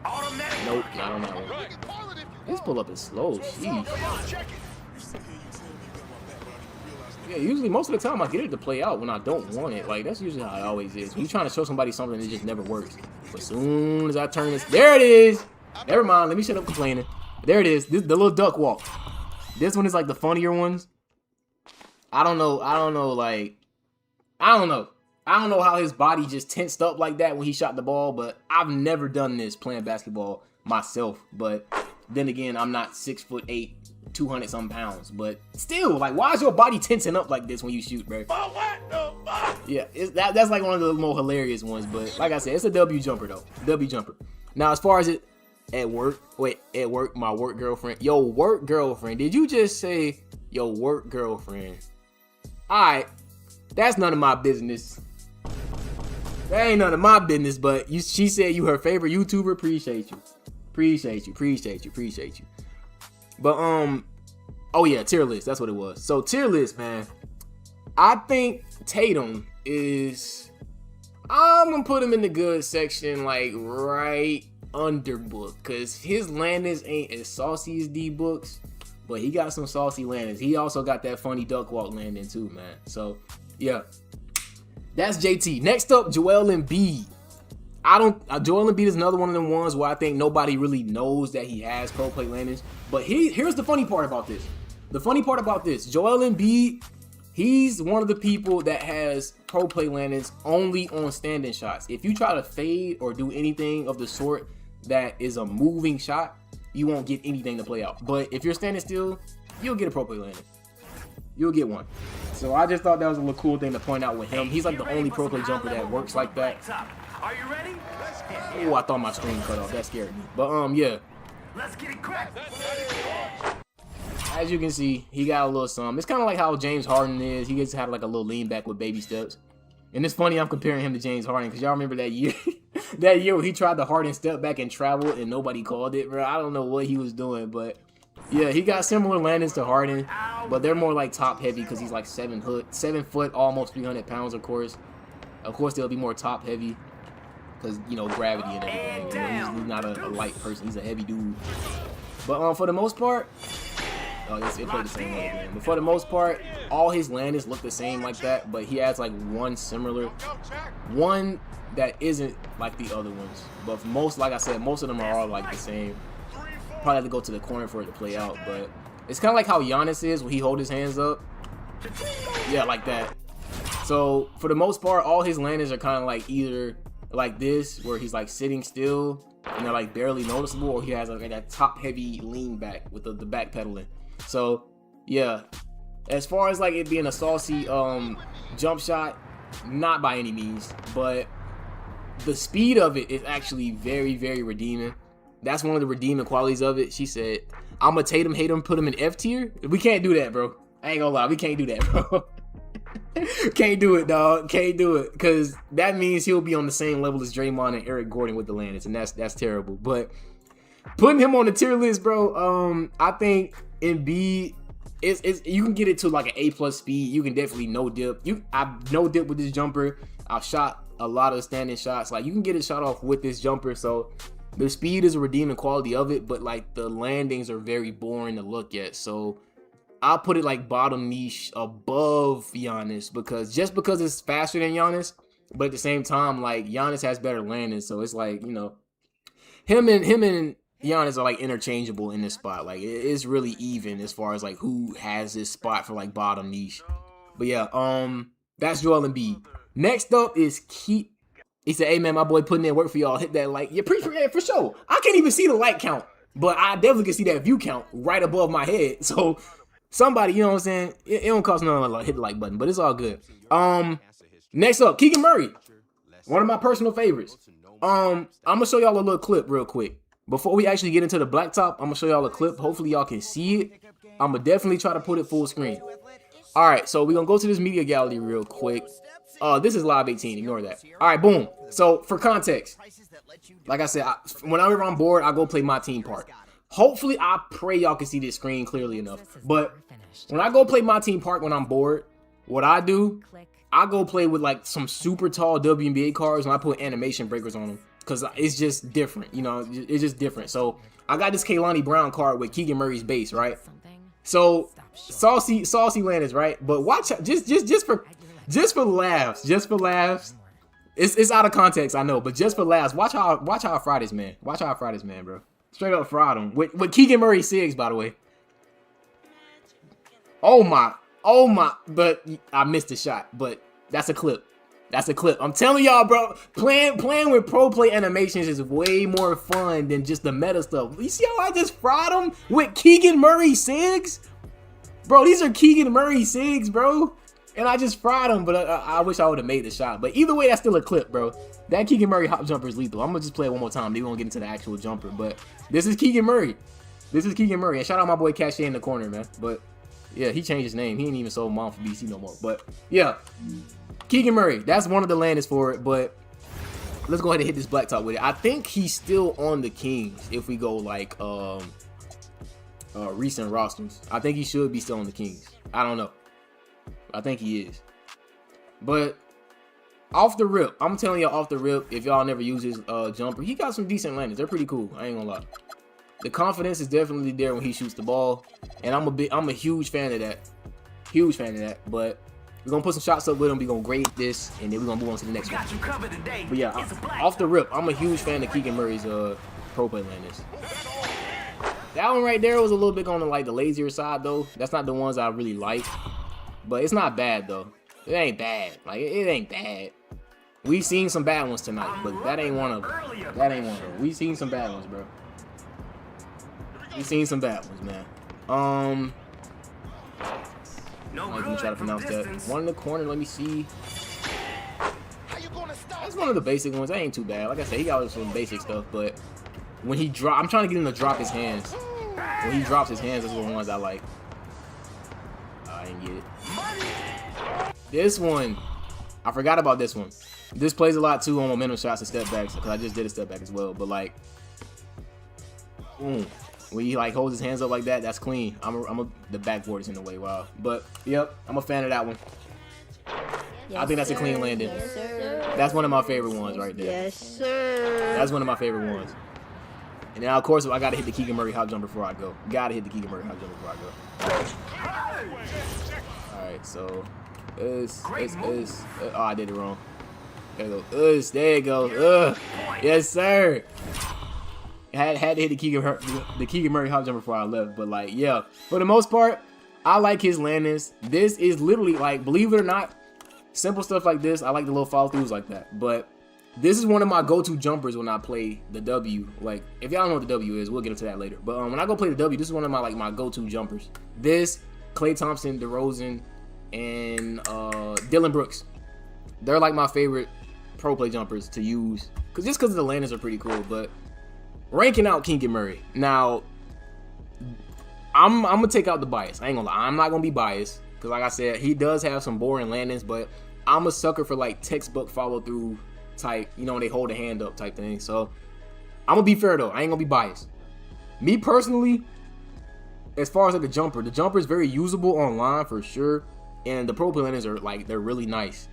Automatic. Nope, not on that one. This pull up is slow. Jeez. Yeah, usually most of the time I get it to play out when I don't want it. Like that's usually how it always is. When you're trying to show somebody something, it just never works. But as soon as I turn this, there it is. Never mind. Let me shut up complaining. There it is. The little duck walk. This one is like the funnier ones. I don't know. Like, I don't know how his body just tensed up like that when he shot the ball, but I've never done this playing basketball myself. But then again, I'm not 6'8", 200 some pounds. But still, like, why is your body tensing up like this when you shoot, bro? Yeah, that's like one of the more hilarious ones. But like I said, it's a W jumper though. W jumper. Now, as far as it at work, my work girlfriend. Yo, work girlfriend. Did you just say yo work girlfriend? Alright, that's none of my business. That ain't none of my business, but she said you her favorite YouTuber. Appreciate you. But oh yeah, tier list, that's what it was. So tier list, man. I think Tatum is, I'm gonna put him in the good section, like right under Book, cause his landings ain't as saucy as D Book's. But he got some saucy landings. He also got that funny duck walk landing too, man. So, yeah. That's JT. Next up, Joel Embiid. Joel Embiid is another one of them ones where I think nobody really knows that he has pro play landings. But here's the funny part about this. Joel Embiid, he's one of the people that has pro play landings only on standing shots. If you try to fade or do anything of the sort that is a moving shot, you won't get anything to play out. But if you're standing still, you'll get a pro play landing. You'll get one. So I just thought that was a little cool thing to point out with him. He's like the only pro play jumper that works like that. Are you ready? Oh, I thought my screen cut off. That scared me. But yeah. Let's get it cracked. As you can see, he got a little something. It's kind of like how James Harden is. He gets had like a little lean back with baby steps. And it's funny I'm comparing him to James Harden because y'all remember that year, that year where he tried the Harden step back and travel and nobody called it, bro. I don't know what he was doing, but yeah, he got similar landings to Harden, but they're more like top heavy because he's like 7 foot, almost 300 pounds, of course. Of course, they'll be more top heavy because, you know, gravity and everything. You know, he's not a light person. He's a heavy dude. But for the most part, it played the same way again. But for the most part, all his landings look the same like that, but he has like one one that isn't like the other ones. But most, like I said, most of them are all like the same. Probably have to go to the corner for it to play out, but it's kind of like how Giannis is when he hold his hands up. Yeah, like that. So for the most part, all his landings are kind of like either like this, where he's like sitting still and they're like barely noticeable, or he has like that top heavy lean back with the back pedaling. So yeah, as far as like it being a saucy jump shot, not by any means, but the speed of it is actually very, very redeeming. That's one of the redeeming qualities of it. She said, I'm gonna hate him, put him in F tier. We can't do that, bro. I ain't gonna lie, we can't do that, bro. Can't do it, dog. Can't do it, because that means he'll be on the same level as Draymond and Eric Gordon with the landings, and that's terrible. But putting him on the tier list, bro, I think Embiid is you can get it to like an A+ speed. You can definitely no dip. I've no dip with this jumper. I've shot a lot of standing shots. Like, you can get it shot off with this jumper. So the speed is a redeeming quality of it, but like the landings are very boring to look at. So I'll put it like bottom niche above Giannis, because it's faster than Giannis, but at the same time, like, Giannis has better landings. So it's like, you know, him and Giannis are like interchangeable in this spot. Like, it's really even as far as like who has this spot for like bottom niche. But yeah, that's Joel Embiid. Next up is Keith. He said, "Hey man, my boy putting in work for y'all. Hit that like, yeah, for sure. I can't even see the like count, but I definitely can see that view count right above my head. So somebody, you know what I'm saying? It don't cost nothing to like hit the like button, but it's all good. Next up, Keegan Murray, one of my personal favorites. I'm gonna show y'all a little clip real quick before we actually get into the blacktop. I'm gonna show y'all a clip. Hopefully y'all can see it. I'm gonna definitely try to put it full screen. All right, so we're gonna go to this media gallery real quick. This is live 18. Ignore that. All right, boom. So for context, like I said, whenever I'm bored, I go play my team park. Hopefully, I pray y'all can see this screen clearly enough. But when I go play my team park when I'm bored, what I do, I go play with like some super tall WNBA cards and I put animation breakers on them, because it's just different. You know, it's just different. So I got this Kalani Brown card with Keegan Murray's base, right? So saucy landings, right? But watch out, just for laughs. It's out of context, I know, but just for laughs, watch how I fry this man. Watch how I fry this man, bro. Straight up fried him with Keegan Murray SIGs, by the way. Oh my! But I missed the shot. But that's a clip. I'm telling y'all, bro. Playing with pro play animations is way more fun than just the meta stuff. You see how I just fried him with Keegan Murray SIGs, bro? These are Keegan Murray SIGs, bro. And I just fried him, but I wish I would have made the shot. But either way, that's still a clip, bro. That Keegan Murray hop jumper is lethal. I'm going to just play it one more time. Then we're going to get into the actual jumper. But this is Keegan Murray. And shout out my boy Cache in the corner, man. But yeah, he changed his name. He ain't even sold mom for BC no more. But yeah, Keegan Murray. That's one of the landings for it. But let's go ahead and hit this blacktop with it. I think he's still on the Kings if we go like recent rosters. I think he should be still on the Kings. I don't know. I think he is. But off the rip, I'm telling y'all off the rip, if y'all never use his jumper, he got some decent landings. They're pretty cool. I ain't gonna lie. The confidence is definitely there when he shoots the ball, and I'm a huge fan of that. But we're gonna put some shots up with him. We're gonna grade this, and then we're gonna move on to the next one. But yeah, off the rip, I'm a huge fan of Keegan Murray's pro play landings. That one right there was a little bit on the lazier side though. That's not the ones I really like. But it's not bad though. It ain't bad. Like, it ain't bad. We've seen some bad ones tonight, but that ain't one of them. We've seen some bad ones, bro. We've seen some bad ones, man. I'm not gonna try to pronounce that. One in the corner, let me see. That's one of the basic ones. That ain't too bad. Like I said, he got some basic stuff, but when he drop, I'm trying to get him to drop his hands. When he drops his hands, those are the ones I like. I didn't get it. This one, I forgot about this one. This plays a lot too on momentum shots and step backs, because I just did a step back as well. But like, when he like holds his hands up like that, that's clean. The backboard is in the way. Wow. But yep, I'm a fan of that one. Yes, I think that's a clean landing. Yes, sir. That's one of my favorite ones right there. Yes, sir. That's one of my favorite ones. And now, of course, I gotta hit the Keegan Murray hop jump before I go. Gotta hit the Keegan Murray hop jump before I go. All right, so oh, I did it wrong. There you go. There you go. Yes, sir. I had to hit the Keegan Murray hop jump before I left, but like, yeah, for the most part, I like his landings. This is literally like, believe it or not, simple stuff like this. I like the little follow throughs like that, but this is one of my go-to jumpers when I play the W. Like, if y'all don't know what the W is, we'll get into that later. But when I go play the W, this is one of my go-to jumpers. This, Klay Thompson, DeRozan, and Dylan Brooks. They're like my favorite pro play jumpers to use, just because the landings are pretty cool. But ranking out Keegan Murray. Now, I'm gonna take out the bias. I ain't gonna lie. I'm not gonna be biased, because like I said, he does have some boring landings, but I'm a sucker for like textbook follow through type, you know, when they hold a hand up type thing. So I'm gonna be fair though. I ain't gonna be biased. Me personally, as far as like the jumper is very usable online for sure, and the pro play landings are like, they're really nice.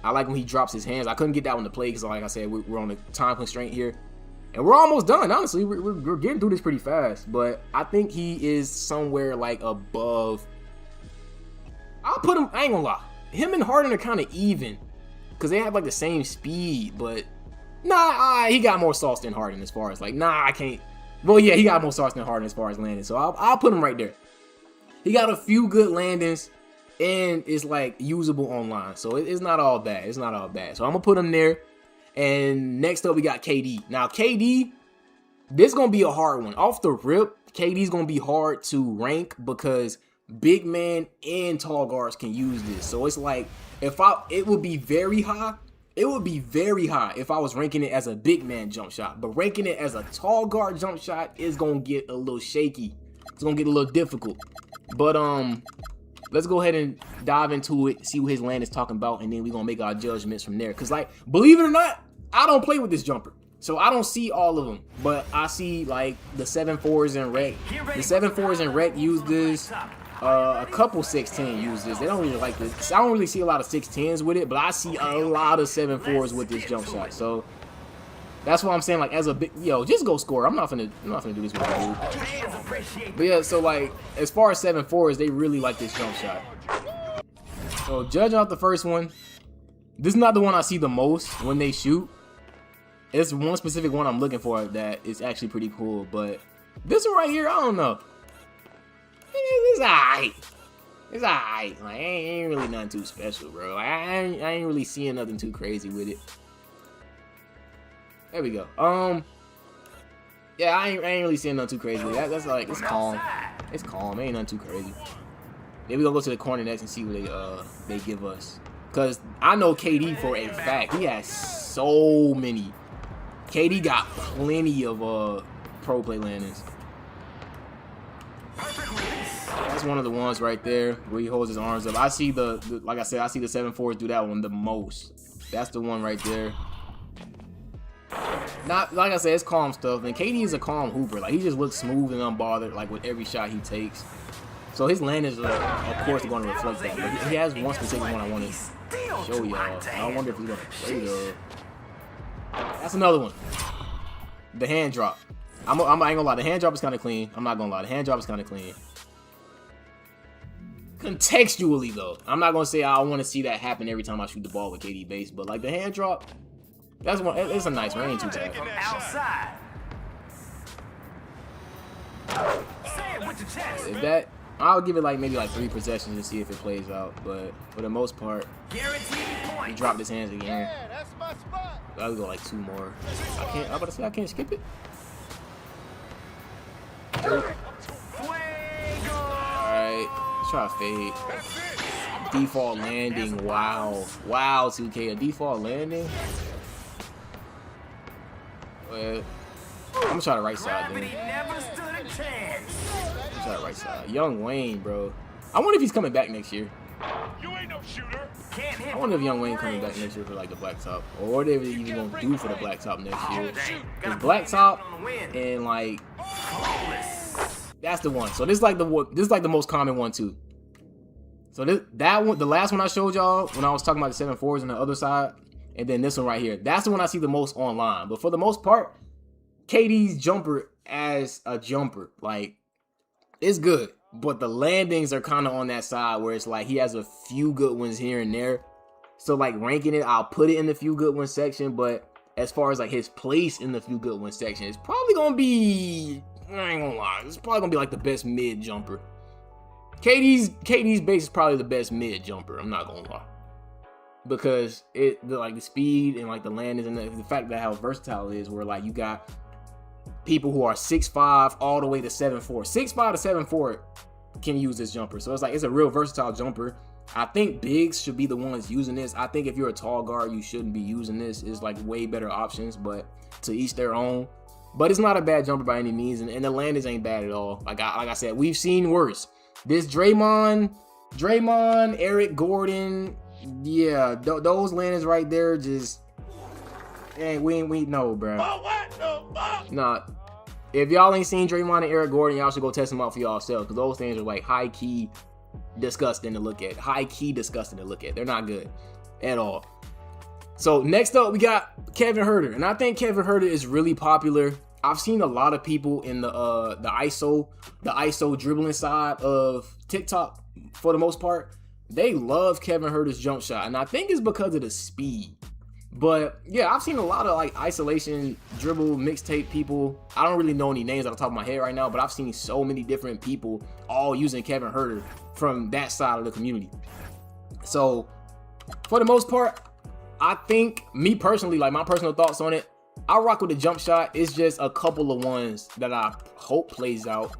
I like when he drops his hands. I couldn't get that one to play because, like I said, we're on a time constraint here, and we're almost done. Honestly, we're getting through this pretty fast, but I think he is somewhere like above. I'll put him. I ain't gonna lie. Him and Harden are kind of even, because they have like the same speed, but nah, he got more sauce than Harden as far as like, nah, I can't. Well, yeah, he got more sauce than Harden as far as landing, so I'll put him right there. He got a few good landings, and it's like usable online, so it's not all bad. It's not all bad. So I'm gonna put him there. And next up, we got KD. Now, KD, this is gonna be a hard one. Off the rip, KD's gonna be hard to rank because big man and tall guards can use this. So it's like, it would be very high. It would be very high if I was ranking it as a big man jump shot. But ranking it as a tall guard jump shot is gonna get a little shaky. It's gonna get a little difficult. But let's go ahead and dive into it, see what his land is talking about, and then we're gonna make our judgments from there. Cause like, believe it or not, I don't play with this jumper, so I don't see all of them, but I see like the 7-4s in rec. The 7-4s in rec use this. A couple 6'10 use this. They don't really like this. I don't really see a lot of 6'10s with it, but I see a lot of 7-4s with this jump shot. So that's why I'm saying, like, as a big, just go score. I'm not gonna do this with you. But yeah, so like, as far as 7-4s, they really like this jump shot. So judging out the first one, this is not the one I see the most when they shoot. It's one specific one I'm looking for that is actually pretty cool, but this one right here, I don't know. It's alright. It's alright. Like, ain't really nothing too special, bro. Like, I ain't really seeing nothing too crazy with it. There we go. Yeah, I ain't really seeing nothing too crazy with it. That's like, it's calm. It's calm. Ain't nothing too crazy. Then we gonna go to the corner next and see what they give us. Cause I know KD for a fact. He has so many. KD got plenty of pro play landings. That's one of the ones right there where he holds his arms up. I see like I said, I see the 7-4s do that one the most. That's the one right there. Not like I said, it's calm stuff. And KD is a calm hooper. Like, he just looks smooth and unbothered, like, with every shot he takes. So his landings are, of course, going to reflect that. But he has one specific one I want to show y'all. I wonder if he's going to show y'all. That's another one. The hand drop. I ain't gonna lie, the hand drop is kind of clean. I'm not gonna lie, the hand drop is kind of clean. Contextually though, I'm not gonna say I want to see that happen every time I shoot the ball with KD base, but like the hand drop, that's one. It's a nice one. Ain't too bad. Outside. Say it with your chest. If that, I'll give it like maybe like 3 possessions to see if it plays out. But for the most part, he dropped his hands again. Yeah, that's my spot. I'll go like 2 more. I'm about to say I can't skip it. Alright, let's try a fade. Default landing. Wow. Wow, 2K. A default landing? Well, I'm gonna try the right side, then. Never stood a chance. I'm gonna try the right side. Young Wayne, bro. I wonder if he's coming back next year. You ain't no shooter. Can't hit. I wonder if Young Wayne coming back next year for like the black top, or what they even gonna do for the black top next year. Cause black top and like that's the one. So this is like the most common one too. So that one, the last one I showed y'all when I was talking about the 7.4s on the other side, and then this one right here. That's the one I see the most online. But for the most part, KD's jumper as a jumper, like, it's good. But the landings are kind of on that side where it's like he has a few good ones here and there. So like ranking it, I'll put it in the few good ones section. But as far as like his place in the few good ones section, it's probably gonna be, I ain't gonna lie, it's probably gonna be like the best mid jumper. KD's base is probably the best mid jumper. I'm not gonna lie, because like the speed and like the landings and the fact that how versatile it is, where like you got people who are 6'5" all the way to 7'4". 6'5" to 7'4" can use this jumper. So it's like, it's a real versatile jumper. I think bigs should be the ones using this. I think if you're a tall guard, you shouldn't be using this. It's like way better options, but to each their own. But it's not a bad jumper by any means, and the landings ain't bad at all. Like I said, we've seen worse. This Draymond, Eric Gordon, yeah, those landings right there just, we know, bro. Oh, what the fuck? Nah, if y'all ain't seen Draymond and Eric Gordon, y'all should go test them out for yourselves, because those things are like high-key disgusting to look at. High-key disgusting to look at. They're not good at all. So next up, we got Kevin Huerter, and I think Kevin Huerter is really popular. I've seen a lot of people in the ISO dribbling side of TikTok for the most part. They love Kevin Huerter's jump shot, and I think it's because of the speed. But yeah, I've seen a lot of like isolation dribble mixtape people. I don't really know any names off the top of my head right now, but I've seen so many different people all using Kevin Huerter from that side of the community. So for the most part, I think, me personally, like my personal thoughts on it, I rock with the jump shot. It's just a couple of ones that I hope plays out.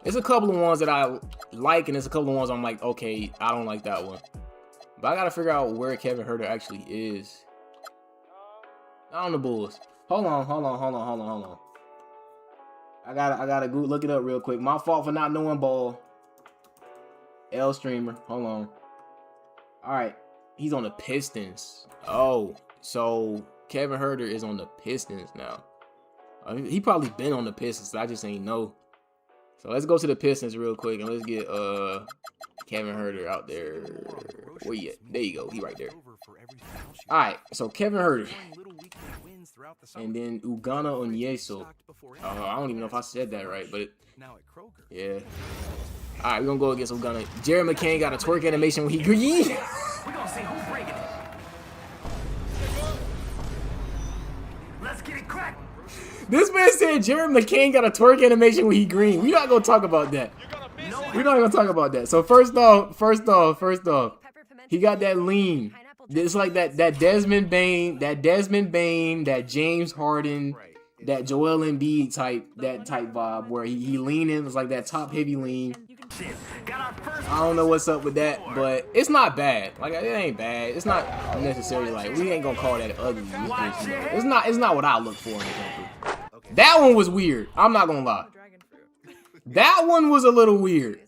It's a couple of ones that I like, and there's a couple of ones I'm like, okay, I don't like that one. But I gotta figure out where Kevin Huerter actually is. On the Bulls. Hold on. I gotta go look it up real quick. My fault for not knowing ball. L streamer. Hold on. All right, he's on the Pistons. Oh, so Kevin Huerter is on the Pistons now. He probably been on the Pistons. I just ain't know. So let's go to the Pistons real quick and let's get Kevin Huerter out there. Where you at? There you go. He right there. All right. So Kevin Huerter. And then Ugana Onyeso. I don't even know if I said that right, but yeah. All right, we're gonna go against Ugana. Jared McCain got a twerk animation when he green. We're gonna see who's breaking it. Let's get it cracked. This man said Jared McCain got a twerk animation when he green. We're not gonna talk about that. We're not gonna talk about that. So first off, he got that lean. It's like that Desmond Bain, that James Harden, that Joel Embiid type vibe where he leaning. It's like that top heavy lean. I don't know what's up with that, but it's not bad. Like, it ain't bad. It's not necessarily like, we ain't gonna call that ugly. It's not what I look for in the jumper. That one was weird. I'm not gonna lie. That one was a little weird.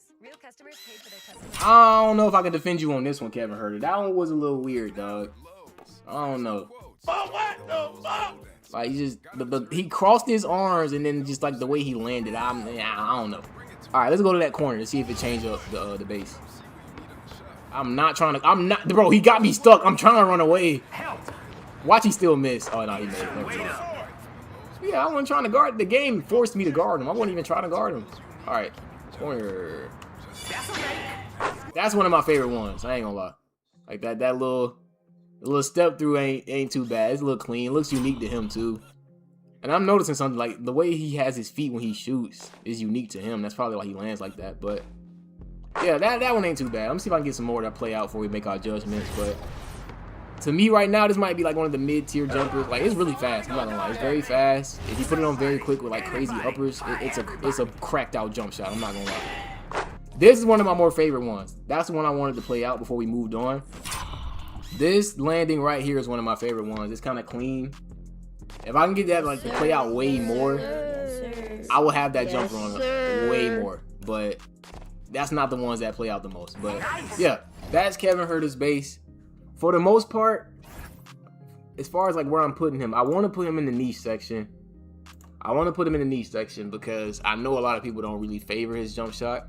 I don't know if I can defend you on this one, Kevin Huerter. That one was a little weird, dog. I don't know. What the fuck? Like, he crossed his arms, and then just like the way he landed, I don't know. All right, let's go to that corner to see if it changed up the base. Bro, he got me stuck. I'm trying to run away. Watch, he still miss. Oh no, he made it. Yeah, I wasn't trying to guard. The game forced me to guard him. I wasn't even trying to guard him. All right, corner. That's one of my favorite ones. I ain't gonna lie. Like that little step through ain't too bad. It's a little clean. It looks unique to him too. And I'm noticing something, like the way he has his feet when he shoots is unique to him. That's probably why he lands like that. But yeah, that one ain't too bad. Let me see if I can get some more that play out before we make our judgments. But to me right now, this might be like one of the mid-tier jumpers. Like, it's really fast. I'm not gonna lie, it's very fast. If you put it on very quick with like crazy uppers, it's a cracked out jump shot. I'm not gonna lie. This is one of my more favorite ones. That's the one I wanted to play out before we moved on. This landing right here is one of my favorite ones. It's kind of clean. If I can get that like to play out way more, I will have that jumper on way more. But that's not the ones that play out the most. But yeah, that's Kevin Huerter's base. For the most part, as far as like where I'm putting him, I want to put him in the niche section. Because I know a lot of people don't really favor his jump shot.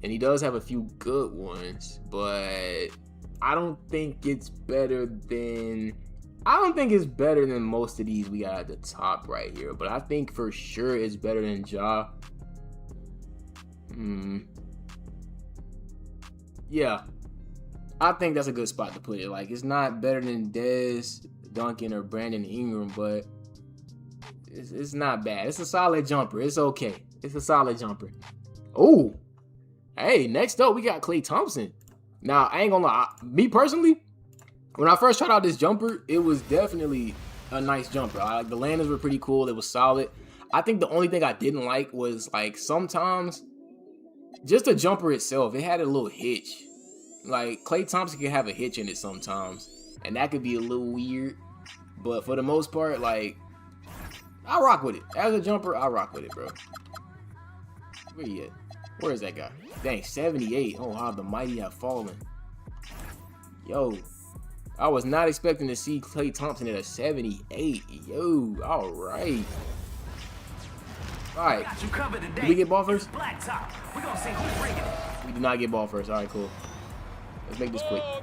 And he does have a few good ones, but I don't think it's better than most of these we got at the top right here. But I think for sure it's better than Ja. Yeah. I think that's a good spot to put it. Like, it's not better than Dez, Duncan, or Brandon Ingram, but it's not bad. It's a solid jumper. It's okay. It's a solid jumper. Oh, hey, next up we got Klay Thompson. Now, I ain't gonna lie. Me personally, when I first tried out this jumper, it was definitely a nice jumper. The landings were pretty cool. It was solid. I think the only thing I didn't like was like sometimes just the jumper itself. It had a little hitch. Like Klay Thompson can have a hitch in it sometimes, and that could be a little weird. But for the most part, like, I rock with it. As a jumper, I rock with it, bro. Where he at? Where is that guy? Dang, 78. Oh, how the mighty have fallen. Yo, I was not expecting to see Klay Thompson at a 78. Yo, all right. All right. Did we get ball first? We did not get ball first. All right, cool. Let's make this quick. Oh,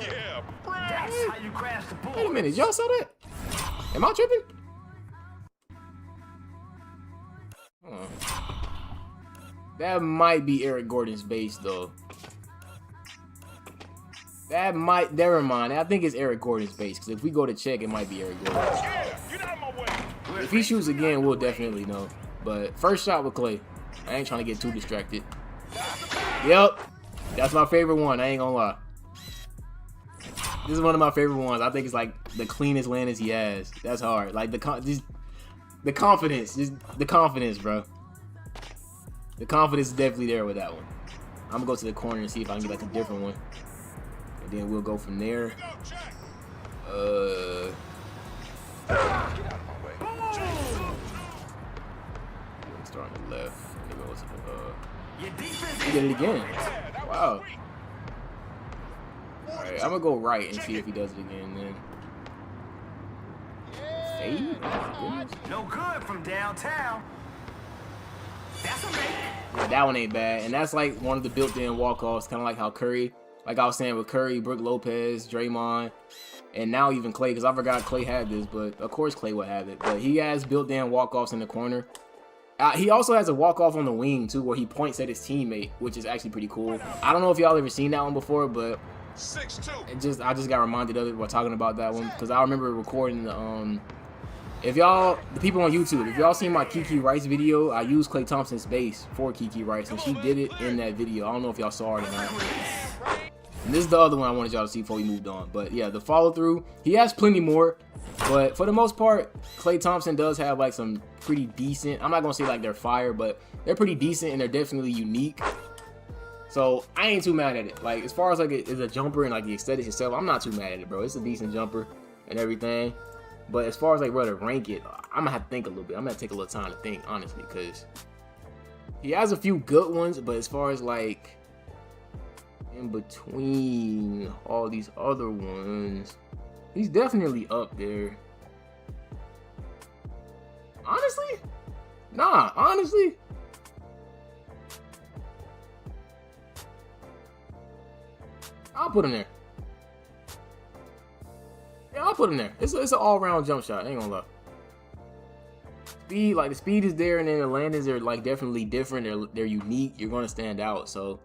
yeah. That's how you crash the board. Wait a minute, y'all saw that? Am I tripping? That might be Eric Gordon's base, though. That might, never mind. I think it's Eric Gordon's base, because if we go to check, it might be Eric Gordon. Yeah, get out of my way. If he shoots again, we'll definitely know. But first shot with Klay. I ain't trying to get too distracted. Yep. That's my favorite one. I ain't gonna lie. This is one of my favorite ones. I think it's like the cleanest landings he has. That's hard. Like the confidence, just the confidence, bro. The confidence is definitely there with that one. I'm gonna go to the corner and see if I can get like a different one, and then we'll go from there. Start on the left. Maybe go to he did it again. Wow. Alright, I'm gonna go right and see if he does it again then. Fade? Oh my goodness. No good from downtown. That's a make. Yeah, that one ain't bad. And that's like one of the built-in walk-offs, kind of like how Curry, like I was saying with Curry, Brook Lopez, Draymond, and now even Klay, because I forgot Klay had this, but of course Klay would have it. But he has built-in walk-offs in the corner. He also has a walk-off on the wing, too, where he points at his teammate, which is actually pretty cool. I don't know if y'all ever seen that one before, but I just got reminded of it while talking about that one, because I remember recording the, the people on YouTube, if y'all seen my Kiki Rice video, I used Klay Thompson's base for Kiki Rice, and she did it in that video. I don't know if y'all saw it or not. And this is the other one I wanted y'all to see before we moved on. But yeah, the follow-through, he has plenty more. But for the most part, Klay Thompson does have like some pretty decent, I'm not going to say like they're fire, but they're pretty decent and they're definitely unique. So I ain't too mad at it. Like as far as like it's a jumper and like the aesthetics itself, I'm not too mad at it, bro. It's a decent jumper and everything. But as far as like where to rank it, I'm going to have to think a little bit. I'm going to take a little time to think, honestly, because he has a few good ones, but as far as like in between all these other ones, he's definitely up there. Honestly? Nah, honestly. I'll put him there. Yeah, I'll put him there. It's an all-round jump shot. I ain't gonna lie. Speed, like the speed is there, and then the landings are like definitely different. They're unique. You're gonna stand out. So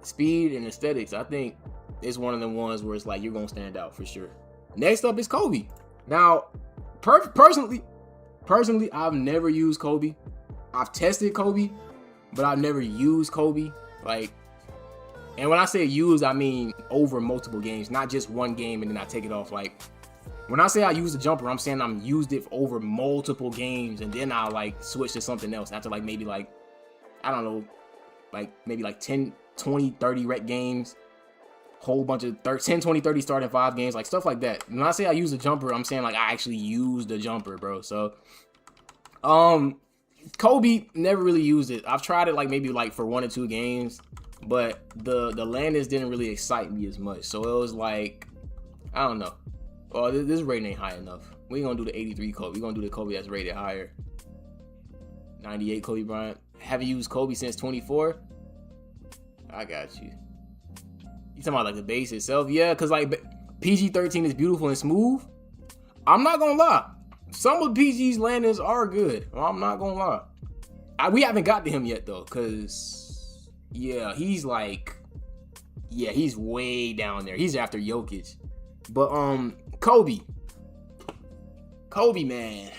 speed and aesthetics, I think, is one of the ones where it's like you're gonna stand out for sure. Next up is Kobe. Now, personally, I've never used Kobe. I've tested Kobe, but I've never used Kobe. Like, and when I say used, I mean over multiple games, not just one game and then I take it off. Like, when I say I use the jumper, I'm saying I'm used it over multiple games and then I'll like switch to something else after like maybe like, I don't know, like maybe like 10, 20, 30 rec games. Whole bunch of 10, 20, 30 starting 5 games, like stuff like that. When I say I use the jumper, I'm saying like I actually use the jumper, bro. So, Kobe never really used it. I've tried it like maybe like for 1 or 2 games, but the Landis didn't really excite me as much. So it was like, I don't know. Well, this rating ain't high enough. We ain't gonna do the 83 Kobe. We gonna do the Kobe that's rated higher. 98 Kobe Bryant. Haven't used Kobe since 24. I got you. You talking about like the base itself? Yeah, because like PG-13 is beautiful and smooth. I'm not gonna lie. Some of PG's landings are good. I'm not gonna lie. We haven't got to him yet though, because yeah, he's like, yeah, he's way down there. He's after Jokic. But Kobe, man,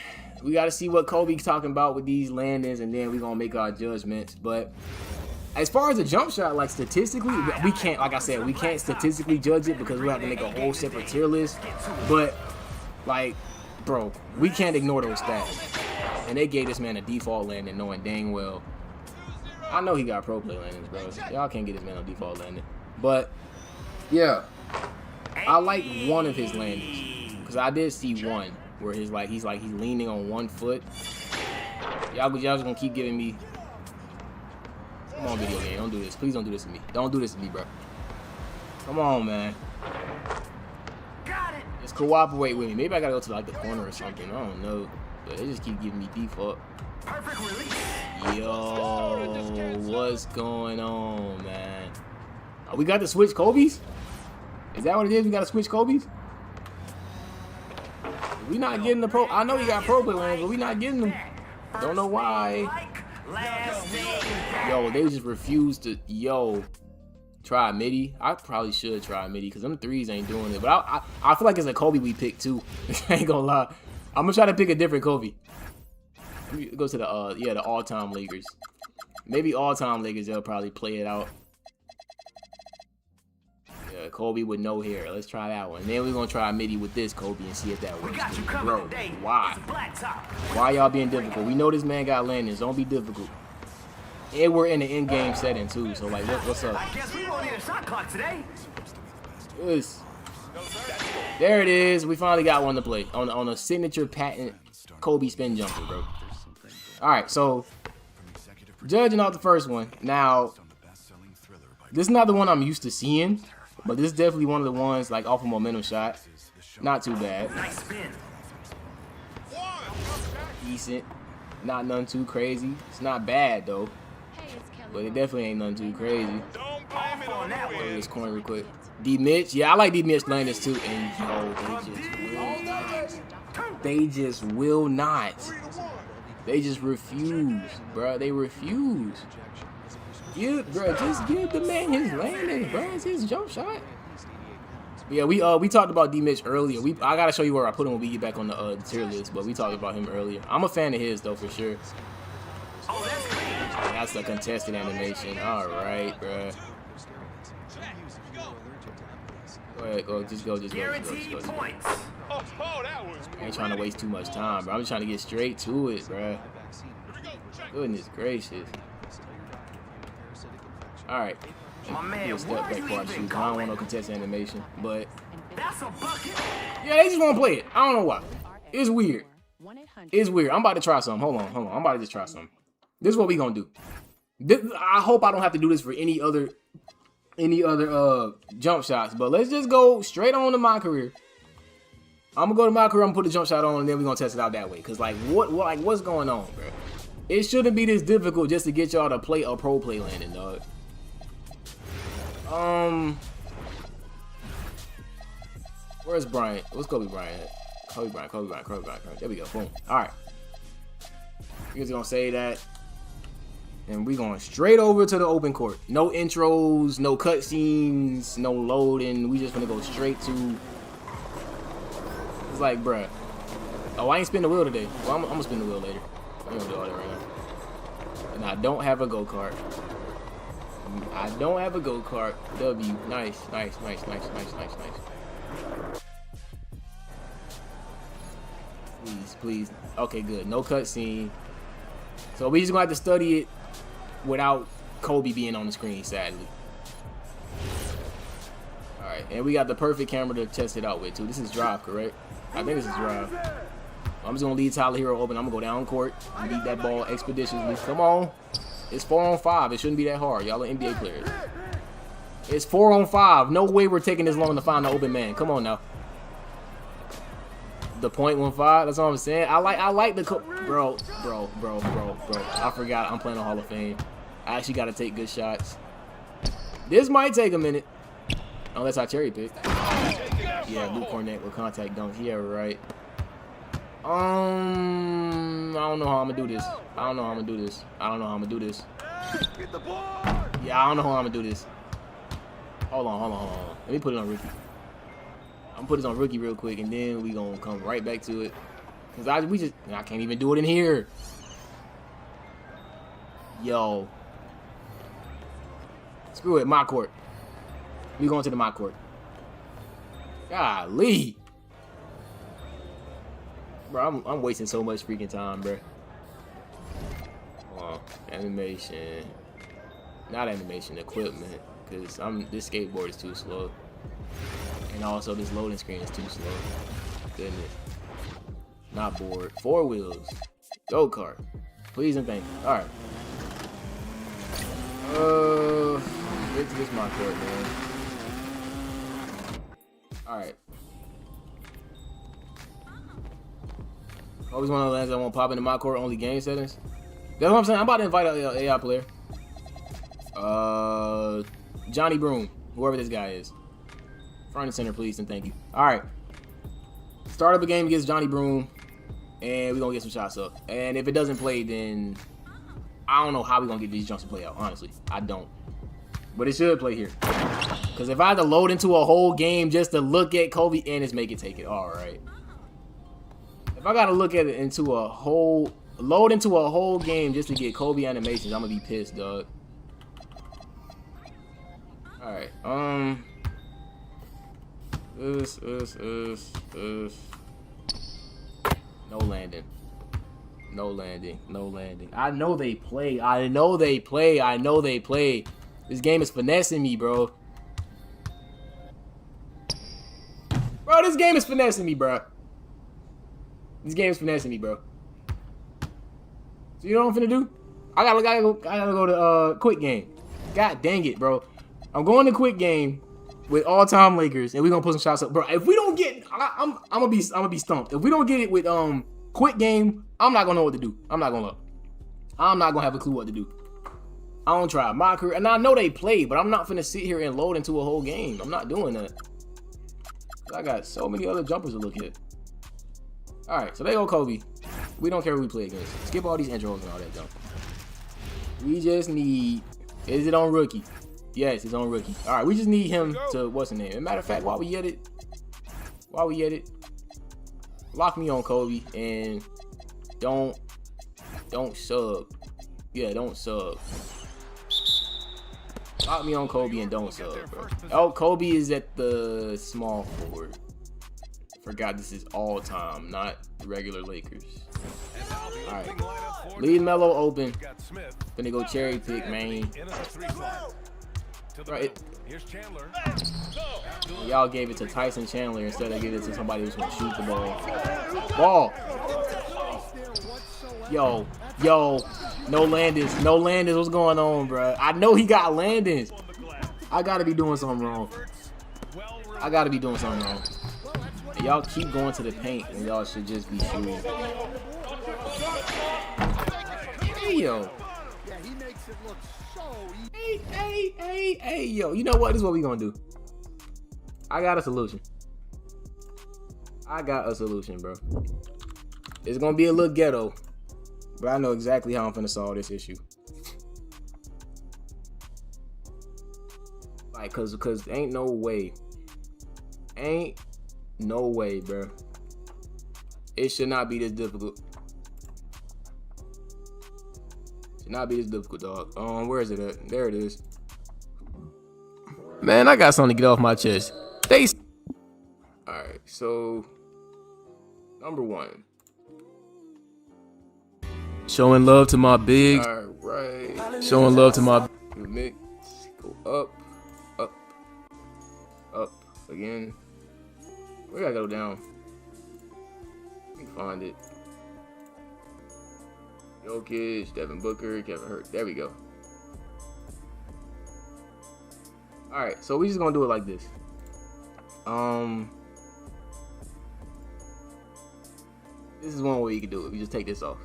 we got to see what Kobe's talking about with these landings, and then we're gonna make our judgments. But as far as the jump shot, like statistically, we can't, like I said, we can't statistically judge it because we have to make a whole separate tier list. But like, bro, we can't ignore those stats. And they gave this man a default landing, knowing dang well, I know he got pro play landings, bro. Y'all can't get this man a default landing. But yeah, I like one of his landings because I did see one where he's leaning on one foot. Y'all just gonna keep giving me. Come on, video game. Don't do this. Please don't do this to me. Don't do this to me, bro. Come on, man. Got it. Just cooperate with me. Maybe I gotta go to like the corner or something. I don't know. But they just keep giving me default. Perfect release. Yo, what's going on, man? Oh, we got to switch Kobe's? Is that what it is? We got to switch Kobe's? We not getting the pro. I know you got pro play lanes, but we not getting them. Don't know why. Yo, they just refuse to. Yo, try MIDI. I probably should try MIDI because them threes ain't doing it. But I feel like it's a Kobe we picked too. I ain't gonna lie. I'm gonna try to pick a different Kobe. Let me go to the the all-time Lakers. Maybe all-time Lakers, they'll probably play it out. Yeah, Kobe with no hair. Let's try that one. Then we're gonna try MIDI with this Kobe and see if that works. Bro, why? Why y'all being difficult? We know this man got landings. Don't be difficult. And we're in the in-game setting too. So like, what's up? I guess we won't need a shot clock today. Yes. There it is. We finally got one to play on a signature patent Kobe spin jumper, bro. All right, so judging off the first one. Now, this is not the one I'm used to seeing, but this is definitely one of the ones like off a momentum shot. Not too bad. Nice spin. Decent. Not nothing too crazy. It's not bad though, but it definitely ain't nothing too crazy. Don't blame it on that Go to one. this corner real quick. D Mitch, yeah, I like D Mitch landings too. And they just will not. They just refuse, bro. They refuse. Just give the man his landing, bro. It's his jump shot. Yeah, we talked about D Mitch earlier. I gotta show you where I put him when we get back on the tier list, but we talked about him earlier. I'm a fan of his though for sure. Oh, that's clean. That's a contested animation. All right, bro. Go ahead, go. Just go. Guaranteed points. Oh, that was I ain't trying to waste too much time, bro. I'm just trying to get straight to it, bro. Goodness gracious. All right. My man, He'll step what back are you before I even shoot. I don't calling? want no contested animation, but That's a bucket. yeah, they just want to play it. I don't know why. It's weird. It's weird. I'm about to try something. Hold on. I'm about to just try something. This is what we gonna do. I hope I don't have to do this for any other jump shots, but let's just go straight on to my career. I'm gonna go to my career, I'm gonna put the jump shot on, and then we're gonna test it out that way. Cause like what's going on, bro? It shouldn't be this difficult just to get y'all to play a pro play landing, dog. Where's Bryant? What's Kobe Bryant at? Kobe Bryant. There we go. Boom. Alright. We're just gonna say that. And we're going straight over to the open court. No intros, no cutscenes, no loading. We just gonna go straight to. It's like, bruh. Oh, I ain't spin the wheel today. Well, I'm gonna spin the wheel later. I'm gonna do all that right now. And I don't have a go-kart. W. Nice. Please. Okay, good. No cutscene. So we just gonna have to study it without Kobe being on the screen, sadly. Alright, and we got the perfect camera to test it out with, too. This is drive, correct? I think this is drive. I'm just going to leave Tyler Hero open. I'm going to go down court and beat that ball expeditiously. Come on. It's 4-on-5. It shouldn't be that hard. Y'all are NBA players. It's 4-on-5. No way we're taking this long to find the open man. Come on now. The .15. That's what I'm saying. I like the bro. I forgot I'm playing on Hall of Fame. I actually got to take good shots. This might take a minute. Unless I cherry pick. Yeah, Luke Cornett with contact dunks. Yeah, right. I don't know how I'm gonna do this. I don't know how I'm gonna do this. Yeah, I don't know how I'm gonna do this. Hold on. Let me put it on rookie. I'm put this on rookie real quick, and then we gonna come right back to it. Cause I can't even do it in here. Yo, screw it. My court. We going to the my court. Golly. Bro, I'm wasting so much freaking time, bro. Hold on. Animation. Not animation, equipment. Because this skateboard is too slow. And also this loading screen is too slow. Goodness. Not bored. 4 wheels. Go-kart. Please and thank you. Alright. Get to this my court, man. Alright. Always one of the lands that won't pop into my court, only game settings. That's what I'm saying. I'm about to invite an AI player. Johnny Broom, whoever this guy is. Front and center, please, and thank you. Alright. Start up a game against Johnny Broom, and we're going to get some shots up. And if it doesn't play, then I don't know how we're going to get these jumps to play out, honestly. I don't. But it should play here. Because if I had to load into a whole game just to look at Kobe, and it's make it take it. Alright. If I got to look at it into a whole... Load into a whole game just to get Kobe animations, I'm going to be pissed, dog. Alright, No landing. I know they play. This game is finessing me, bro. This game is finessing me, bro. So you know what I'm finna do? I gotta go to quick game. God dang it, bro. I'm going to quick game with all-time Lakers, and we're gonna put some shots up, bro. If we don't get, I'm gonna be stumped. If we don't get it with quick game, I'm not gonna know what to do. I'm not gonna have a clue what to do. I don't try my career, and I know they play, but I'm not finna sit here and load into a whole game. I'm not doing that. I got so many other jumpers to look at. All right, so they go Kobe. We don't care who we play against. Skip all these intros and all that junk. We just need. Is it on rookie? Yes, it's on rookie. All right, we just need him to, what's the name? As a matter of fact, while we at it, lock me on Kobe and don't sub. Yeah, don't sub. Lock me on Kobe and don't sub, bro. Oh, Kobe is at the small forward. Forgot this is all time, not regular Lakers. All right, leave Melo open. Gonna go cherry pick, man. Right. Y'all gave it to Tyson Chandler instead of giving it to somebody who's gonna shoot the ball. Yo, no Landis. What's going on, bro? I know he got Landis. I gotta be doing something wrong. And y'all keep going to the paint, and y'all should just be shooting. Hey, yo. Hey, yo. You know what? This is what we gonna do. I got a solution, bro. It's gonna be a little ghetto, but I know exactly how I'm finna solve this issue. Like, cause ain't no way, bro. It should not be this difficult. Dog. Where is it at? There it is. Man, I got something to get off my chest. Alright, so number 1. Showing love to my bigs. Alright. Showing love to my mix. Go up, up, up again. Where gotta go down? Let me find it. Jokic, Devin Booker, Kevin Hurt. There we go. Alright, so we just gonna do it like this. This is one way you can do it. We just take this off.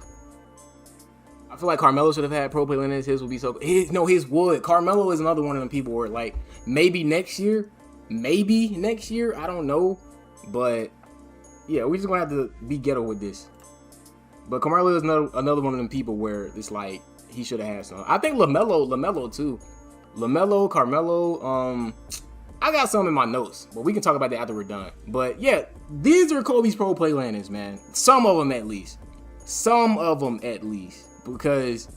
I feel like Carmelo should have had pro play Lennox. His would be so. His would. Carmelo is another one of them people where like maybe next year. I don't know, but yeah, we just gonna have to be ghetto with this. But Carmelo is another one of them people where it's like he should have had some. I think LaMelo too. LaMelo, Carmelo. I got some in my notes, but we can talk about that after we're done. But yeah, these are Kobe's pro play landings, man. Some of them at least. Because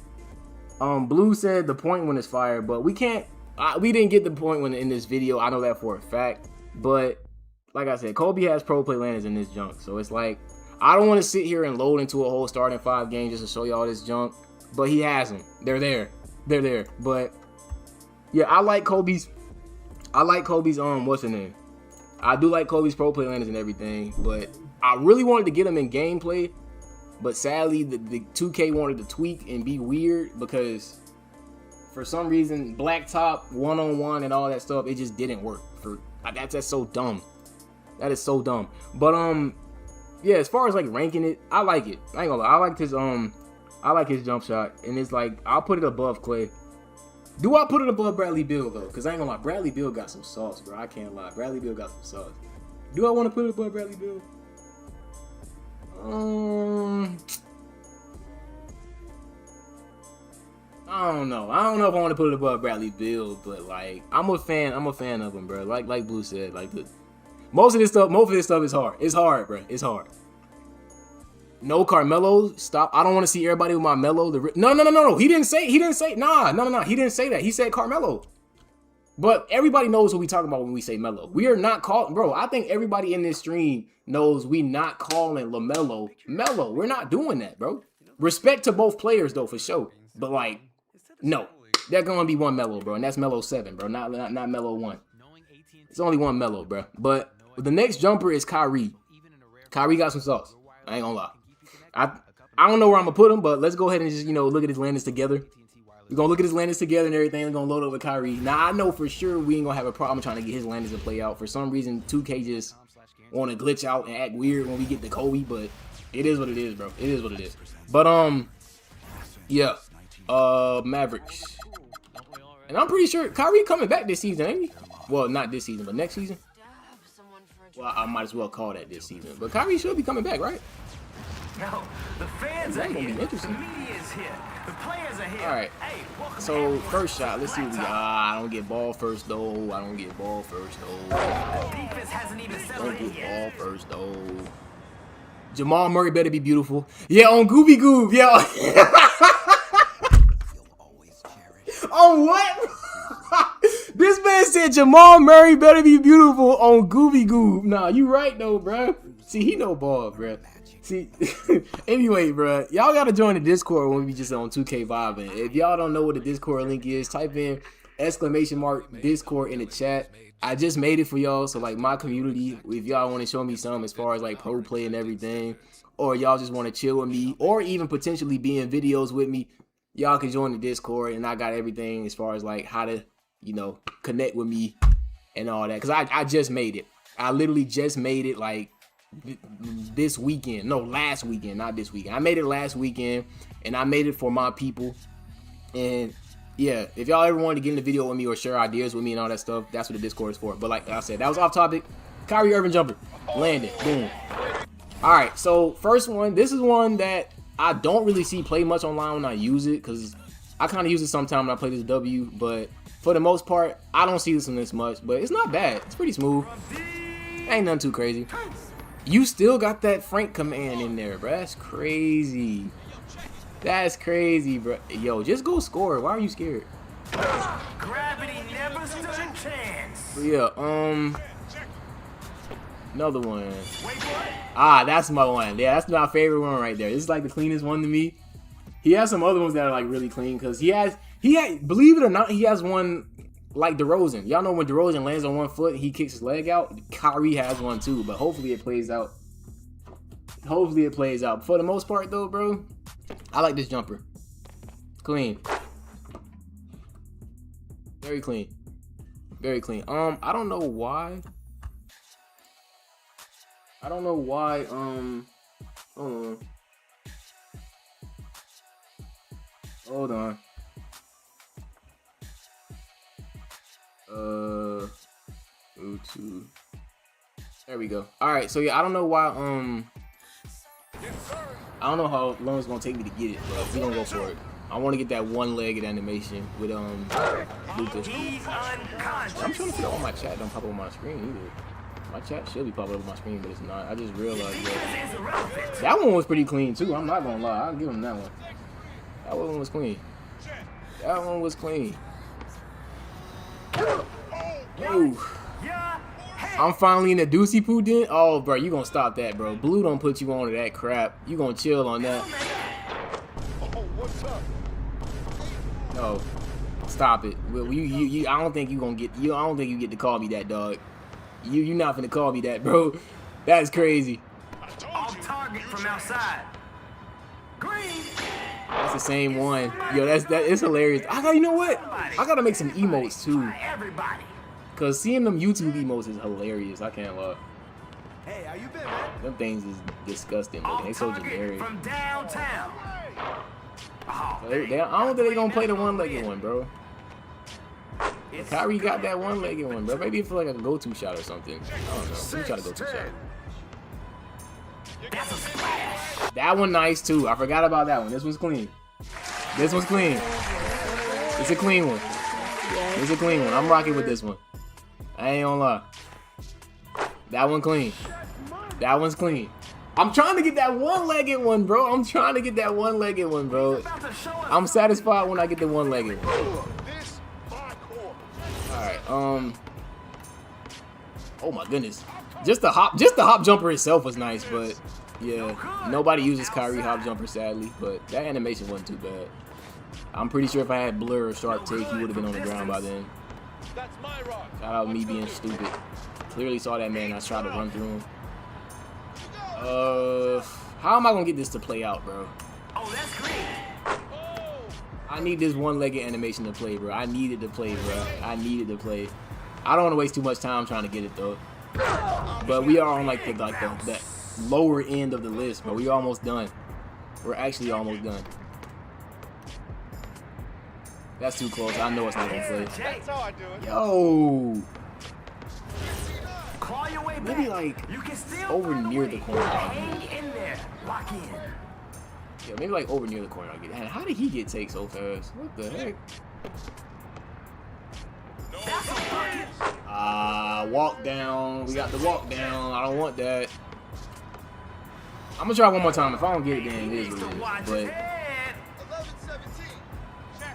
Blue said the point when it's fire, but we can't. We didn't get the point when in this video. I know that for a fact. But like I said, Kobe has pro play landings in this junk, so it's like I don't want to sit here and load into a whole starting 5 game just to show y'all this junk. But he has them. They're there. But yeah, I like Kobe's. What's the name? I do like Kobe's pro play landings and everything, but I really wanted to get him in gameplay. But sadly, the 2K wanted to tweak and be weird because for some reason, black top, one-on-one, and all that stuff, it just didn't work. That's so dumb. That is so dumb. But yeah, as far as like ranking it, I like it. I ain't gonna lie. I like his jump shot, and it's like I'll put it above Clay. Do I put it above Bradley Beal though? Cause I ain't gonna lie, Bradley Beal got some sauce, bro. I can't lie. Bradley Beal got some sauce. Do I want to put it above Bradley Beal? I don't know. I don't know if I want to put it above Bradley Beal, but like I'm a fan of him, bro. Like Blue said, like most of this stuff is hard. It's hard, bro. It's hard. No Carmelo, stop. I don't want to see everybody with my Melo. No. He didn't say. Nah. He didn't say that. He said Carmelo. But everybody knows what we talking about when we say Melo. We are not calling, bro. I think everybody in this stream knows we not calling LaMelo Melo. We're not doing that, bro. Respect to both players though, for sure. But like, no, there's gonna be one Melo, bro, and that's Melo 7, bro. Not Melo 1. It's only one Melo, bro. But the next jumper is Kyrie. Kyrie got some sauce. I ain't gonna lie. I don't know where I'm gonna put him, but let's go ahead and just look at his landings together. We're going to look at his landings together and everything. We're going to load up with Kyrie. Now, I know for sure we ain't going to have a problem trying to get his landings to play out. For some reason, 2K just want to glitch out and act weird when we get to Kobe, but it is what it is, bro. It is what it is. But, yeah. Mavericks. And I'm pretty sure Kyrie coming back this season, ain't he? Well, not this season, but next season. Well, I might as well call that this season. But Kyrie should be coming back, right? No, the fans are here. The media is here. The players are here. All right. Hey, so first shot. Let's see what we got. I don't get ball first though. Defense hasn't even settled in yet. Ball first though. Jamal Murray better be beautiful. Yeah, on Gooby Goob. Yeah. On what? This man said Jamal Murray better be beautiful on Gooby Goob. Nah, you right though, bro. See, he know ball, bro. See, anyway, bro, y'all gotta join the Discord when we just on 2K vibing. If y'all don't know what the Discord link is, type in !Discord in the chat. I just made it for y'all, so like my community, if y'all want to show me some as far as like pro play and everything, or y'all just want to chill with me, or even potentially be in videos with me, y'all can join the Discord, and I got everything as far as like how to, connect with me and all that. Cause I just made it. I literally just made it like this weekend. No, last weekend, not this weekend. I made it last weekend, and I made it for my people. And yeah, if y'all ever wanted to get in the video with me or share ideas with me and all that stuff, that's what the Discord is for. But like I said, that was off topic. Kyrie Irving jumper, landed, boom. All right, so first one. This is one that I don't really see play much online when I use it, because I kind of use it sometime when I play this W. But for the most part, I don't see this one this much. But it's not bad. It's pretty smooth. Ain't nothing too crazy. You still got that Frank command in there, bro. That's crazy. That's crazy, bro. Yo, just go score. Why are you scared? Gravity never stood a chance. But yeah, another one. Ah, that's my one. Yeah, that's my favorite one right there. This is like the cleanest one to me. He has some other ones that are like really clean, because he has believe it or not, he has one like DeRozan. Y'all know when DeRozan lands on one foot, he kicks his leg out. Kyrie has one too, but hopefully it plays out. Hopefully it plays out. For the most part though, bro, I like this jumper. Clean. Very clean. Very clean. I don't know why. Hold on. Go to. There we go. All right. So yeah, I don't know why. I don't know how long it's gonna take me to get it, but we're gonna go for it. I want to get that one-legged animation with Lucas. I'm trying to figure out why my chat don't pop up on my screen either. My chat should be popping up on my screen, but it's not. I just realized that one was pretty clean too. I'm not gonna lie. I'll give him that one. That one was clean. That one was clean. Ooh. I'm finally in the Deucey Poo den. Oh, bro, you gonna stop that, bro. Blue don't put you on to that crap. You gonna chill on that. No, stop it. Well, I don't think you gonna get. I don't think you get to call me that, dog. You not finna call me that, bro. That's crazy. Off target from outside. Green. That's the same one. Yo, it's hilarious. You know what? I gotta make some emotes too. Everybody. Cause seeing them YouTube emotes is hilarious. I can't lie. Hey, how you been, man? Them things is disgusting. Looking. They so generic. From downtown. I don't think they gonna play the one-legged one, bro. Kyrie got that one-legged one, bro. Maybe for like a go-to shot or something. I don't know. Let me try to go-to shot. That one nice too. I forgot about that one. This one's clean. This one's clean. It's a clean one. It's a clean one. I'm rocking with this one. I ain't gonna lie. That one clean. That one's clean. I'm trying to get that one-legged one, bro. I'm trying to get that one-legged one, bro. I'm satisfied when I get the one-legged one. Alright, oh my goodness. Just the hop jumper itself was nice, but yeah. Nobody uses Kyrie hop jumper, sadly, but that animation wasn't too bad. I'm pretty sure if I had Blur or Sharp Take, he would have been on the ground by then. Shout out me being stupid. Clearly saw that man. I tried to run through him. How am I gonna get this to play out, bro? Oh, that's great. I need this one-legged animation to play, bro. I need it to play, bro. I need it to play. I don't want to waste too much time trying to get it though. But we are on like that lower end of the list, bro. We're almost done. We're actually almost done. That's too close. I know it's not gonna play. That's how I do it. Yo. Claw your way back. Maybe like You can still over find a near way. the corner. Hang in there. Lock in. Yeah, maybe like over near the corner. I get. Man, how did he get take so fast? What the heck? That's a bucket. Walk down. We got the walk down. I don't want that. I'm gonna try one more time. If I don't get it, then it is what it is. But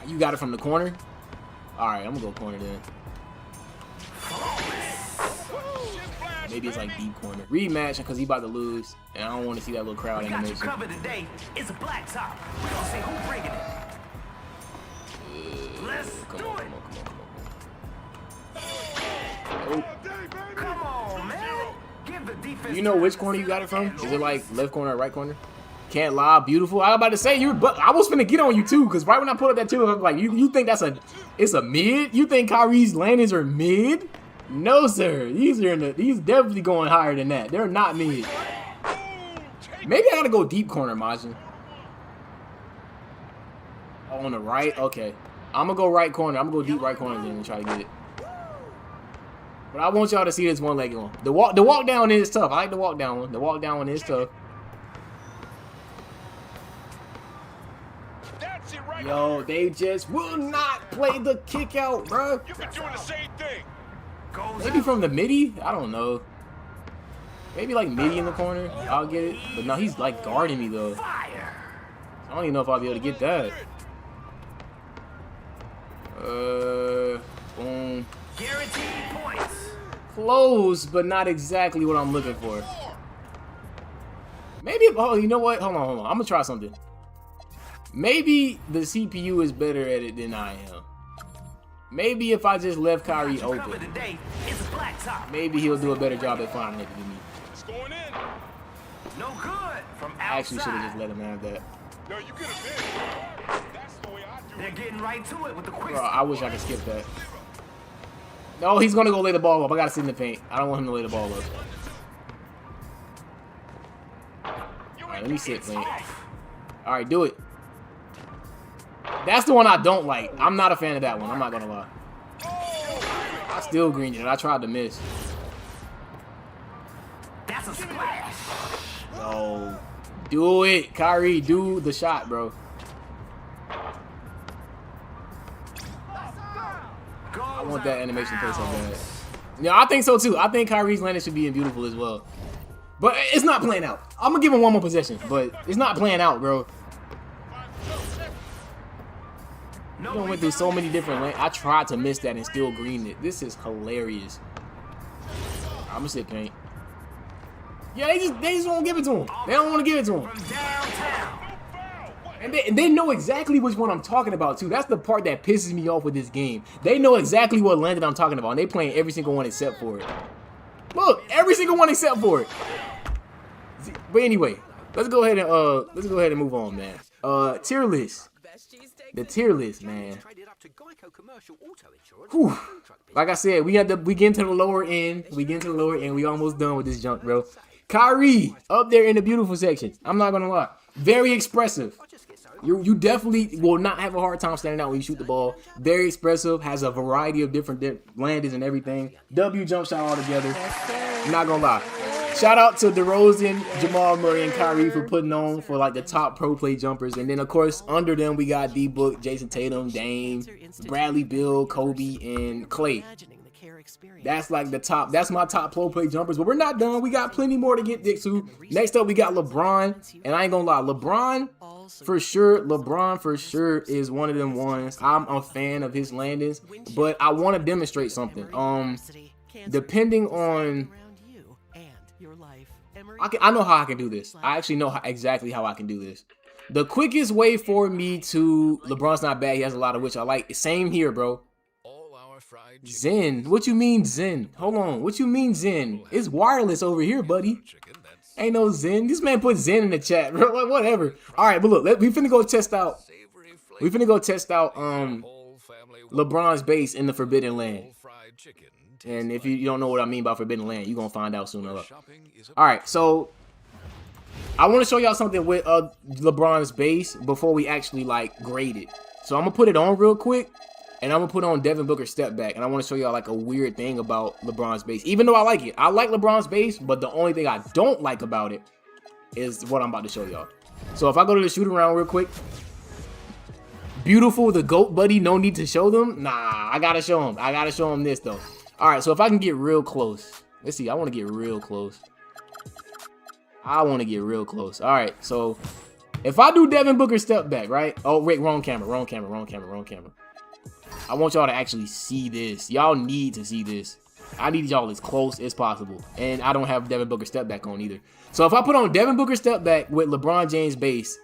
you got it from the corner? Alright, I'm gonna go corner then. Maybe it's like deep corner. Rematch because he about to lose. And I don't want to see that little crowd We got you animation. covered today. It's a black top. We're gonna see who's bringing it. Let's do it. Oh. Come on, man. Give the defense. You know which corner you got it from? Is it like left corner or right corner? Can't lie, beautiful. I was about to say I was finna get on you too, because right when I pulled up that too, I was like, you think it's a mid? You think Kyrie's landings are mid? No, sir. These definitely going higher than that. They're not mid. Maybe I gotta go deep corner, Majin. Oh, on the right? Okay. I'm gonna go right corner. I'm gonna go deep right corner then and try to get it. But I want y'all to see this one-legged one. The walk down is tough. I like the walk down one. The walk down one is tough. Yo, they just will not play the kick out, bro. You've been doing the same thing. Maybe from the midi? I don't know. Maybe like midi in the corner. I'll get it. But no, he's like guarding me though. I don't even know if I'll be able to get that. Boom. Guaranteed points. Close, but not exactly what I'm looking for. Maybe, oh, you know what? Hold on. I'm gonna try something. Maybe the CPU is better at it than I am. Maybe if I just left Kyrie open, maybe he'll do a better job at finding it than me. It's going in. No good from I actually should have outside. just let him have that. No, you could have been. That's the way I do They're it. getting right to it with the quick. Bro, I wish I could skip that. No, he's gonna go lay the ball up. I gotta sit in the paint. I don't want him to lay the ball up. Alright, let me sit, man. Alright, do it. That's the one I don't like. I'm not a fan of that one. I'm not gonna lie. I still greened it. I tried to miss. That's a splash. No. Do it. Kyrie, do the shot, bro. I want that animation play so bad. Yeah, I think so too. I think Kyrie's landing should be in beautiful as well. But it's not playing out. I'm gonna give him one more possession, but it's not playing out, bro. You done went through so many different lanes. I tried to miss that and still green it. This is hilarious. I'm gonna sit paint. Yeah, they just won't give it to him. They don't want to give it to him. From downtown. And they know exactly which one I'm talking about too. That's the part that pisses me off with this game. They know exactly what landed I'm talking about, and they playing every single one except for it. Look, every single one except for it. But anyway, let's go ahead and move on, man. Tier list. The tier list, man. Whew. Like I said, we get into the lower end. We almost done with this junk, bro. Kyrie up there in the beautiful section. I'm not gonna lie, very expressive. You definitely will not have a hard time standing out when you shoot the ball. Very expressive, has a variety of different landings and everything. W jump shot all together. I'm not gonna lie. Shout out to DeRozan, Jamal Murray, and Kyrie for putting on for like the top pro play jumpers. And then of course under them we got D-Book, Jason Tatum, Dame, Bradley Beal, Kobe, and Clay. That's like the top. That's my top pro play jumpers. But we're not done. We got plenty more to get to. Next up we got LeBron. And I ain't gonna lie, LeBron for sure is one of them ones. I'm a fan of his landings, but I want to demonstrate something. Depending on, I know how I can do this. I actually know exactly how I can do this. The quickest way for me to LeBron's not bad. He has a lot of which I like. Same here, bro. Zen. What you mean Zen? Hold on. What you mean Zen? It's wireless over here, buddy. Ain't no Zen. This man put Zen in the chat, bro. Like, whatever. All right, but look, we finna go test out. LeBron's base in the Forbidden Land. And if you don't know what I mean by Forbidden Land, you're gonna find out soon enough. All right, so I want to show y'all something with LeBron's base before we actually like grade it. So I'm gonna put it on real quick. And I'm going to put on Devin Booker's step back. And I want to show y'all like a weird thing about LeBron's base. Even though I like it. I like LeBron's base. But the only thing I don't like about it is what I'm about to show y'all. So if I go to the shoot around real quick. Beautiful, the GOAT buddy. No need to show them. Nah, I got to show him. I got to show him this though. All right, so if I can get real close. Let's see. I want to get real close. All right, so if I do Devin Booker's step back, right? Oh, wait, wrong camera. I want y'all to actually see this. Y'all need to see this. I need y'all as close as possible. And I don't have Devin Booker step back on either. So if I put on Devin Booker step back with LeBron James base,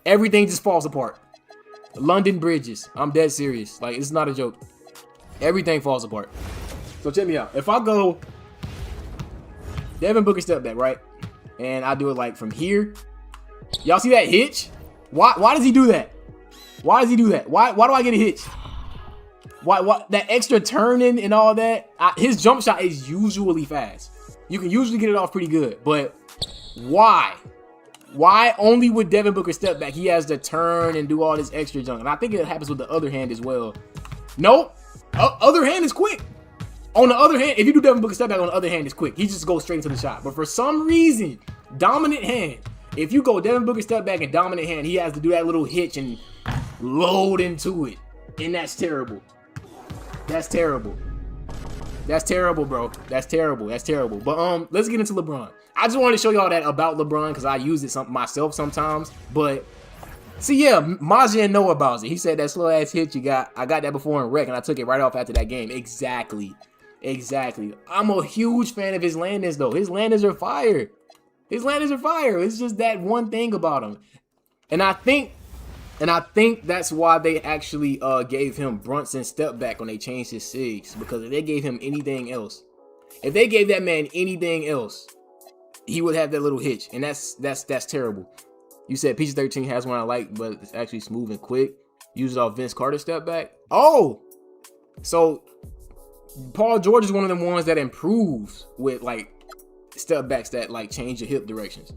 everything just falls apart. London Bridges. I'm dead serious. Like, it's not a joke. Everything falls apart. So check me out. If I go Devin Booker step back, right? And I do it like from here. Y'all see that hitch? Why does he do that? Why does he do that? Why do I get a hitch? Why that extra turning and all that? His jump shot is usually fast. You can usually get it off pretty good. But why? Why only with Devin Booker step back? He has to turn and do all this extra junk. And I think it happens with the other hand as well. Nope. Other hand is quick. On the other hand, if you do Devin Booker step back on the other hand, it's quick. He just goes straight into the shot. But for some reason, dominant hand. If you go Devin Booker step back and dominant hand, he has to do that little hitch and load into it. And that's terrible. That's terrible. That's terrible, bro. That's terrible. But let's get into LeBron. I just wanted to show y'all that about LeBron because I use it myself sometimes. But see, yeah, Majin know about it. He said that slow ass hit you got. I got that before in rec and I took it right off after that game. Exactly. I'm a huge fan of his landings though. His landings are fire. It's just that one thing about him. And I think And I think that's why they actually gave him Brunson step back when they changed his SIGs. Because if they gave him anything else, if they gave that man anything else, he would have that little hitch. And that's terrible. You said Peaches 13 has one I like, but it's actually smooth and quick. Uses off Vince Carter step back. Oh! So Paul George is one of them ones that improves with like step backs that like change your hip directions.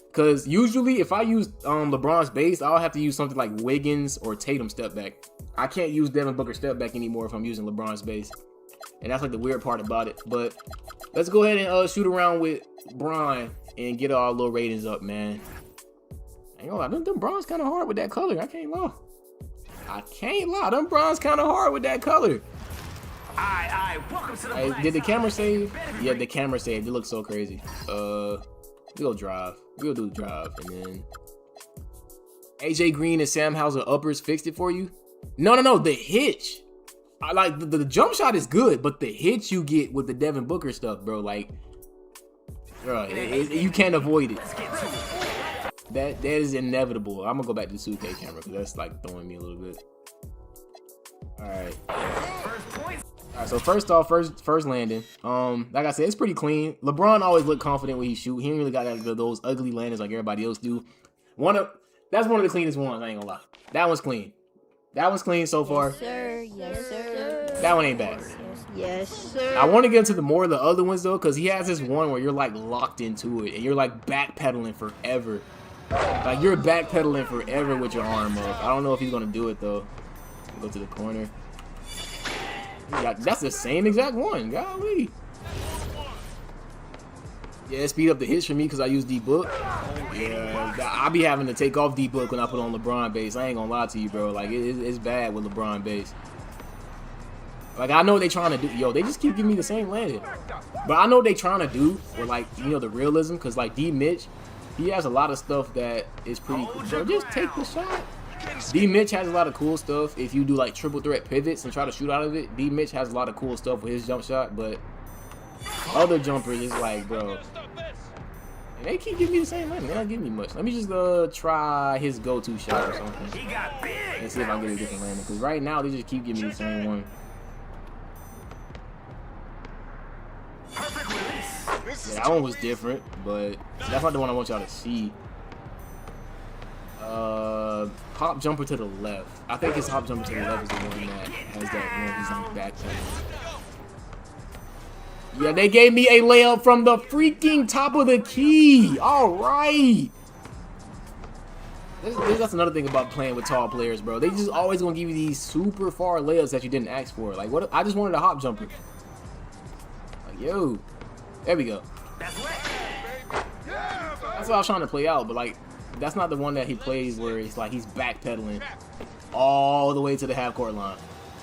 Because usually if I use LeBron's base, I'll have to use something like Wiggins or Tatum step back. I can't use Devin Booker step back anymore if I'm using LeBron's base. And that's like the weird part about it. But let's go ahead and shoot around with Bron and get our little ratings up, man. I ain't gonna lie, them Bron's kind of hard with that color. I can't lie. Them Bron's kind of hard with that color. Welcome to the Hey, did the camera save? Yeah, the camera saved. It looks so crazy. We'll drive. We'll do drive, and then AJ Green and Sam Hauser uppers fixed it for you. No. The hitch. I like the jump shot is good, but the hitch you get with the Devin Booker stuff, bro, like, bro, you can't avoid it. That is inevitable. I'm gonna go back to the suitcase camera because that's like throwing me a little bit. All right. So first off, first landing. Like I said, it's pretty clean. LeBron always look confident when he shoot. He ain't really got those ugly landings like everybody else do. That's one of the cleanest ones. I ain't gonna lie. That one's clean. That one's clean so far. Yes, sir. Yes, sir. That one ain't bad. Yes, sir. I want to get into the more of the other ones though, because he has this one where you're like locked into it and you're like backpedaling forever. Like you're backpedaling forever with your arm up. I don't know if he's gonna do it though. Go to the corner. Yeah, that's the same exact one. Golly. Yeah, speed up the hits for me because I use D-Book. Yeah, I be having to take off D-Book when I put on LeBron base. I ain't gonna lie to you, bro. Like, it's bad with LeBron base. Like, I know what they trying to do. Yo, they just keep giving me the same landing. But I know what they trying to do for, like, you know, the realism. Because, like, D-Mitch, he has a lot of stuff that is pretty cool. So just take the shot. D-Mitch has a lot of cool stuff. If you do, like, triple threat pivots and try to shoot out of it, D-Mitch has a lot of cool stuff with his jump shot. But other jumpers is like, bro, and they keep giving me the same landing. They're not giving me much. Let me just try his go-to shot or something and see if I can get a different landing. Because right now, they just keep giving me the same one. Yeah, that one was different, but that's not the one I want y'all to see. Hop jumper to the left. I think his hop jumper to the left is the one that has that one. He's on back side. Yeah, they gave me a layup from the freaking top of the key. All right. That's another thing about playing with tall players, bro. They just always gonna give you these super far layups that you didn't ask for. Like, what? I just wanted a hop jumper. Like, yo, there we go. That's what I was trying to play out, but like, that's not the one that he plays where it's like he's backpedaling all the way to the half court line.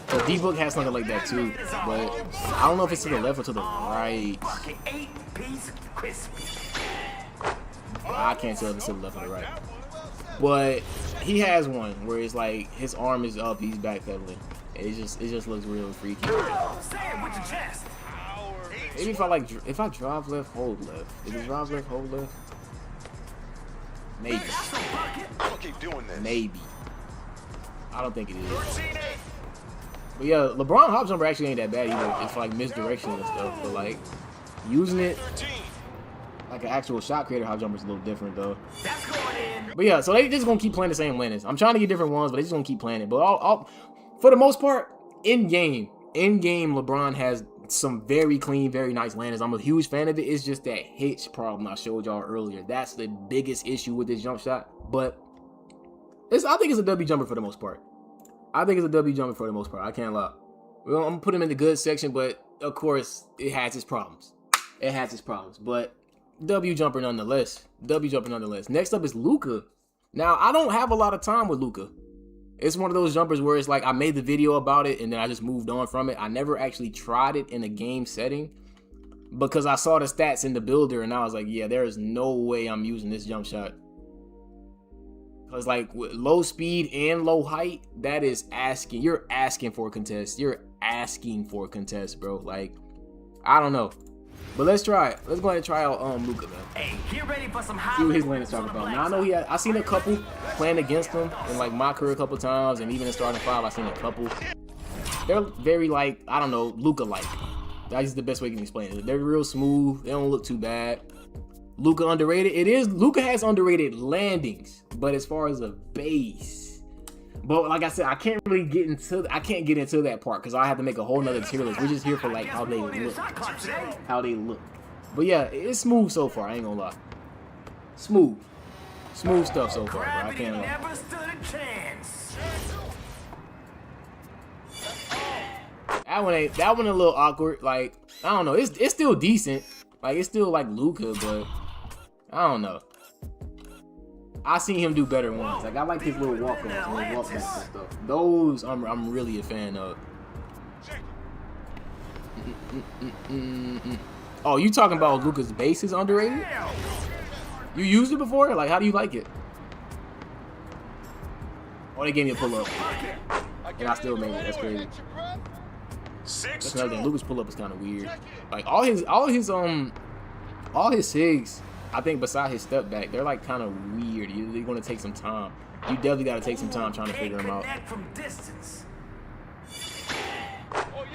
So D-Book has something like that too, but I don't know if it's to the left or to the right. I can't tell if it's to the left or the right. But he has one where it's like his arm is up, he's backpedaling. It just looks real freaky. Maybe if I drive left, hold left. If it drives left, hold left. Maybe. Maybe. I don't think it is. But yeah, LeBron hop jumper actually ain't that bad either. It's like misdirection and stuff. But like using it like an actual shot creator hop jumper is a little different though. But yeah, so they just gonna keep playing the same landings. I'm trying to get different ones, but they just gonna keep playing it. But for the most part, in game, LeBron has some very clean, very nice landings. I'm a huge fan of it. It's just that hitch problem I showed y'all earlier. That's the biggest issue with this jump shot. But I think it's a W jumper for the most part. I think it's a W jumper for the most part. I can't lie. Well, I'm gonna put him in the good section, but of course it has its problems. It has its problems, but W jumper nonetheless. W jumper nonetheless. Next up is Luka. Now I don't have a lot of time with Luka. It's one of those jumpers where it's like I made the video about it and then I just moved on from it. I never actually tried it in a game setting because I saw the stats in the builder and I was like, yeah, there is no way I'm using this jump shot. Because like with low speed and low height, that is asking. You're asking for a contest. You're asking for a contest, bro. Like, I don't know. But let's try it. Let's go ahead and try out Luka, man. Hey, get ready for some See what his lane is talking about. Now I know I seen a couple playing against him in like my career a couple times, and even in starting 5, I seen a couple. They're very like, I don't know, Luka-like. That's the best way you can explain it. They're real smooth. They don't look too bad. Luka underrated. It is. Luka has underrated landings, but as far as a base, but like I said, I can't get into that part because I have to make a whole nother tier list. We're just here for like how they look. But yeah, it's smooth so far. I ain't gonna lie. Smooth stuff so far, bro. I can't lie. Never stood a chance. That one a little awkward. Like, I don't know. It's still decent. Like, it's still like Luka, but I don't know. I seen him do better ones. Like, I like his little walk-ons and walk backs and stuff. Those I'm really a fan of. Oh, you talking about Luka's base is underrated? You used it before? Like, how do you like it? Oh, they gave me a pull-up. And I still made it. That's crazy. That's another thing. Luka's pull-up is kind of weird. Like, all his SIGs, I think beside his step back, they're like kind of weird. They're going to take some time. You definitely got to take some time trying to figure them out. Yeah,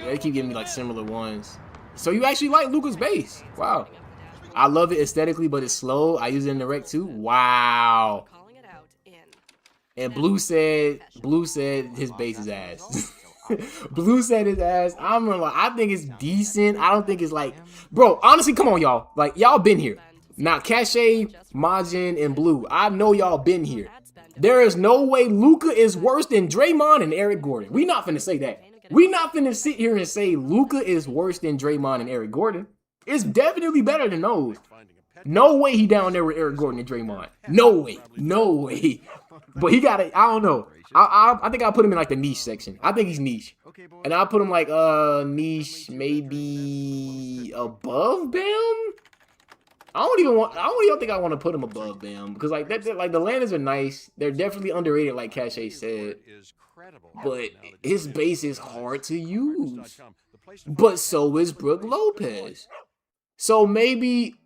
they keep giving me like similar ones. So you actually like Luka's base? Wow. I love it aesthetically, but it's slow. I use it in the rec too. Wow. And Blue said his base is ass. Blue said his ass. I'm like, I think it's decent. I don't think it's like, bro, honestly, come on, y'all. Like, y'all been here. Now, Cache, Majin, and Blue, I know y'all been here. There is no way Luka is worse than Draymond and Eric Gordon. We not finna say that. We not finna sit here and say Luka is worse than Draymond and Eric Gordon. It's definitely better than those. No way he down there with Eric Gordon and Draymond. No way. No way. But he got it. I don't know. I think I'll put him in like the niche section. I think he's niche. And I'll put him like niche maybe above Bam. I don't even think I want to put him above Bam because like like the landers are nice. They're definitely underrated, like Cache said. But his base is hard to use. But so is Brook Lopez. So maybe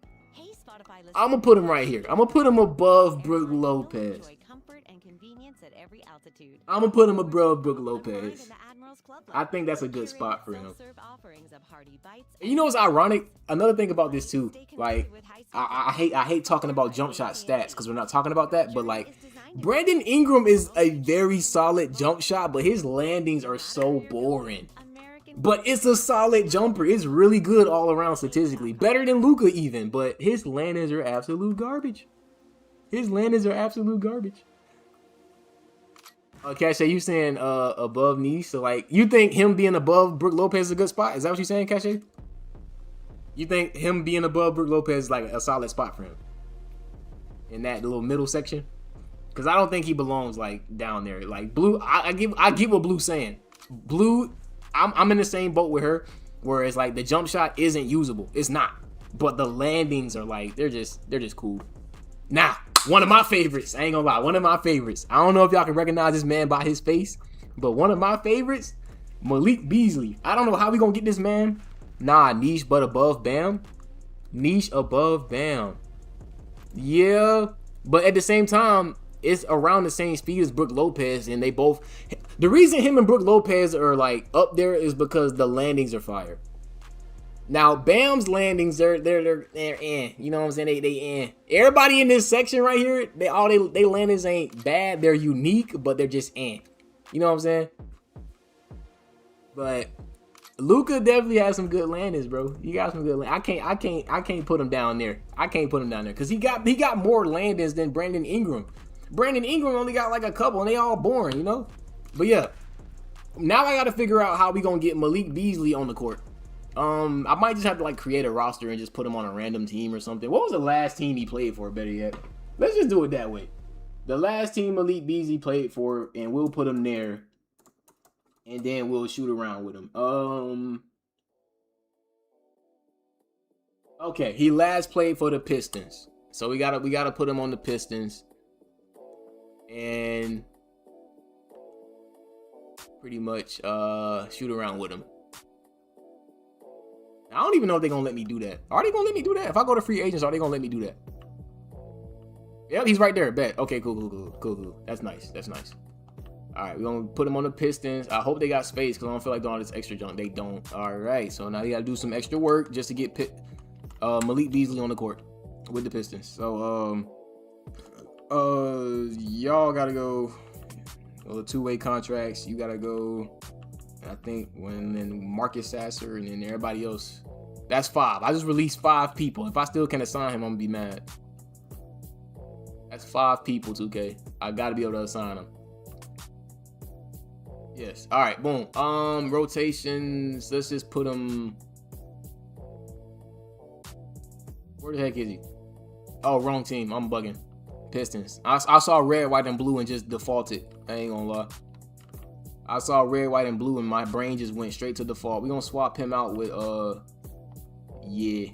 I'm gonna put him right here. I'm gonna put him above Brook Lopez. I'm gonna put him above Brook Lopez. I think that's a good spot for him. And you know what's ironic? Another thing about this too, like I hate talking about jump shot stats because we're not talking about that, but like Brandon Ingram is a very solid jump shot, but his landings are so boring. But it's a solid jumper. It's really good all around statistically. Better than Luka even, but his landings are absolute garbage. His landings are absolute garbage. Cache, you saying above niche? So like, you think him being above Brook Lopez is a good spot? Is that what you're saying, Cache? You think him being above Brook Lopez is like a solid spot for him in that little middle section? Because I don't think he belongs like down there. Like Blue, I get what Blue's saying. Blue, I'm in the same boat with her, whereas like the jump shot isn't usable. It's not. But the landings are like they're just cool. Now, one of my favorites, I ain't gonna lie, one of my favorites. I don't know if y'all can recognize this man by his face, but one of my favorites, Malik Beasley. I don't know how we gonna get this man. Nah, niche but above Bam. Niche above Bam. Yeah, but at the same time, it's around the same speed as Brook Lopez, and they both. The reason him and Brook Lopez are like up there is because the landings are fire. Now Bam's landings, they're you know what I'm saying? They everybody in this section right here, they landings ain't bad. They're unique, but they're just You know what I'm saying? But Luka definitely has some good landings, bro. He got some good landings. I can't put him down there. I can't put him down there because he got more landings than Brandon Ingram. Brandon Ingram only got like a couple, and they all boring, you know. But yeah, now I got to figure out how we gonna get Malik Beasley on the court. I might just have to like create a roster and just put him on a random team or something. What was the last team he played for? Better yet, let's just do it that way. The last team Malik Beasley played for, and we'll put him there, and then we'll shoot around with him. Okay, he last played for the Pistons, so we gotta put him on the Pistons, and pretty much shoot around with him. I don't even know if they're gonna let me do that. Are they gonna let me do that? If I go to free agents, are they gonna let me do that? Yep, he's right there. Bet. Okay, cool. That's nice. All right, we're gonna put him on the Pistons. I hope they got space because I don't feel like doing all this extra junk. They don't. All right, so now they gotta do some extra work just to get Malik Beasley on the court with the Pistons. So y'all gotta go. Two-way contracts. You gotta go. I think then Marcus Sasser and then everybody else. That's 5. I just released 5 people. If I still can assign him, I'm gonna be mad. That's 5 people, 2K. I gotta be able to assign them. Yes. All right. Boom. Rotations. Let's just put him. Where the heck is he? Oh, wrong team. I'm bugging. Pistons. I saw red, white, and blue and just defaulted. I ain't gonna lie. I saw red, white, and blue and my brain just went straight to default. We're gonna swap him out with yeah.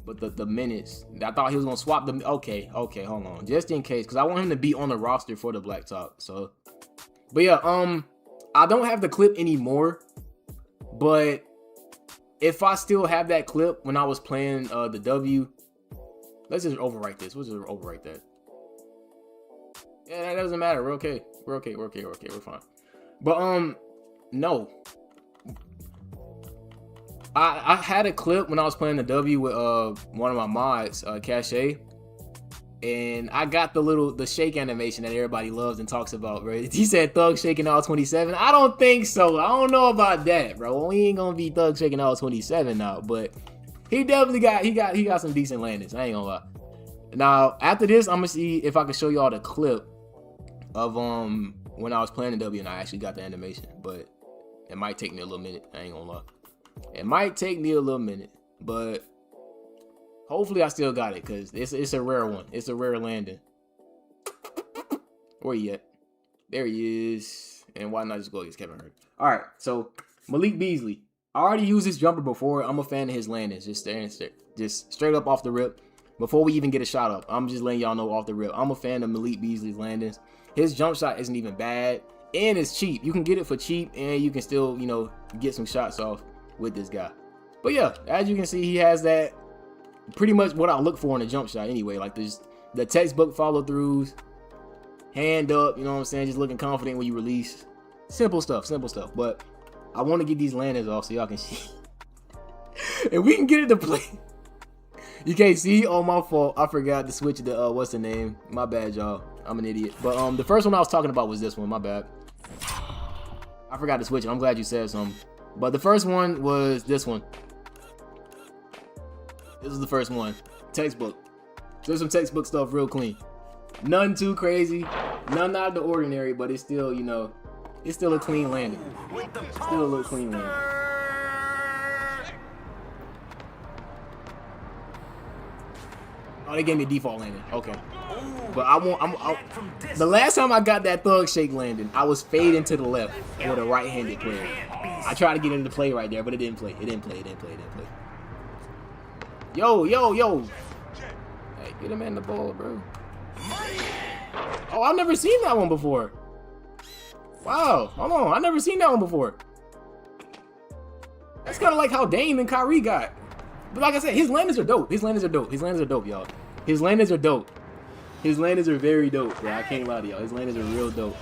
But the minutes. I thought he was gonna swap them. Okay, hold on. Just in case, because I want him to be on the roster for the blacktop. So but yeah, I don't have the clip anymore. But if I still have that clip when I was playing the W, let's just overwrite this. We'll just overwrite that. Yeah, that doesn't matter. We're okay. We're fine. But no. I had a clip when I was playing the W with one of my mods, Cache. And I got the shake animation that everybody loves and talks about, bro. He said Thug shaking all 27. I don't think so. I don't know about that, bro. We ain't gonna be Thug shaking all 27 now, but he definitely got some decent landings. I ain't gonna lie. Now after this, I'm gonna see if I can show y'all the clip of when I was playing the W and I actually got the animation, but it might take me a little minute. I ain't gonna lie. It might take me a little minute, but hopefully I still got it because it's a rare one. It's a rare landing. Where he at? There he is. And why not just go against Kevin Hurt? All right, so Malik Beasley. I already used this jumper before. I'm a fan of his landings. Just straight up off the rip. Before we even get a shot up, I'm just letting y'all know off the rip. I'm a fan of Malik Beasley's landings. His jump shot isn't even bad, and it's cheap. You can get it for cheap, and you can still, get some shots off with this guy. But yeah, as you can see, he has that pretty much what I look for in a jump shot anyway. Like the textbook follow throughs, hand up, you know what I'm saying? Just looking confident when you release. Simple stuff. But I want to get these landings off so y'all can see. And we can get it to play. You can't see? Oh, my fault. I forgot to switch the, what's the name? My bad, y'all. I'm an idiot. But the first one I was talking about was this one. My bad. I forgot to switch it. I'm glad you said something. But the first one was this one. This is the first one. Textbook. There's some textbook stuff real clean. Nothing too crazy. None out of the ordinary, but it's still, it's still a clean landing. Still a little clean landing. Oh, they gave me a default landing. Okay. But the last time I got that thug shake landing, I was fading to the left with a right-handed player. I tried to get into play right there, but it didn't play. It didn't play. Yo. Hey, get him in the ball, bro. Oh, I've never seen that one before. Wow. Hold on. I've never seen that one before. That's kind of like how Dame and Kyrie got. But like I said, his landings are dope. His landings are dope, y'all. His landings are dope. His landings are very dope, bro. I can't lie to y'all. His landings are real dope.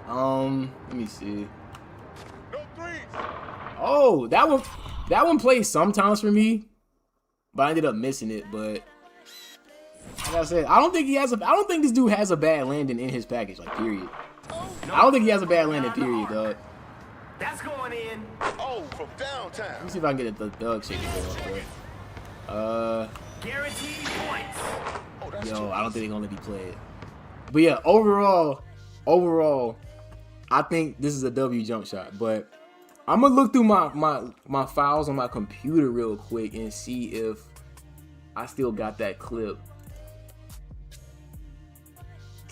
Let me see. Oh, that one plays sometimes for me, but I ended up missing it. But like I said, I don't think this dude has a bad landing in his package, like period. I don't think he has a bad landing, period, dog. That's going in. Oh, from downtown. Let me see if I can get the thug shake to go up there. Guaranteed points. Yo, I don't think they're gonna let me play it. But yeah, overall, I think this is a W jump shot. But I'm gonna look through my files on my computer real quick and see if I still got that clip.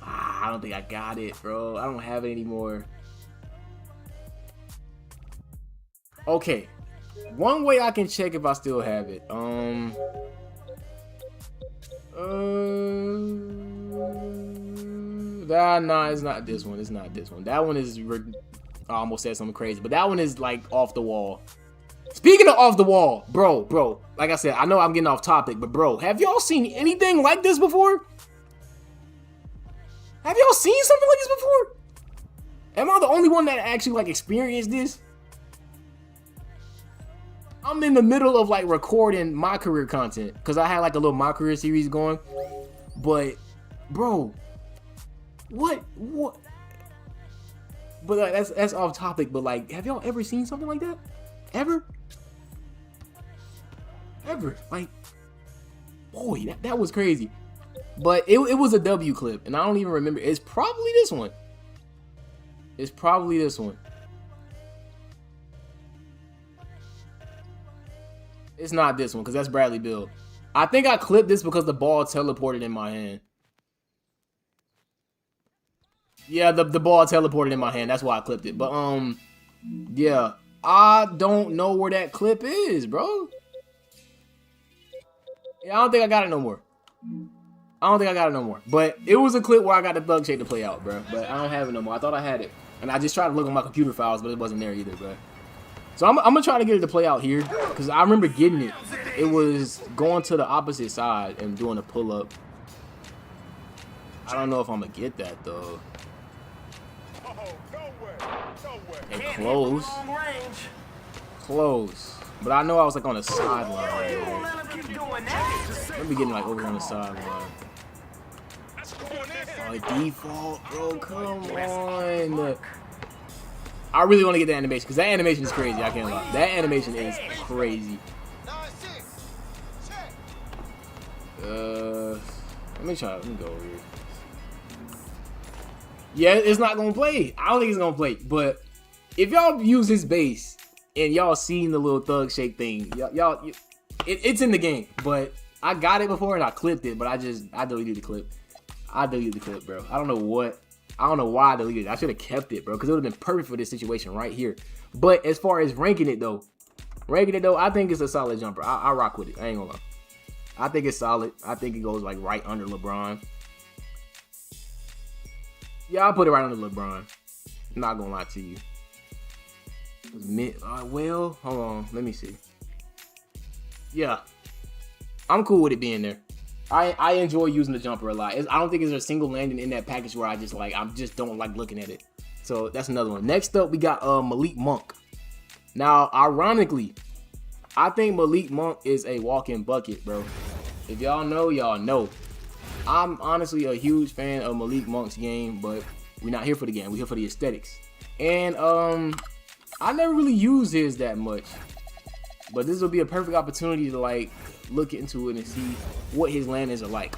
I don't think I got it, bro. I don't have it anymore. Okay, one way I can check if I still have it. Nah, it's not this one. It's not this one. That one is. I almost said something crazy, but that one is like off the wall. Speaking of off the wall, bro, like I said, I know I'm getting off topic, but bro, have y'all seen anything like this before? Have y'all seen something like this before? Am I the only one that actually like experienced this? I'm in the middle of like recording my career content because I had like a little my career series going, but bro, what? But like, that's off topic. But like, have y'all ever seen something like that? Ever? Like, boy, that was crazy. But it was a W clip, and I don't even remember. It's probably this one. It's probably this one. It's not this one, because that's Bradley Beal. I think I clipped this because the ball teleported in my hand. Yeah, the ball teleported in my hand. That's why I clipped it. But, yeah. I don't know where that clip is, bro. Yeah, I don't think I got it no more. But it was a clip where I got the thug shake to play out, bro. But I don't have it no more. I thought I had it. And I just tried to look at my computer files, but it wasn't there either, bro. So I'm going to try to get it to play out here. Because I remember getting it. It was going to the opposite side and doing a pull-up. I don't know if I'm going to get that, though. And close. Close. But I know I was like on the sideline. Let me getting like over on the sideline. Oh, default, bro. Come on. I really want to get the animation because that animation is crazy. I can't lie. That animation is crazy. Let me try. Let me go over here. Yeah, it's not gonna play. I don't think it's gonna play. But if y'all use his base and y'all seen the little thug shake thing, it's in the game. But I got it before and I clipped it, but I deleted the clip. I deleted the clip, bro. I don't know why I deleted it. I should have kept it, bro, because it would have been perfect for this situation right here. But as far as ranking it though, I think it's a solid jumper. I rock with it. I ain't gonna lie. I think it's solid. I think it goes like right under LeBron. Yeah, I'll put it right under LeBron. I'm not gonna lie to you. Well, hold on. Let me see. Yeah, I'm cool with it being there. I enjoy using the jumper a lot. I don't think there's a single landing in that package where I just don't like looking at it. So that's another one. Next up, we got Malik Monk. Now, ironically, I think Malik Monk is a walk-in bucket, bro. If y'all know, y'all know. I'm honestly a huge fan of Malik Monk's game, but we're not here for the game. We're here for the aesthetics. And I never really used his that much. But this will be a perfect opportunity to like look into it and see what his landings are like.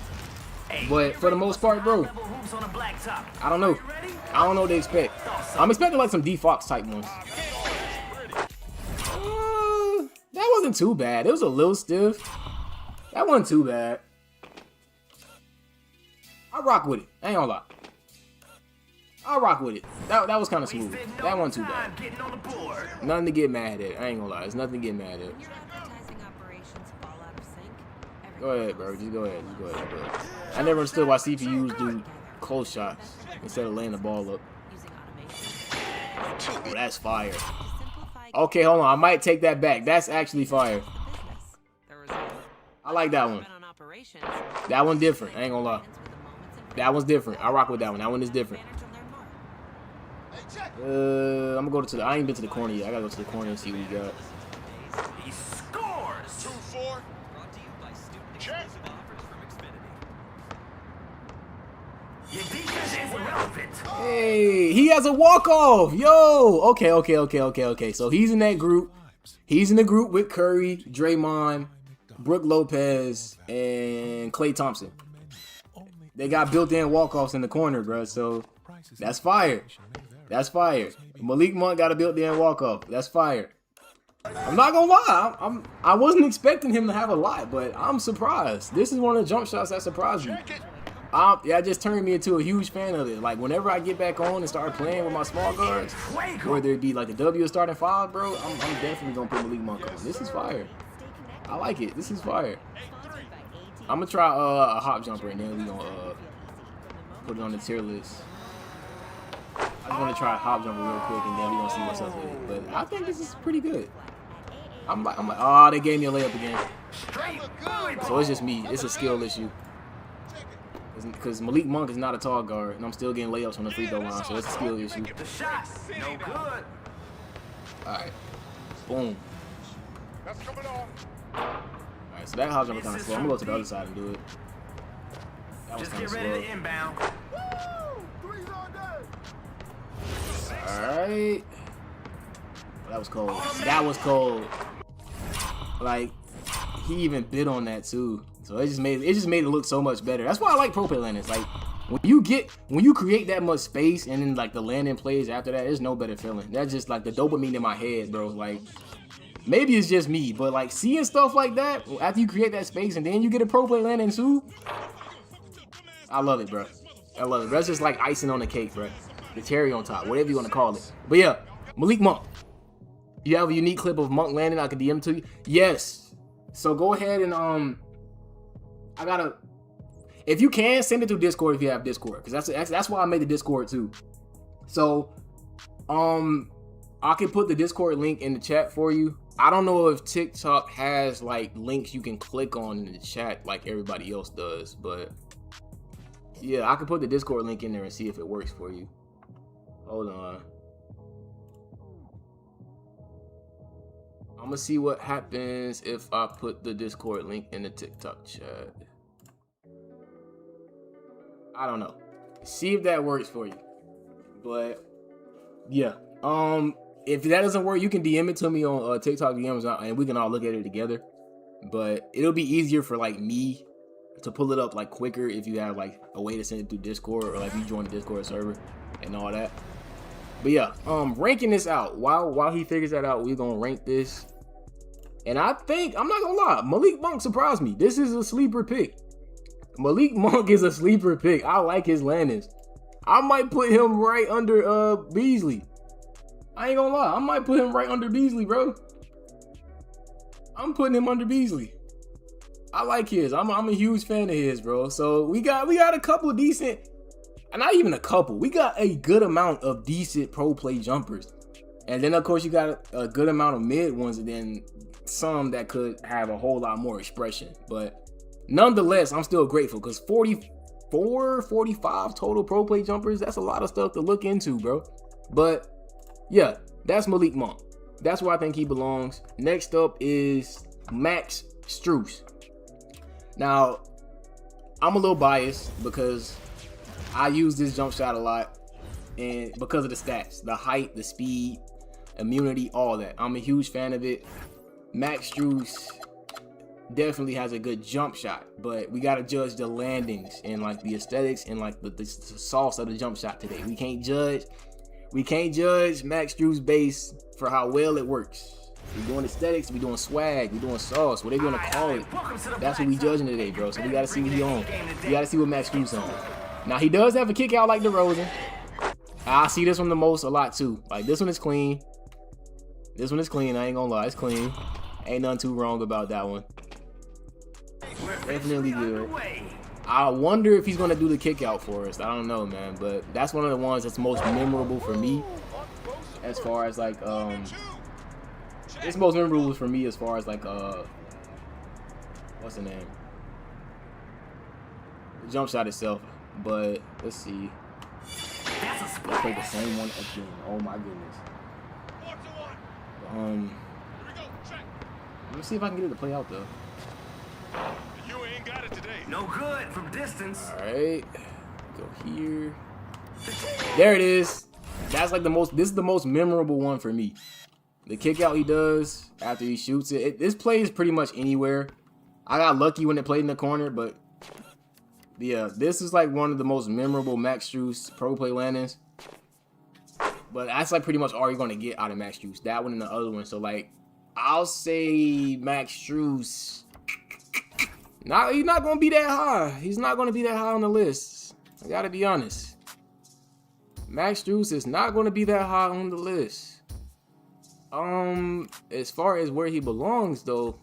But for the most part, bro, I don't know. I don't know what to expect. I'm expecting like some D Fox type ones. That wasn't too bad. It was a little stiff. That wasn't too bad. I rock with it. I ain't gonna lie. I rock with it. That was kind of smooth. That wasn't too bad. Nothing to get mad at. I ain't gonna lie. There's nothing to get mad at. Go ahead, bro. Just go ahead. Bro. I never understood why CPUs do close shots instead of laying the ball up. Oh, that's fire. Okay, hold on. I might take that back. That's actually fire. I like that one. That one different. I ain't gonna lie. That one's different. I rock with that one. That one is different. I'm gonna go to the. I ain't been to the corner yet. I gotta go to the corner and see what we got. He scores. 2-4. Check. Your defense is irrelevant. Hey, he has a walk-off. Yo. Okay. So he's in that group. He's in the group with Curry, Draymond, Brook Lopez, and Klay Thompson. They got built-in walk-offs in the corner, bro. So that's fire. That's fire. Malik Monk got a built-in walk-off. That's fire. I'm not gonna lie. I wasn't expecting him to have a lot, but I'm surprised. This is one of the jump shots that surprised me. That just turned me into a huge fan of it. Like whenever I get back on and start playing with my small guards, whether it be like the W starting five, bro, I'm definitely gonna put Malik Monk on. This is fire. I like it. This is fire. I'm gonna try a hop jumper and then we gonna put it on the tier list. I just want to try a hop jumper real quick and then we gonna see what's up with it. But I think this is pretty good. I'm like, oh, they gave me a layup again. Straight bully So ball. it's just me. It's a skill issue. Because Malik Monk is not a tall guard, and I'm still getting layups on the free throw line, so it's a skill issue. The shot, no good. All right, boom. That's coming on. All right, so that hop jump was kind of slow. I'm gonna go to the other side and do it. That was Just kind get of ready slow. to inbound. Three's on deck. All right. That was cold. That was cold. Like, he even bid on that too. So it just made it look so much better. That's why I like ProPLAY landings. Like, when you create that much space and then like the landing plays after that, there's no better feeling. That's just like the dopamine in my head, bro. Like, maybe it's just me, but like seeing stuff like that after you create that space and then you get a ProPLAY landing too, I love it, bro. I love it. That's just like icing on the cake, bro. The cherry on top, whatever you want to call it. But yeah, Malik Monk. You have a unique clip of Monk landing I can DM to you? Yes. So go ahead and if you can, send it to Discord if you have Discord, because that's why I made the Discord too. So I can put the Discord link in the chat for you. I don't know if TikTok has like links you can click on in the chat like everybody else does, but yeah, I can put the Discord link in there and see if it works for you. Hold on. I'm gonna see what happens if I put the Discord link in the TikTok chat. I don't know. See if that works for you. But yeah, if that doesn't work, you can DM it to me on TikTok DMs and we can all look at it together. But it'll be easier for like me to pull it up like quicker if you have like a way to send it through Discord or like you join the Discord server and all that. But yeah, ranking this out. While he figures that out, we're gonna rank this. And I think, I'm not gonna lie, Malik Monk surprised me. This is a sleeper pick. Malik Monk is a sleeper pick. I like his landings. I might put him right under Beasley. I ain't gonna lie, I might put him right under Beasley, bro. I'm putting him under Beasley. I like his. I'm a huge fan of his, bro. So we got a couple of decent, not even a couple. We got a good amount of decent pro play jumpers. And then of course you got a good amount of mid ones and then some that could have a whole lot more expression. But nonetheless, I'm still grateful because 44, 45 total pro play jumpers, that's a lot of stuff to look into, bro. But yeah, that's Malik Monk. That's where I think he belongs. Next up is Max Strus. Now, I'm a little biased because I use this jump shot a lot and because of the stats, the height, the speed, immunity, all that. I'm a huge fan of it. Max Strus definitely has a good jump shot, but we got to judge the landings and like the aesthetics and like the sauce of the jump shot today. We can't judge Max Strus base for how well it works. We doing aesthetics, we doing swag, we doing sauce, whatever you want to call it. That's what we judging today, bro. So we got to see what he on. We got to see what Max Strus on. Now he does have a kick out like DeRozan. I see this one the most a lot too. Like this one is clean. This one is clean. I ain't gonna lie, it's clean. Ain't nothing too wrong about that one. Definitely good. I wonder if he's gonna do the kick out for us. I don't know, man, but that's one of the ones that's most memorable for me. As far as like it's most memorable for me as far as like what's the name? The jump shot itself. But let's see. Let's play the same one again. Oh my goodness. Let me see if I can get it to play out though. You ain't got it today. No good from distance. All right, go here. There it is. That's like this is the most memorable one for me. The kick out he does after he shoots it. This plays pretty much anywhere. I got lucky when it played in the corner, but yeah, this is like one of the most memorable Max Strus pro play landings. But that's like pretty much all you're gonna get out of Max Strus. That one and the other one. So like, I'll say Max Strus. He's not gonna be that high. He's not gonna be that high on the list. I gotta be honest. Max Strus is not gonna be that high on the list. As far as where he belongs though,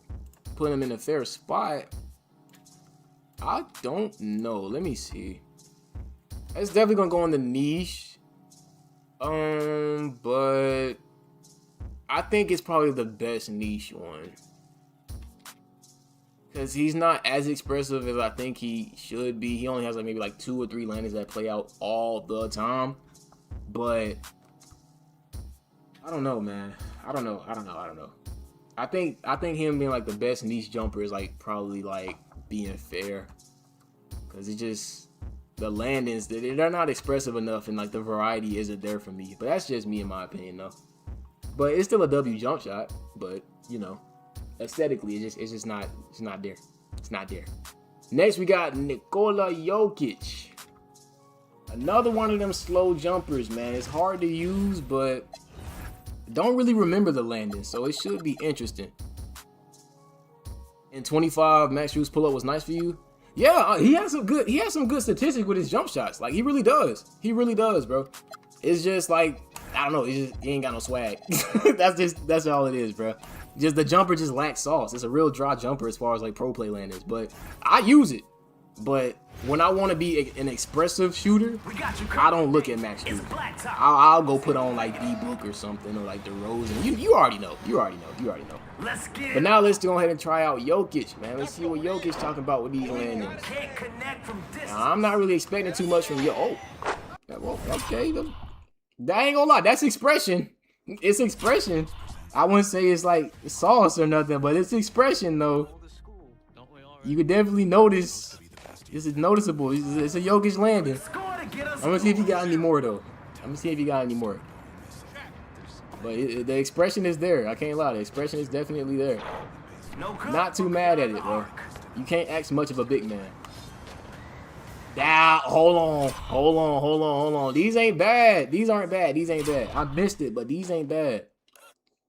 put him in a fair spot. I don't know. Let me see. It's definitely gonna go in the niche. But I think it's probably the best niche one. Because he's not as expressive as I think he should be. He only has like maybe like 2 or 3 landings that play out all the time. But I don't know, man. I don't know. I think him being like the best niche jumper is like probably like being fair. Because it's just the landings, they're not expressive enough and like the variety isn't there for me. But that's just me in my opinion though. But it's still a W jump shot. But you know, aesthetically, it's just not there. It's not there. Next, we got Nikola Jokic. Another one of them slow jumpers, man. It's hard to use, but don't really remember the landing, so it should be interesting. And 25 max shoots pull up was nice for you. Yeah, he has some good statistics with his jump shots. Like he really does. He really does, bro. It's just like I don't know. He ain't got no swag. that's all it is, bro. Just the jumper just lacks sauce. It's a real dry jumper as far as like pro play land is. But I use it. But when I want to be an expressive shooter, I don't look at max shooting. I'll go put on like D-Book or something or like DeRozan. You already know. But now let's go ahead and try out Jokic, man. Let's see what Jokic talking about with these landings. Now, I'm not really expecting too much from Jokic. Oh, okay. That ain't gonna lie. That's expression. It's expression. I wouldn't say it's like sauce or nothing, but it's expression though. You could definitely notice. This is noticeable. It's a Jokic landing. I'm gonna see if he got any more though. But the expression is there. I can't lie. The expression is definitely there. Not too mad at it, bro. You can't ask much of a big man. Hold on. These ain't bad. These aren't bad. I missed it, but these ain't bad.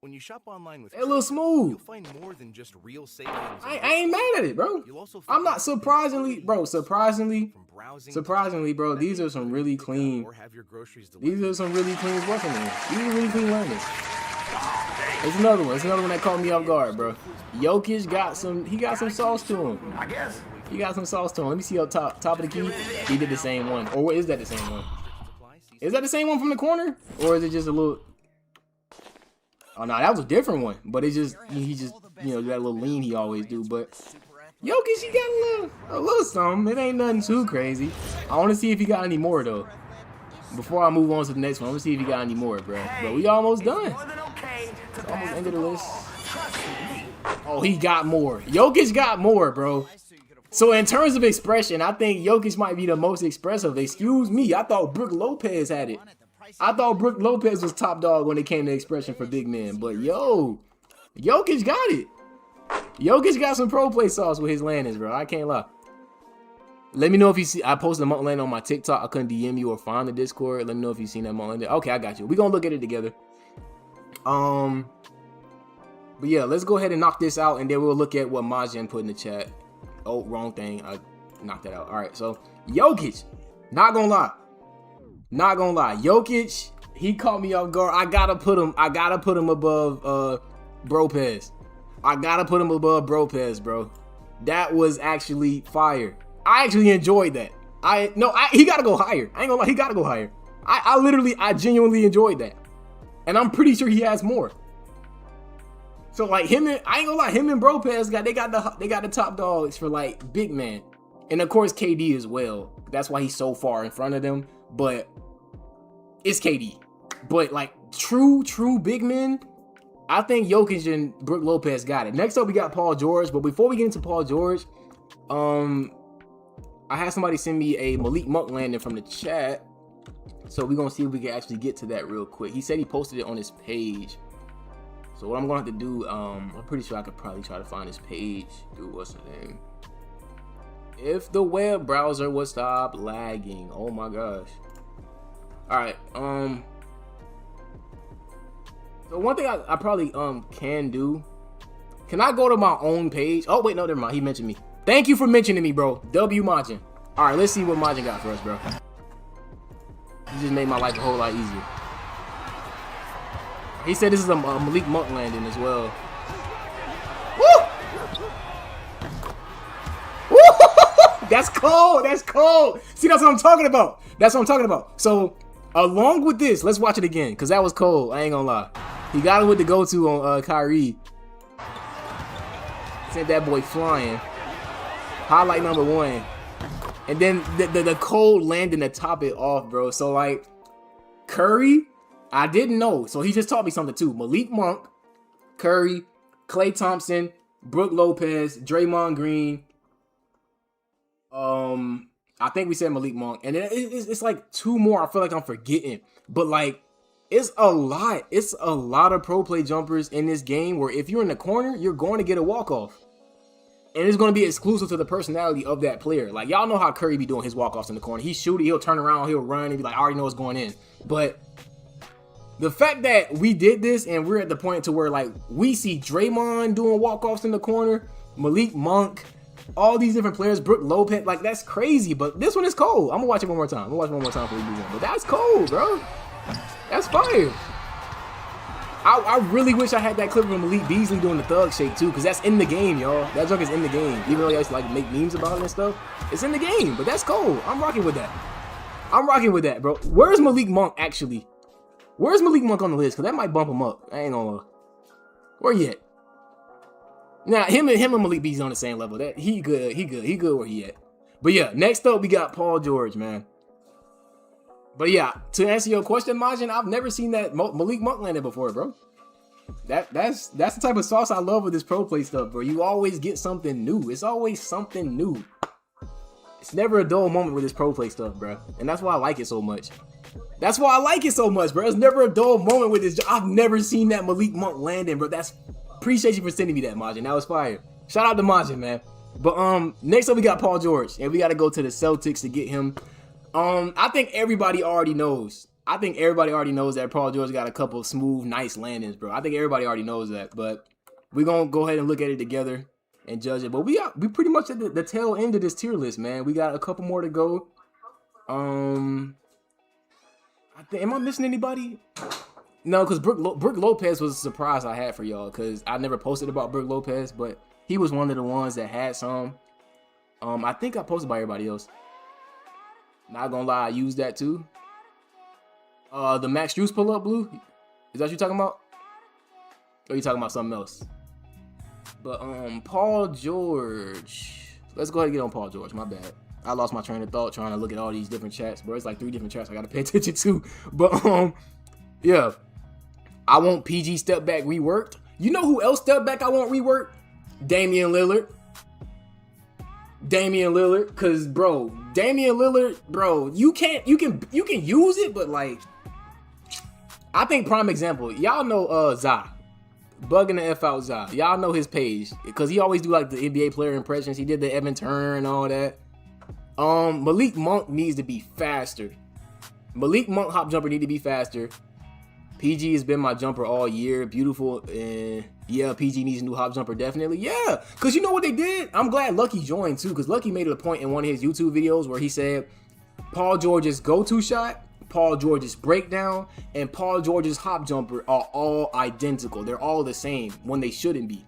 When you shop online with a little smooth. You'll find more than just real savings. I ain't mad at it, bro. I'm not surprisingly, bro. Surprisingly, bro. These are some really clean. These are some really clean working ones. These are really clean landings. It's another one. That caught me off guard, bro. Jokic got some. He got some sauce to him. I guess. He got some sauce to him. Let me see up top of the key. He did the same one. Or is that the same one? Is that the same one from the corner? Or is it just a little? Oh no, that was a different one. But it just he just that little lean he always do. But Jokic, he got a little something. It ain't nothing too crazy. I want to see if he got any more though. Before I move on to the next one, I'm gonna see if he got any more, bro. But we almost done. It's almost end of the list. Oh, he got more. Jokic got more, bro. So in terms of expression, I think Jokic might be the most expressive. Excuse me, I thought Brook Lopez had it. I thought Brook Lopez was top dog when it came to expression for big men. But Jokic got it. Jokic got some pro play sauce with his landings, bro. I can't lie. Let me know if you see. I posted a month landing on my TikTok. I couldn't DM you or find the Discord. Let me know if you seen that month landing. Okay, I got you. We're gonna look at it together. But yeah, let's go ahead and knock this out, and then we'll look at what Majin put in the chat. Oh, wrong thing. I knocked that out. All right, so Jokic, not gonna lie. Jokic, he caught me off guard. I gotta put him above Bropez. I gotta put him above Bropez, bro. That was actually fire. I actually enjoyed that. He gotta go higher. I ain't gonna lie, he gotta go higher. I genuinely enjoyed that. And I'm pretty sure he has more. So like him and Bropez they got the top dogs for like big man. And of course KD as well. That's why he's so far in front of them. But it's KD. But like true big men, I think Jokic and Brook Lopez got it. Next up we got Paul George. But before we get into Paul George, I had somebody send me a Malik Monk landing from the chat. So we're gonna see if we can actually get to that real quick. He said he posted it on his page. So what I'm gonna have to do, I'm pretty sure I could probably try to find his page. Dude, what's the name? If the web browser would stop lagging. Oh my gosh. Alright, so one thing I probably can do. Can I go to my own page? Oh wait, no, never mind. He mentioned me. Thank you for mentioning me, bro. W Majin. Alright, let's see what Majin got for us, bro. You just made my life a whole lot easier. He said this is a Malik Monk landing as well. Woo! Woo! That's cold. See, that's what I'm talking about. So, along with this, let's watch it again, because that was cold. I ain't gonna lie. He got him with the go-to on Kyrie. Sent that boy flying. Highlight number 1. And then the cold landing to top it off, bro. So, like, Curry, I didn't know. So, he just taught me something, too. Malik Monk, Curry, Klay Thompson, Brook Lopez, Draymond Green. I think we said Malik Monk. And then it's like 2 more I feel like I'm forgetting. But, like, it's a lot. It's a lot of pro play jumpers in this game where if you're in the corner, you're going to get a walk-off. And it's going to be exclusive to the personality of that player. Like, y'all know how Curry be doing his walk-offs in the corner. He's shooting, he'll turn around, he'll run, and be like, I already know what's going in. But the fact that we did this and we're at the point to where, like, we see Draymond doing walk-offs in the corner, Malik Monk, all these different players, Brook Lopez, like, that's crazy. But this one is cold. I'm going to watch it one more time. I'm going to watch it one more time before we move on. But that's cold, bro. That's fire. I really wish I had that clip of Malik Beasley doing the thug shake too, because that's in the game, y'all. That joke is in the game. Even though I used to like make memes about it and stuff, it's in the game. But that's cool. I'm rocking with that. I'm rocking with that, bro. Where's Malik Monk actually? Where's Malik Monk on the list? Because that might bump him up. I ain't gonna. Where he at? Now him and Malik Beasley on the same level. That he good. He good where he at. But yeah, next up we got Paul George, man. But yeah, to answer your question, Majin, I've never seen that Malik Monk landed before, bro. That's the type of sauce I love with this pro play stuff, bro. You always get something new. It's always something new. It's never a dull moment with this pro play stuff, bro. And that's why I like it so much. That's why I like it so much, bro. It's never a dull moment with this. I've never seen that Malik Monk landing, bro. Appreciate you for sending me that, Majin. That was fire. Shout out to Majin, man. But next up we got Paul George, and we got to go to the Celtics to get him. I think everybody already knows. I think everybody already knows that Paul George got a couple of smooth, nice landings, bro. I think everybody already knows that. But we're gonna go ahead and look at it together and judge it. But we pretty much at the tail end of this tier list, man. We got a couple more to go. Am I missing anybody? No, because Brook Lopez was a surprise I had for y'all, because I never posted about Brook Lopez, but he was one of the ones that had some. I think I posted about everybody else. Not gonna lie, I used that too. The Max Juice pull-up blue? Is that what you talking about? Or are you talking about something else? But Paul George. Let's go ahead and get on Paul George. My bad. I lost my train of thought trying to look at all these different chats, bro. It's like 3 different chats I gotta pay attention to. But yeah. I want PG step back reworked. You know who else step back I want reworked? Damian Lillard. Cause bro, Damian Lillard, bro, you can use it, but like, I think prime example, y'all know Za, bugging the F out Za. Y'all know his page, cause he always do like the NBA player impressions. He did the Evan Turner and all that. Malik Monk needs to be faster. Malik Monk hop jumper need to be faster. PG has been my jumper all year. Beautiful. Yeah, PG needs a new hop jumper, definitely. Yeah, because you know what they did? I'm glad Lucky joined, too, because Lucky made it a point in one of his YouTube videos where he said Paul George's go-to shot, Paul George's breakdown, and Paul George's hop jumper are all identical. They're all the same when they shouldn't be.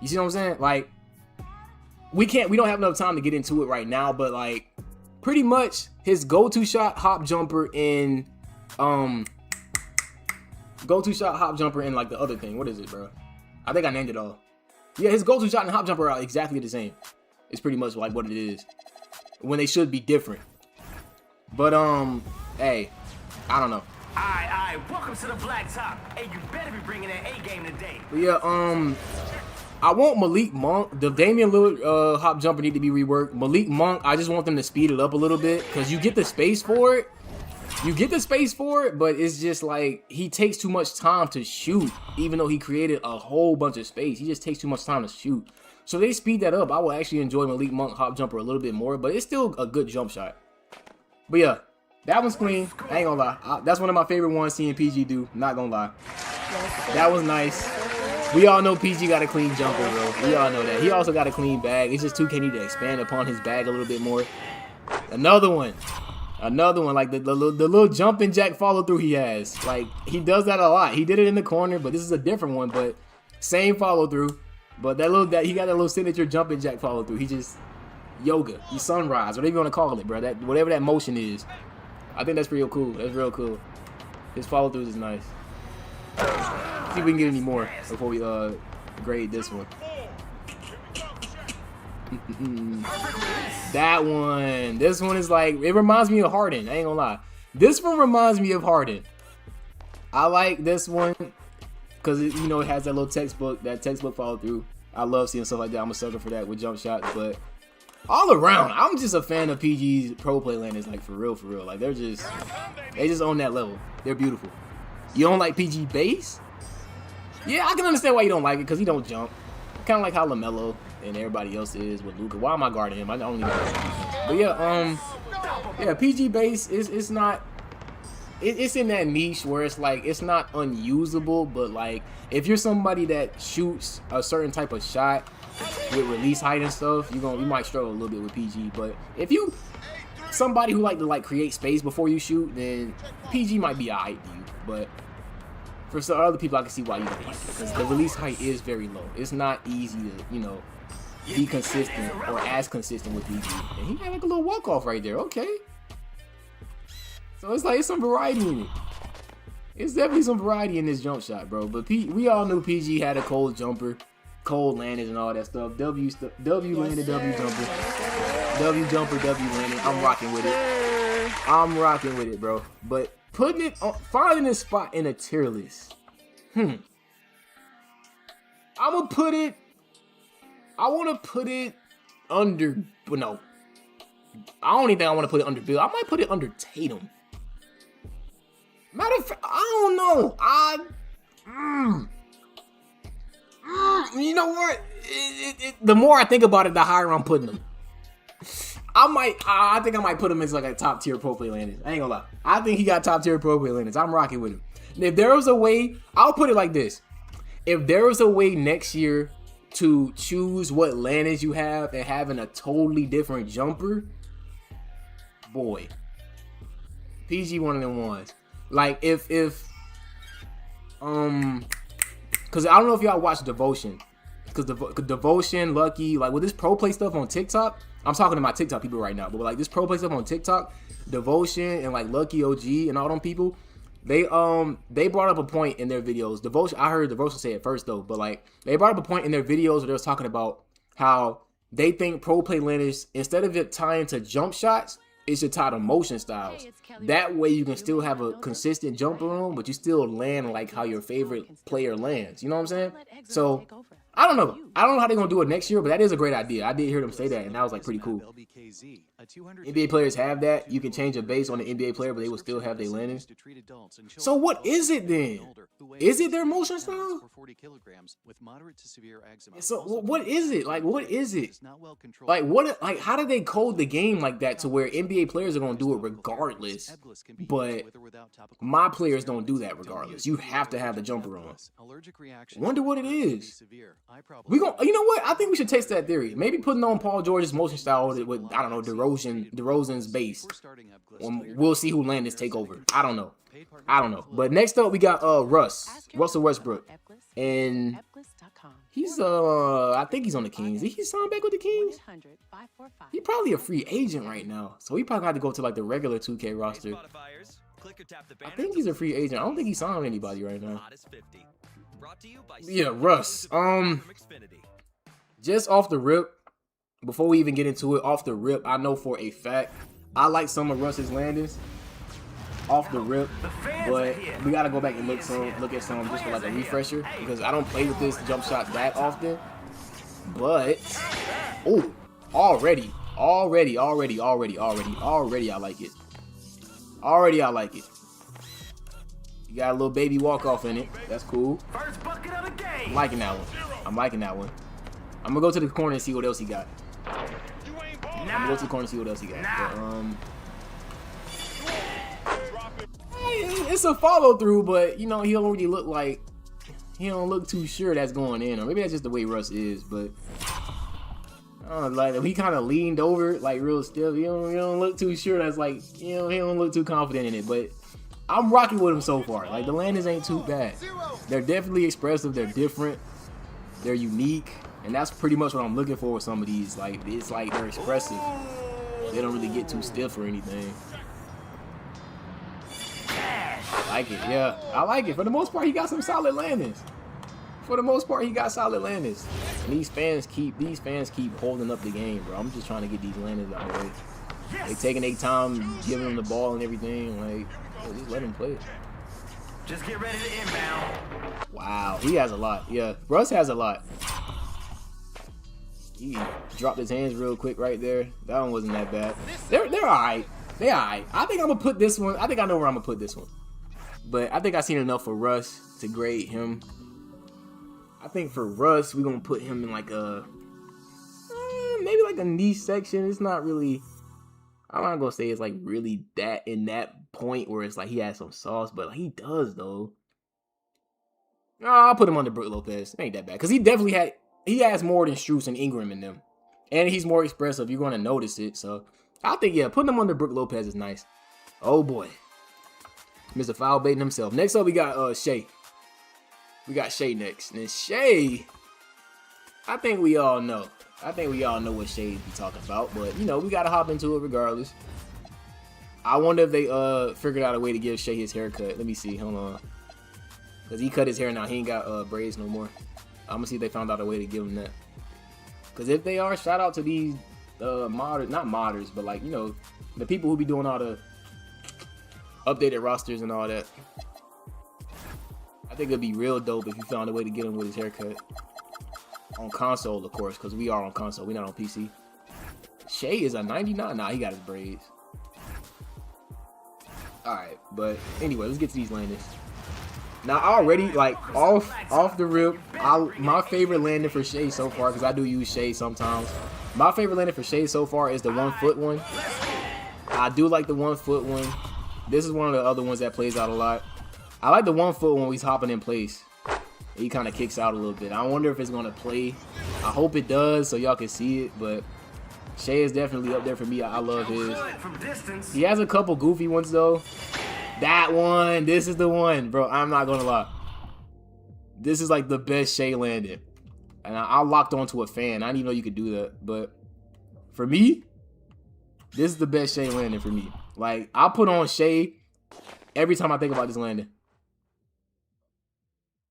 You see what I'm saying? Like, we don't have enough time to get into it right now, but, like, pretty much his go-to shot, hop jumper, in, go-to shot, hop jumper, and, like, the other thing. What is it, bro? I think I named it all. Yeah, his go-to shot and hop jumper are exactly the same. It's pretty much like what it is. When they should be different. But, hey, I don't know. Aye, welcome to the Black Top. Hey, you better be bringing that A game today. But yeah, I want Malik Monk. The Damian Lillard hop jumper need to be reworked. Malik Monk, I just want them to speed it up a little bit, because you get the space for it. But it's just like he takes too much time to shoot, even though he created a whole bunch of space. He just takes too much time to shoot. So they speed that up. I will actually enjoy Malik Monk hop jumper a little bit more, but it's still a good jump shot. But yeah, that one's clean. I ain't gonna lie. That's one of my favorite ones seeing PG do. Not gonna lie. That was nice. We all know PG got a clean jumper, bro. We all know that. He also got a clean bag. It's just 2K need to expand upon his bag a little bit more. Another one, like the little jumping jack follow through he has. Like, he does that a lot. He did it in the corner, but this is a different one, but same follow through. But he got that little signature jumping jack follow through. He just yoga, he sunrise, whatever you want to call it, bro. That whatever that motion is. I think that's real cool. That's real cool. His follow throughs is nice. see if we can get any more before we grade this one. That one. This one is like, it reminds me of Harden. I ain't gonna lie. This one reminds me of Harden. I like this one because it, you know, it has that little textbook, follow through. I love seeing stuff like that. I'm a sucker for that with jump shots. But all around, I'm just a fan of PG's pro play landings. Like for real. Like they just on that level. They're beautiful. You don't like PG base? Yeah, I can understand why you don't like it because he don't jump. Kind of like how LaMelo and everybody else is with Luka. Why am I guarding him? I only got him. But yeah, PG base is not. It's in that niche where it's like it's not unusable, but like if you're somebody that shoots a certain type of shot with release height and stuff, you might struggle a little bit with PG. But if you somebody who like to like create space before you shoot, then PG might be alright to you. But for some other people, I can see why you don't like it because the release height is very low. It's not easy to be consistent or as consistent with PG. And he had like a little walk off right there. Okay. So it's like it's some variety in it. It's definitely some variety in this jump shot, bro. But we all knew PG had a cold jumper, cold landing and all that stuff. W landed, W jumper. W jumper, W landing. I'm rocking with it. I'm rocking with it, bro. But putting it on, finding this spot in a tier list. I'm gonna put it. I want to put it under. But no, I don't even think I want to put it under Bill. I might put it under Tatum. Matter of fact, I don't know. You know what? The more I think about it, the higher I'm putting them. I think I might put him as like a top tier pro play landings. I ain't gonna lie. I think he got top tier pro play landings. I'm rocking with him. And if there was a way, I'll put it like this. If there was a way next year to choose what landings you have and having a totally different jumper, boy, PG one of them ones. Like if because I don't know if y'all watch Devotion, because Devotion, Lucky, like with this pro play stuff on TikTok, I'm talking to my TikTok people right now, but like this pro play stuff on TikTok, Devotion and like Lucky OG and all them people, they brought up a point in their videos. Devotion, I heard Devotion say it first though, but like they brought up a point in their videos where they was talking about how they think pro play landers, instead of it tying to jump shots, it should tie to motion styles. That way you can still have a consistent jumper on, but you still land like how your favorite player lands. You know what I'm saying? So I don't know. I don't know how they're gonna do it next year, but that is a great idea. I did hear them say that, and that was like pretty cool. NBA players have that. You can change a base on the NBA player, but they will still have their landings. So what is it then? Is it their motion style? So what is it? Like what is it? Like what? Like how did they code the game like that to where NBA players are gonna do it regardless, but my players don't do that regardless? You have to have the jumper on. Wonder what it is. We gonna, you know what? I think we should test that theory. Maybe putting on Paul George's motion style with I don't know, DeRozan's base. We'll see who land this takeover. I don't know. But next up we got Russell Westbrook, and he's I think he's on the Kings. Did he sign back with the Kings? He's probably a free agent right now, so he probably had to go to like the regular 2K roster. I think he's a free agent. I don't think he signed anybody right now. Yeah, Russ. Just off the rip, before we even get into it, off the rip, I know for a fact I like some of Russ's landings off the rip, but we gotta go back and look at some just for like a refresher, because I don't play with this jump shot that often. But oh, already I like it. Already I like it. You got a little baby walk off in it. That's cool. First bucket of the game. I'm liking that one. I'm gonna go to the corner and see what else he got. It's a follow through, but you know he already look like he don't look too sure that's going in, or maybe that's just the way Russ is. But like he kind of leaned over like real stiff. He don't look too sure. That's like he don't look too confident in it, but. I'm rocking with them so far. Like the landings ain't too bad. They're definitely expressive. They're different. They're unique, and that's pretty much what I'm looking for with some of these. Like it's like they're expressive. They don't really get too stiff or anything. like it. Yeah, I like it. For the most part, he got some solid landings. For the most part, he got solid landings. And these fans keep holding up the game, bro. I'm just trying to get these landings out of the way. They taking their time, giving him the ball and everything. Like, yo, just let him play it. Just get ready to inbound. Wow, he has a lot. Yeah, Russ has a lot. He dropped his hands real quick right there. That one wasn't that bad. They're all right. They're all right. I think I'm gonna put this one. I think I know where I'm gonna put this one. But I think I've seen enough for Russ to grade him. I think for Russ, we're gonna put him in like a maybe like a niche section. It's not really. I'm not gonna say it's like really that in that point where it's like he has some sauce, but like he does though. No, I'll put him under Brook Lopez. It ain't that bad because he has more than Strus and Ingram in them, and he's more expressive. You're gonna notice it. So I think putting him under Brook Lopez is nice. Oh boy, Mr. Foul baiting himself. Next up we got Shea. We got Shea next, and Shea. I think we all know. I think we all know what Shea be talking about, but you know we gotta hop into it regardless. I wonder if they figured out a way to give Shea his haircut. Let me see. Hold on, cause he cut his hair now. He ain't got braids no more. I'm gonna see if they found out a way to give him that. Cause if they are, shout out to these modders, not modders, but like you know the people who be doing all the updated rosters and all that. I think it'd be real dope if you found a way to get him with his haircut. On console, of course, because we are on console. We're not on PC. Shea is a 99. Nah, he got his braids. Alright, but anyway, let's get to these landings. Now, already, like, off the rip, my favorite landing for Shea so far, because I do use Shea sometimes. My favorite landing for Shea so far is the 1 foot one. I do like the 1 foot one. This is one of the other ones that plays out a lot. I like the 1 foot when he's hopping in place. He kind of kicks out a little bit. I wonder if it's going to play. I hope it does so y'all can see it, but Shea is definitely up there for me. I love his. He has a couple goofy ones, though. That one. This is the one, bro. I'm not going to lie. This is like the best Shea landing. And I locked onto a fan. I didn't even know you could do that. But for me, this is the best Shea landing for me. Like, I put on Shea every time I think about this landing.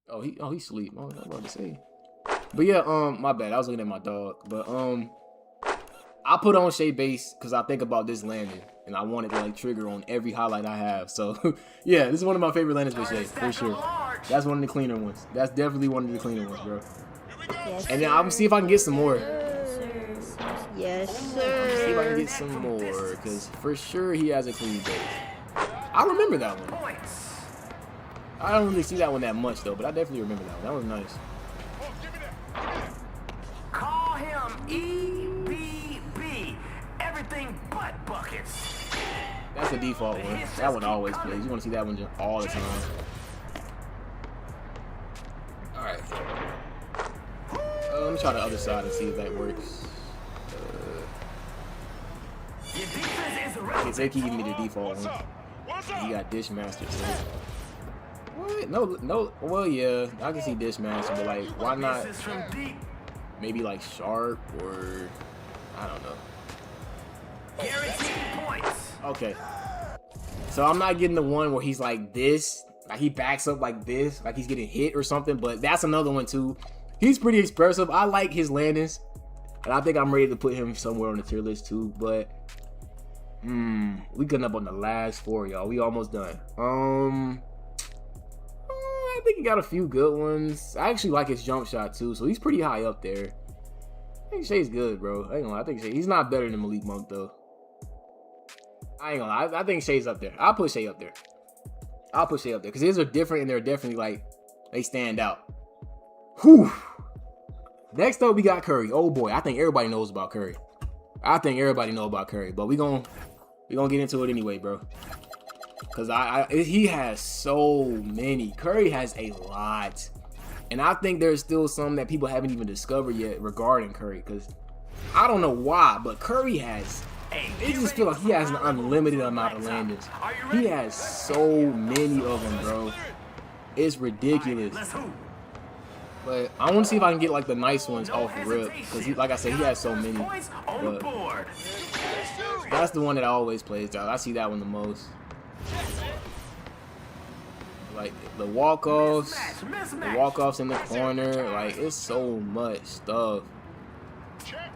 Oh, he sleep. Oh, I was about to say. But yeah, my bad. I was looking at my dog. But I put on Shea base because I think about this landing, and I want it to like trigger on every highlight I have. So yeah, this is one of my favorite landings with Shea for sure. That's one of the cleaner ones. That's definitely one of the cleaner ones, bro. Yes, And then I'm gonna see if I can get some more. yes, sir. See if I can get some more, because for sure he has a clean base. I remember that one. I don't really see that one that much though, but I definitely remember that one. That was nice. Oh, give me that. Call him EBB. Everything but buckets. That's the default one. That one always plays. You want to see that one just all the time. Alright. Let me try the other side and see if that works. Your defense is Okay, so they keep giving me the default What's one. up? What's He up? got Dishmaster too. What? No. Well, yeah, I can see Dishmaster, but like, why not? This is from deep. Maybe like Sharp or I don't know. Guaranteed points. Okay. So I'm not getting the one where he's like this, like he backs up like this, like he's getting hit or something. But that's another one too. He's pretty expressive. I like his landings, and I think I'm ready to put him somewhere on the tier list too. But we getting up on the last 4, y'all. We almost done. I think he got a few good ones. I actually like his jump shot too, so he's pretty high up there. I think Shea's good, bro. I ain't gonna lie. I think he's not better than Malik Monk though. I ain't gonna lie. I think Shea's up there. I'll put Shea up there. Because his are different and they're definitely like they stand out. Whew. Next up we got Curry. Oh boy, I think everybody knows about Curry. But we gonna get into it anyway, bro. Cause he has so many. Curry has a lot. And I think there's still some that people haven't even discovered yet regarding Curry. Cause I don't know why, but Curry has, it just feel like he has an unlimited amount of landings. He has so many of them, bro. It's ridiculous. But I want to see if I can get like the nice ones off the rip. Cause like I said, he has so many. But that's the one that I always plays, dog. I see that one the most. Like the walk-offs, Mismatch. the walk-offs in the corner. Like it's so much stuff. Check.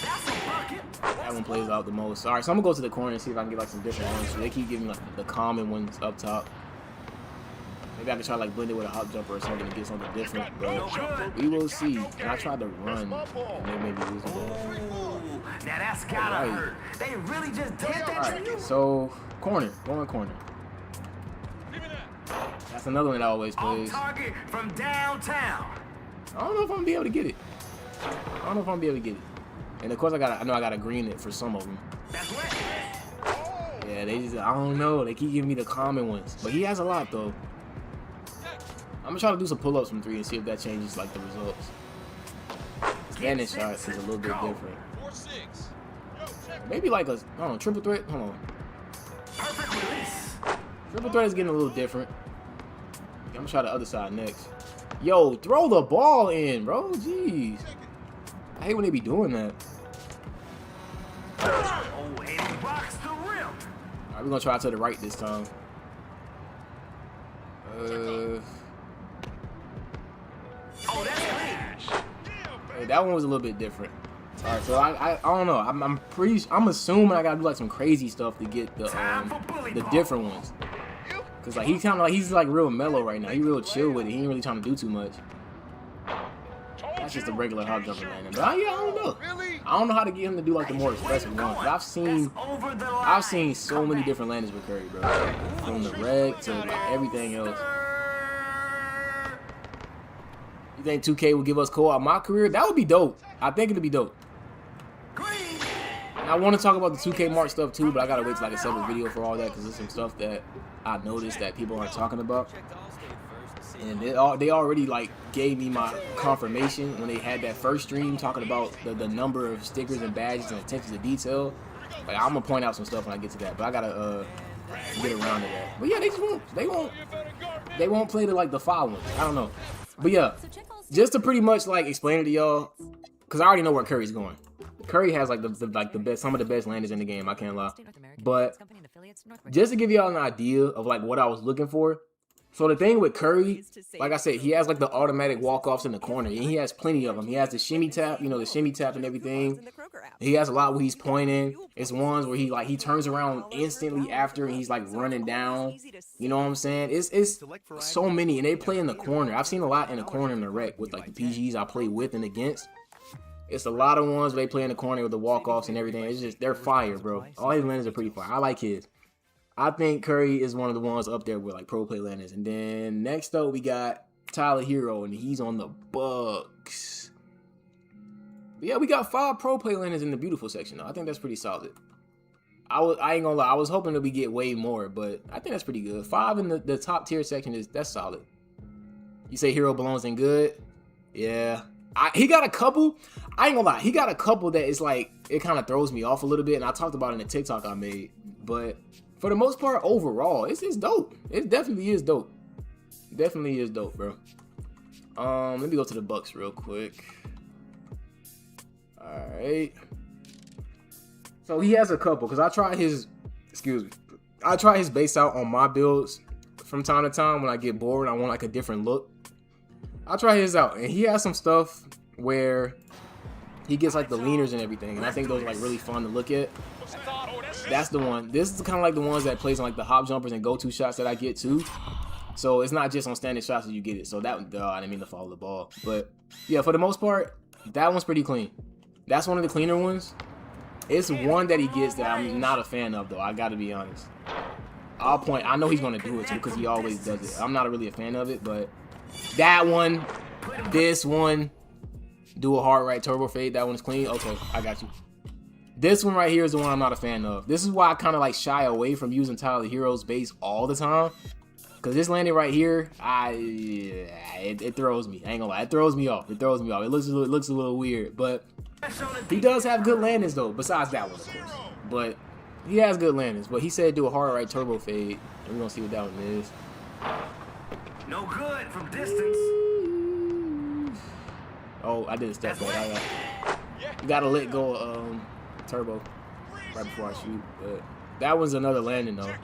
That's a bucket. That one plays out the most. All right, so I'm gonna go to the corner and see if I can get like some different ones. So they keep giving like the common ones up top. Maybe I can try like blend it with a hop jumper or something to get something different. But we will see. And I tried to run, and they maybe lose the ball. Ooh, now that's gotta hurt. They really just did that All to you. right, so corner, going corner. Give me that. That's another one that always On plays. target from downtown. I don't know if I'm gonna be able to get it. I don't know if I'm gonna be able to get it. And of course I know I gotta green it for some of them. That's wet. Yeah, they just, I don't know. They keep giving me the common ones. But he has a lot though. I'm gonna try to do some pull-ups from 3 and see if that changes like the results. Standing shots is a little bit different. 4-6. Yo, check. Maybe like a, I don't know, triple threat. Hold on. Perfect release. Triple threat is getting a little different. I'm gonna try the other side next. Yo, throw the ball in, bro. Jeez. I hate when they be doing that. Oh, and he rocks the rim. Alright, we're gonna try to the right this time. Oh, that's clean. Hey, that one was a little bit different. Alright, so I don't know. I'm assuming I gotta do like some crazy stuff to get the different ones. Cause like he's like real mellow right now. He real chill with it. He ain't really trying to do too much. That's just a regular hop jumper landing. But yeah, I don't know. I don't know how to get him to do like the more expressive ones. But I've seen so many different landings with Curry, bro. From the reg to like everything else. You think 2K will give us co-op my career? That would be dope. I think it'd be dope. And I want to talk about the 2K Mark stuff too, but I gotta wait till like a separate video for all that because there's some stuff that I noticed that people aren't talking about. And they already like gave me my confirmation when they had that first stream talking about the number of stickers and badges and attention to detail. Like I'm gonna point out some stuff when I get to that, but I gotta get around to that. But yeah, they won't play the like the file ones. I don't know. But yeah, just to pretty much like explain it to y'all, cause I already know where Curry's going. Curry has like the best, some of the best landers in the game. I can't lie. But just to give y'all an idea of like what I was looking for. So the thing with Curry, like I said, he has like the automatic walk-offs in the corner, and he has plenty of them. He has the shimmy tap, you know, the shimmy tap and everything. He has a lot where he's pointing. It's ones where he turns around instantly after and he's like running down. You know what I'm saying? It's so many, and they play in the corner. I've seen a lot in the corner in the rec with like the PGs I play with and against. It's a lot of ones where they play in the corner with the walk-offs and everything. It's just, they're fire, bro. All his landers are pretty fire. I like his. I think Curry is one of the ones up there with like pro play landers. And then next up we got Tyler Hero, and he's on the Bucks. But yeah, we got 5 pro play landers in the beautiful section though. I think that's pretty solid. I ain't gonna lie, I was hoping that we get way more, but I think that's pretty good. 5 in the top tier section that's solid. You say Hero belongs in good? Yeah. He got a couple. I ain't gonna lie, he got a couple that is like, it kind of throws me off a little bit, and I talked about it in the TikTok I made, but for the most part, overall, it's dope. It definitely is dope. Definitely is dope, bro. Let me go to the Bucks real quick. All right. So he has a couple, because I try his base out on my builds from time to time when I get bored and I want like a different look. I try his out, and he has some stuff where he gets like the leaners and everything, and I think those are like really fun to look at. That's the one. This is kind of like the ones that plays on like the hop jumpers and go-to shots that I get too. So it's not just on standing shots that you get it. So that, I didn't mean to follow the ball. But yeah, for the most part, that one's pretty clean. That's one of the cleaner ones. It's one that he gets that I'm not a fan of though. I gotta be honest. I'll point. I know he's gonna do it too because he always does it. I'm not really a fan of it, but that one, this one, do a hard right turbo fade. That one's clean. Okay, I got you. This one right here is the one I'm not a fan of. This is why I kind of like shy away from using Tyler Hero's base all the time. Because this landing right here, it throws me. I ain't gonna lie, it throws me off. It throws me off. It looks a little weird. But he does have good landings though, besides that one, of course. But he has good landings. But he said do a hard right turbo fade. And we're gonna see what that one is. No good from distance. Oh, I did a step back. You gotta let go turbo right before I shoot. But that was another landing though.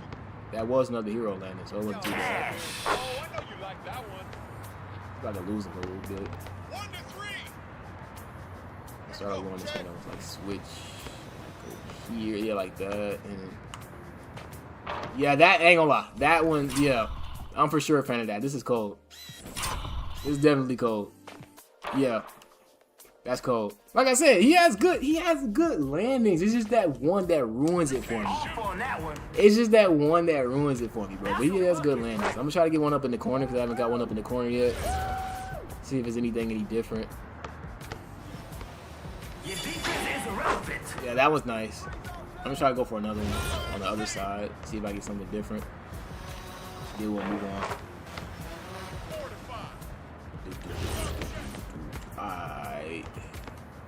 That was another hero landing, so it wasn't too bad. Oh, I know you like that one. About to lose him a little bit. 1 to 3. I started going this one. I was like switch go here, yeah, like that, and yeah, that ain't gonna lie. That one, yeah, I'm for sure a fan of that. This is cold. This is definitely cold. Yeah, that's cold. Like I said, he has good landings. It's just that one that ruins it for me. It's just that one that ruins it for me, bro. But he has good landings. I'm gonna try to get one up in the corner because I haven't got one up in the corner yet. See if there's anything any different. Yeah, that was nice. I'm gonna try to go for another one on the other side. See if I get something different. Then we'll move on. 4 to 5. Alright.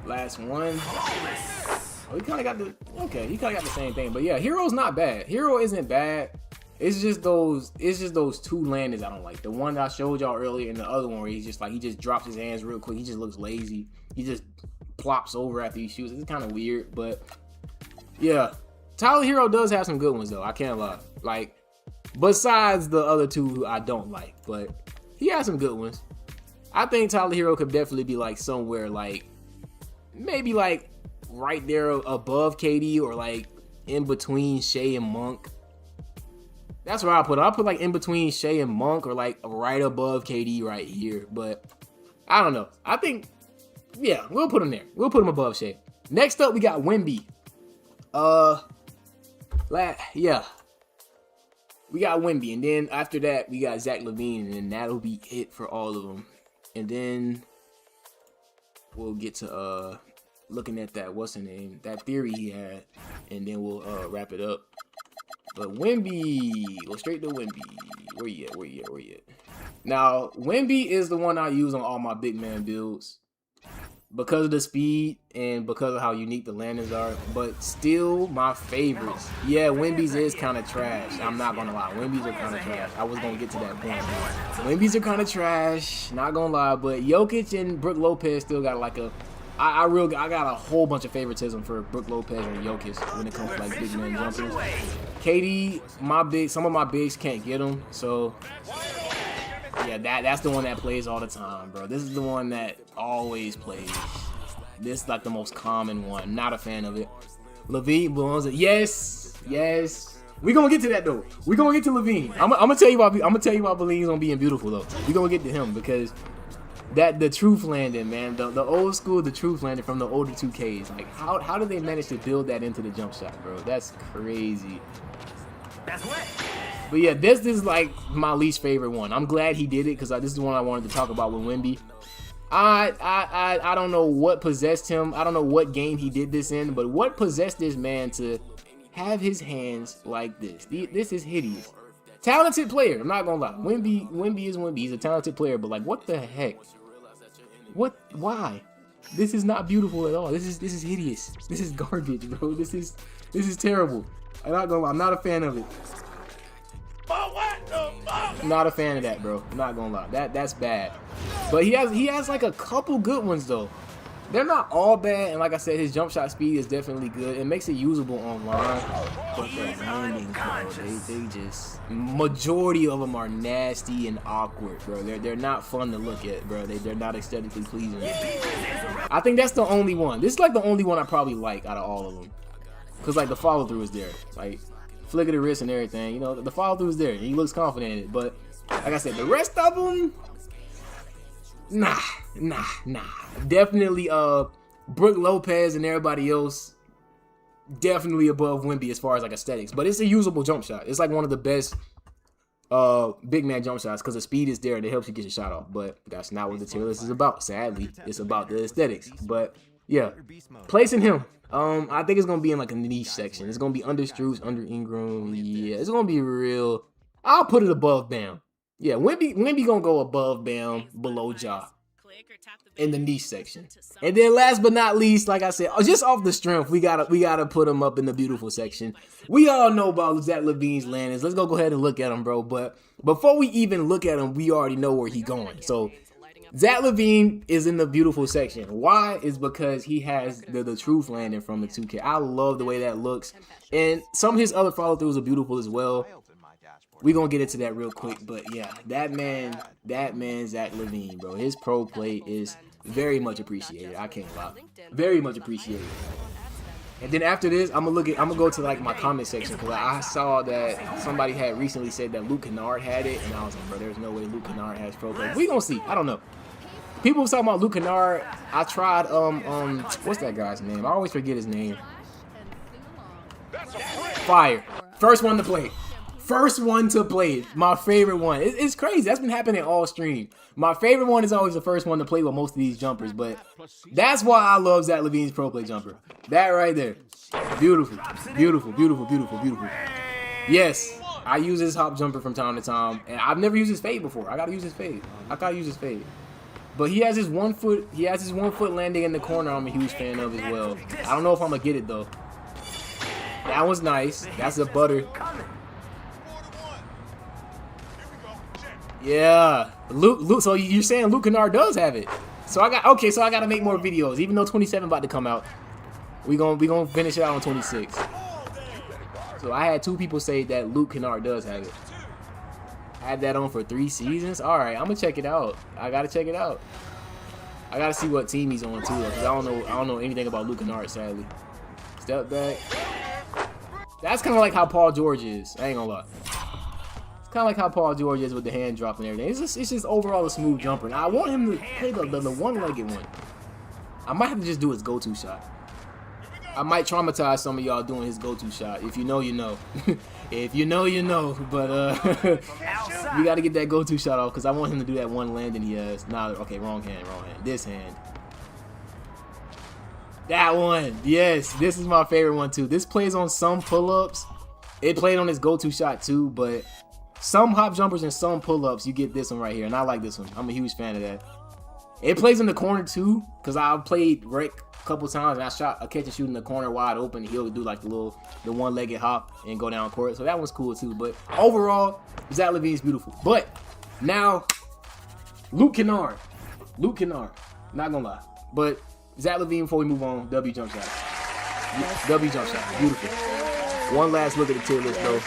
Last one. Oh, he kind of got the... Okay, he kind of got the same thing. But yeah, Hero's not bad. Hero isn't bad. It's just those two landings I don't like. The one that I showed y'all earlier and the other one where he's just like, he just drops his hands real quick. He just looks lazy. He just plops over after he shoots. It's kind of weird, but yeah. Tyler Hero does have some good ones though. I can't lie. Like, besides the other two I don't like, but he has some good ones. I think Tyler Hero could definitely be like somewhere like, maybe like right there above KD or like in between Shea and Monk. That's where I put him. I put like in between Shea and Monk or like right above KD right here. But I don't know. I think, yeah, we'll put him there. We'll put him above Shea. Next up, we got Wemby. Yeah. We got Wemby. And then after that, we got Zach LaVine. And then that'll be it for all of them. And then we'll get to looking at that, what's the name? That theory he had. And then we'll wrap it up. But Wemby, go straight to Wemby. Where you at? Now, Wemby is the one I use on all my big man builds because of the speed and because of how unique the landings are. But still, my favorites. Yeah, Wemby's is kind of trash. I'm not gonna lie, Wemby's are kind of trash. I was gonna get to that point. Wemby's are kind of trash. Not gonna lie, but Jokic and Brook Lopez still got like a. I got a whole bunch of favoritism for Brook Lopez and Jokic when it comes to like big man jumpers. KD, some of my bigs can't get him, so yeah, that's the one that plays all the time, bro. This is the one that always plays. This is like the most common one. Not a fan of it. LaVine belongs. Yes. We gonna get to that though. We gonna get to LaVine. I'm gonna tell you why. I'm gonna tell you why LaVine's on being beautiful though. We gonna get to him because. The truth landing, man, the old school, the truth landing from the older 2Ks. Like, how did they manage to build that into the jump shot, bro? That's crazy. That's what. But yeah, this is like my least favorite one. I'm glad he did it because this is the one I wanted to talk about with Wemby. I don't know what possessed him. I don't know what game he did this in, but what possessed this man to have his hands like this? This is hideous. Talented player, I'm not gonna lie. Wemby is Wemby. He's a talented player, but like, what the heck? Why? This is not beautiful at all. This is hideous. This is garbage, bro. This is terrible. I'm not gonna lie. I'm not a fan of it. I'm not a fan of that, bro. I'm not gonna lie. That's bad. But he has like a couple good ones though. They're not all bad, and like I said, his jump shot speed is definitely good. It makes it usable online, but the landings, bro, they just majority of them are nasty and awkward, bro. They're not fun to look at, bro. They're not aesthetically pleasing. I think that's the only one. This is like the only one I probably like out of all of them, cause like the follow through is there, like flick of the wrist and everything. You know, the follow through is there. He looks confident in it, but like I said, the rest of them. Nah. Definitely, Brook Lopez and everybody else, definitely above Wemby as far as like aesthetics. But it's a usable jump shot. It's like one of the best big man jump shots because the speed is there and it helps you get your shot off. But that's not what the tier list is about. Sadly, it's about the aesthetics. But yeah, placing him, I think it's gonna be in like a niche section. It's gonna be under Strus, under Ingram. Yeah, it's gonna be real. I'll put it above Bam. Yeah, Wemby gonna go above Bam, below Ja in the niche section. And then last but not least, like I said, just off the strength, we gotta put him up in the beautiful section. We all know about Zach LaVine's landings. Let's go ahead and look at him, bro. But before we even look at him, we already know where he's going. So Zach LaVine is in the beautiful section. Why? Is because he has the truth landing from the 2K. I love the way that looks. And some of his other follow-throughs are beautiful as well. We gonna get into that real quick, but yeah, that man Zach LaVine, bro, his pro play is very much appreciated. I can't lie, very much appreciated. And then after this, I'm gonna go to like my comment section because I saw that somebody had recently said that Luke Kennard had it, and I was like, bro, there's no way Luke Kennard has pro play. We gonna see. I don't know. People was talking about Luke Kennard. I tried what's that guy's name? I always forget his name. Fire. First one to play. First one to play. My favorite one. It's crazy. That's been happening all stream. My favorite one is always the first one to play with most of these jumpers, but that's why I love Zach LaVine's pro play jumper. That right there. Beautiful. Beautiful, beautiful, beautiful, beautiful. Yes, I use his hop jumper from time to time, and I've never used his fade before. I gotta use his fade. But he has his 1 foot, landing in the corner I'm a huge fan of as well. I don't know if I'm gonna get it though. That was nice. That's a butter. Yeah, Luke. So you're saying Luke Kennard does have it? So I gotta make more videos. Even though 27 about to come out, we gonna finish it out on 26. So I had 2 people say that Luke Kennard does have it. I had that on for 3 seasons. All right, I'm gonna check it out. I gotta check it out. I gotta see what team he's on too, because I don't know anything about Luke Kennard, sadly. Step back. That's kind of like how Paul George is. I ain't gonna lie. Kind of like how Paul George is with the hand drop and everything. It's just overall a smooth jumper. Now I want him to play the one-legged one. I might have to just do his go-to shot. I might traumatize some of y'all doing his go-to shot. If you know, you know. If you know, you know. But we got to get that go-to shot off because I want him to do that one landing he has. Nah, okay, wrong hand. This hand. That one. Yes, this is my favorite one too. This plays on some pull-ups. It played on his go-to shot too, but some hop jumpers and some pull-ups, you get this one right here, and I like this one. I'm a huge fan of that. It plays in the corner too, because I played Rick a couple times, and I shot a catch and shoot in the corner wide open. He'll do like the one-legged hop and go down court, so that one's cool too. But overall, Zach LaVine's beautiful. But now, Luke Kennard, not gonna lie. But Zach LaVine, before we move on, W jump shot. W jump shot, beautiful. One last look at the tier list though.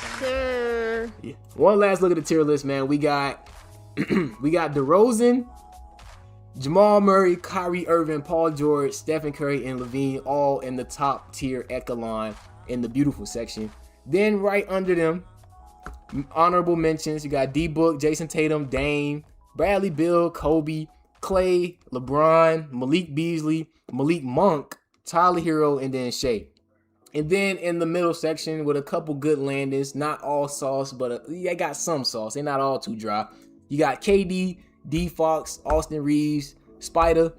Yeah. One last look at the tier list, man. We got DeRozan, Jamal Murray, Kyrie Irving, Paul George, Stephen Curry, and LaVine all in the top tier echelon in the beautiful section. Then right under them, honorable mentions, you got D-Book, Jason Tatum, Dame, Bradley Beal, Kobe, Clay, LeBron, Malik Beasley, Malik Monk, Tyler Hero, and then Shea. And then in the middle section with a couple good landings, not all sauce, but they got some sauce. They're not all too dry. You got KD, D Fox, Austin Reeves, Spider,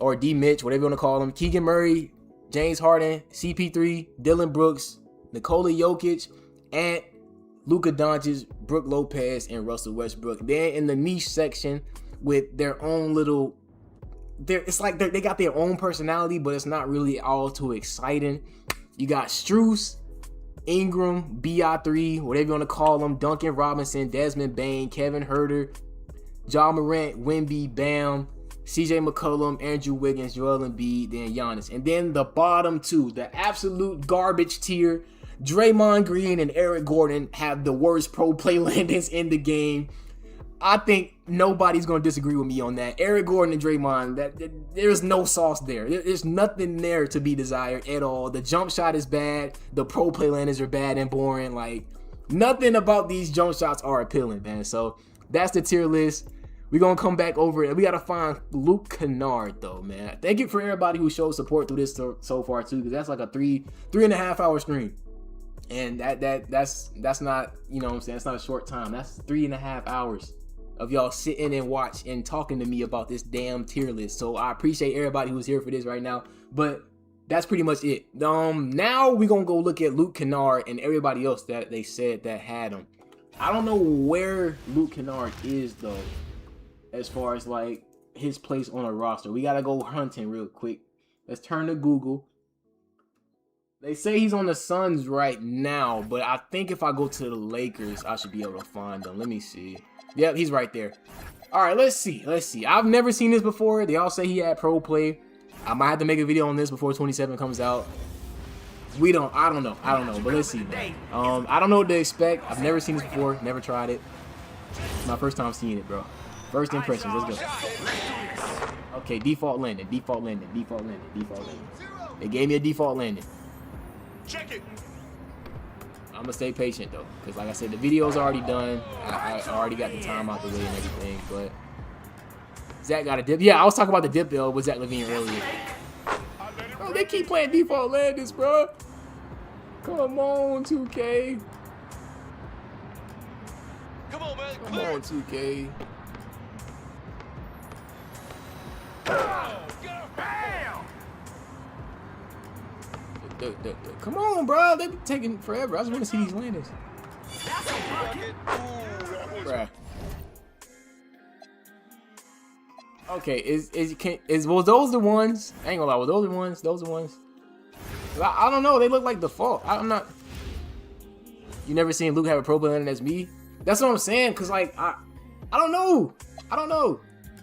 or D Mitch, whatever you want to call them, Keegan Murray, James Harden, CP3, Dylan Brooks, Nikola Jokic, Ant, Luka Doncic, Brook Lopez, and Russell Westbrook. Then in the niche section with their own little, it's like they got their own personality, but it's not really all too exciting. You got Strus, Ingram, BI3, whatever you want to call them, Duncan Robinson, Desmond Bain, Kevin Huerter, Ja Morant, Wemby, Bam, CJ McCollum, Andrew Wiggins, Joel Embiid, then Giannis. And then the bottom two, the absolute garbage tier, Draymond Green and Eric Gordon have the worst pro play landings in the game. I think nobody's going to disagree with me on that. Eric Gordon and Draymond, there's no sauce there. There's nothing there to be desired at all. The jump shot is bad. The pro play landings are bad and boring. Like, nothing about these jump shots are appealing, man. So that's the tier list. We're going to come back over it. We got to find Luke Kennard, though, man. Thank you for everybody who showed support through this so far, too, because that's like a three and a half hour stream. And that's not, you know what I'm saying, it's not a short time. That's 3.5 hours of y'all sitting and watch and talking to me about this damn tier list. So I appreciate everybody who's here for this right now. But that's pretty much it. Now we're going to go look at Luke Kennard and everybody else that they said that had him. I don't know where Luke Kennard is, though, as far as, like, his place on a roster. We got to go hunting real quick. Let's turn to Google. They say he's on the Suns right now, but I think if I go to the Lakers, I should be able to find him. Let me see. Yep, he's right there. All right, let's see. I've never seen this before. They all say he had pro play. I might have to make a video on this before 27 comes out. I don't know, but let's see, man. I don't know what to expect. I've never seen this before, never tried it. It's my first time seeing it, bro. First impressions, let's go. Okay, default landing. They gave me a default landing. Check it. I'm gonna stay patient though, because like I said, the video's already done. I already got the time out the way and everything, but Zach got a dip. Yeah, I was talking about the dip bill with Zach Levine earlier. Oh, they keep playing default landings, bro. Come on, 2K. Come on, man. Come on, 2K. Come on, bro. They be taking forever. I just want to see these landings. Bruh. Okay, was those the ones? I ain't gonna lie, were those the ones? Those the ones? I don't know. They look like default. I'm not. You never seen Luke have a pro play landing as me? That's what I'm saying. Cause like I don't know.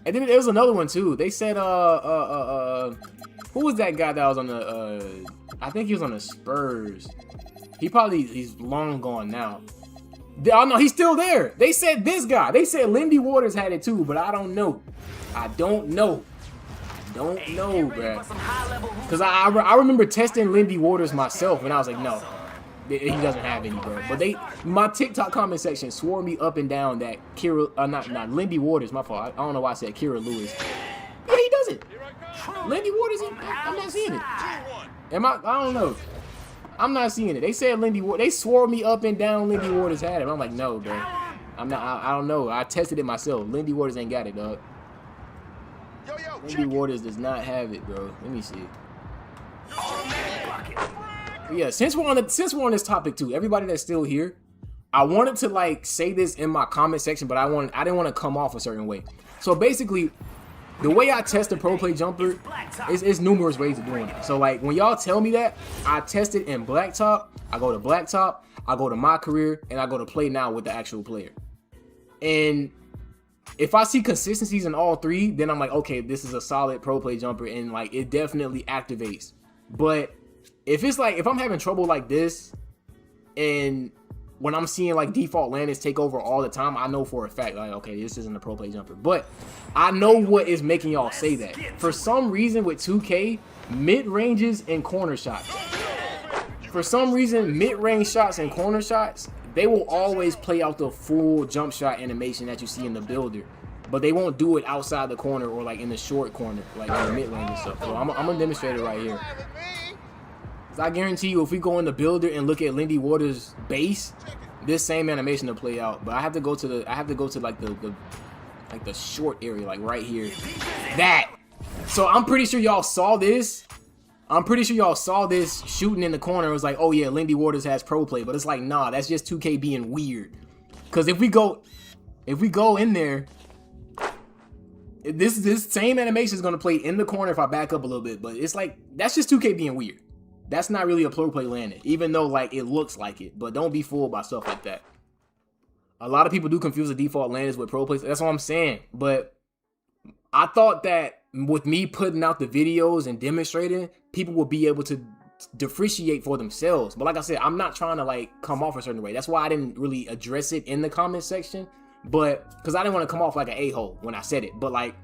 And then there was another one too. They said who was that guy that was on the I think he was on the Spurs. He's long gone now. Oh no, he's still there. They said this guy. They said Lindy Waters had it too, but I don't know. I don't know, bruh. Cause I remember testing Lindy Waters myself, and I was like, no, he doesn't have any, bro. But my TikTok comment section swore me up and down that not Lindy Waters, my fault. I don't know why I said Kira Lewis. Yeah, he doesn't. Lindy Waters, I'm not seeing it. I don't know. I'm not seeing it. They said Lindy Waters. They swore me up and down Lindy Waters had it. I'm like, no, bro. I'm not. I don't know. I tested it myself. Lindy Waters ain't got it, dog. Lindy Waters does not have it, bro. Let me see. Yeah, since we're on this topic too, everybody that's still here, I wanted to like say this in my comment section, but I didn't want to come off a certain way. So basically, the way I test a pro play jumper is numerous ways of doing it. So like when y'all tell me that, I test it in blacktop, I go to blacktop, I go to my career, and I go to play now with the actual player. And if I see consistencies in all three, then I'm like, okay, this is a solid pro play jumper, and like it definitely activates. But if it's like, if I'm having trouble like this, and when I'm seeing like default landings take over all the time, I know for a fact, like, okay, this isn't a pro play jumper. But I know what is making y'all say that. For some reason with 2K, mid-ranges and corner shots. For some reason, mid-range shots and corner shots, they will always play out the full jump shot animation that you see in the builder. But they won't do it outside the corner or like in the short corner, like in the mid-range and stuff. So I'm gonna demonstrate it right here. I guarantee you, if we go in the builder and look at Lindy Waters' base, this same animation will play out. But I have to go to like the short area, like right here. That. So I'm pretty sure y'all saw this. I'm pretty sure y'all saw this shooting in the corner. It was like, oh yeah, Lindy Waters has pro play, but it's like, nah, that's just 2K being weird. Cause if we go in there, this same animation is gonna play in the corner if I back up a little bit. But it's like, that's just 2K being weird. That's not really a pro play landing, even though like it looks like it. But don't be fooled by stuff like that. A lot of people do confuse the default landings with pro plays. That's what I'm saying. But I thought that with me putting out the videos and demonstrating, people will be able to differentiate for themselves. But like I said, I'm not trying to like come off a certain way. That's why I didn't really address it in the comment section. But because I didn't want to come off like an a-hole when I said it. But like,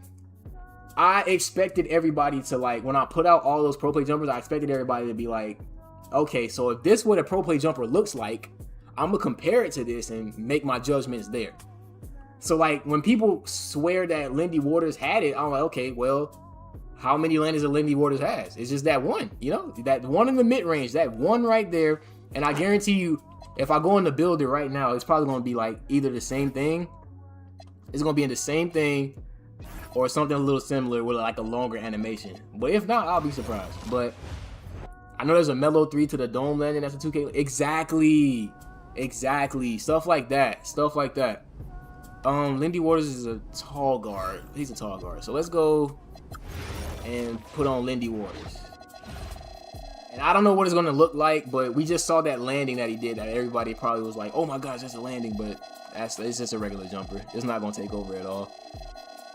I expected everybody to like, when I put out all those pro play jumpers, I expected everybody to be like, okay, so if this is what a pro play jumper looks like, I'm gonna compare it to this and make my judgments there. So like when people swear that Lindy Waters had it, I'm like, okay, well, how many landings that Lindy Waters has? It's just that one, you know, that one in the mid range, that one right there. And I guarantee you, if I go in the builder right now, it's probably gonna be like either the same thing. It's gonna be in the same thing, or something a little similar with like a longer animation. But if not, I'll be surprised. But I know there's a Mellow 3 to the dome landing. That's a 2K. Exactly. Stuff like that. Lindy Waters is a tall guard. He's a tall guard. So let's go and put on Lindy Waters. And I don't know what it's going to look like, but we just saw that landing that he did that everybody probably was like, oh my gosh, that's a landing. But it's just a regular jumper. It's not going to take over at all.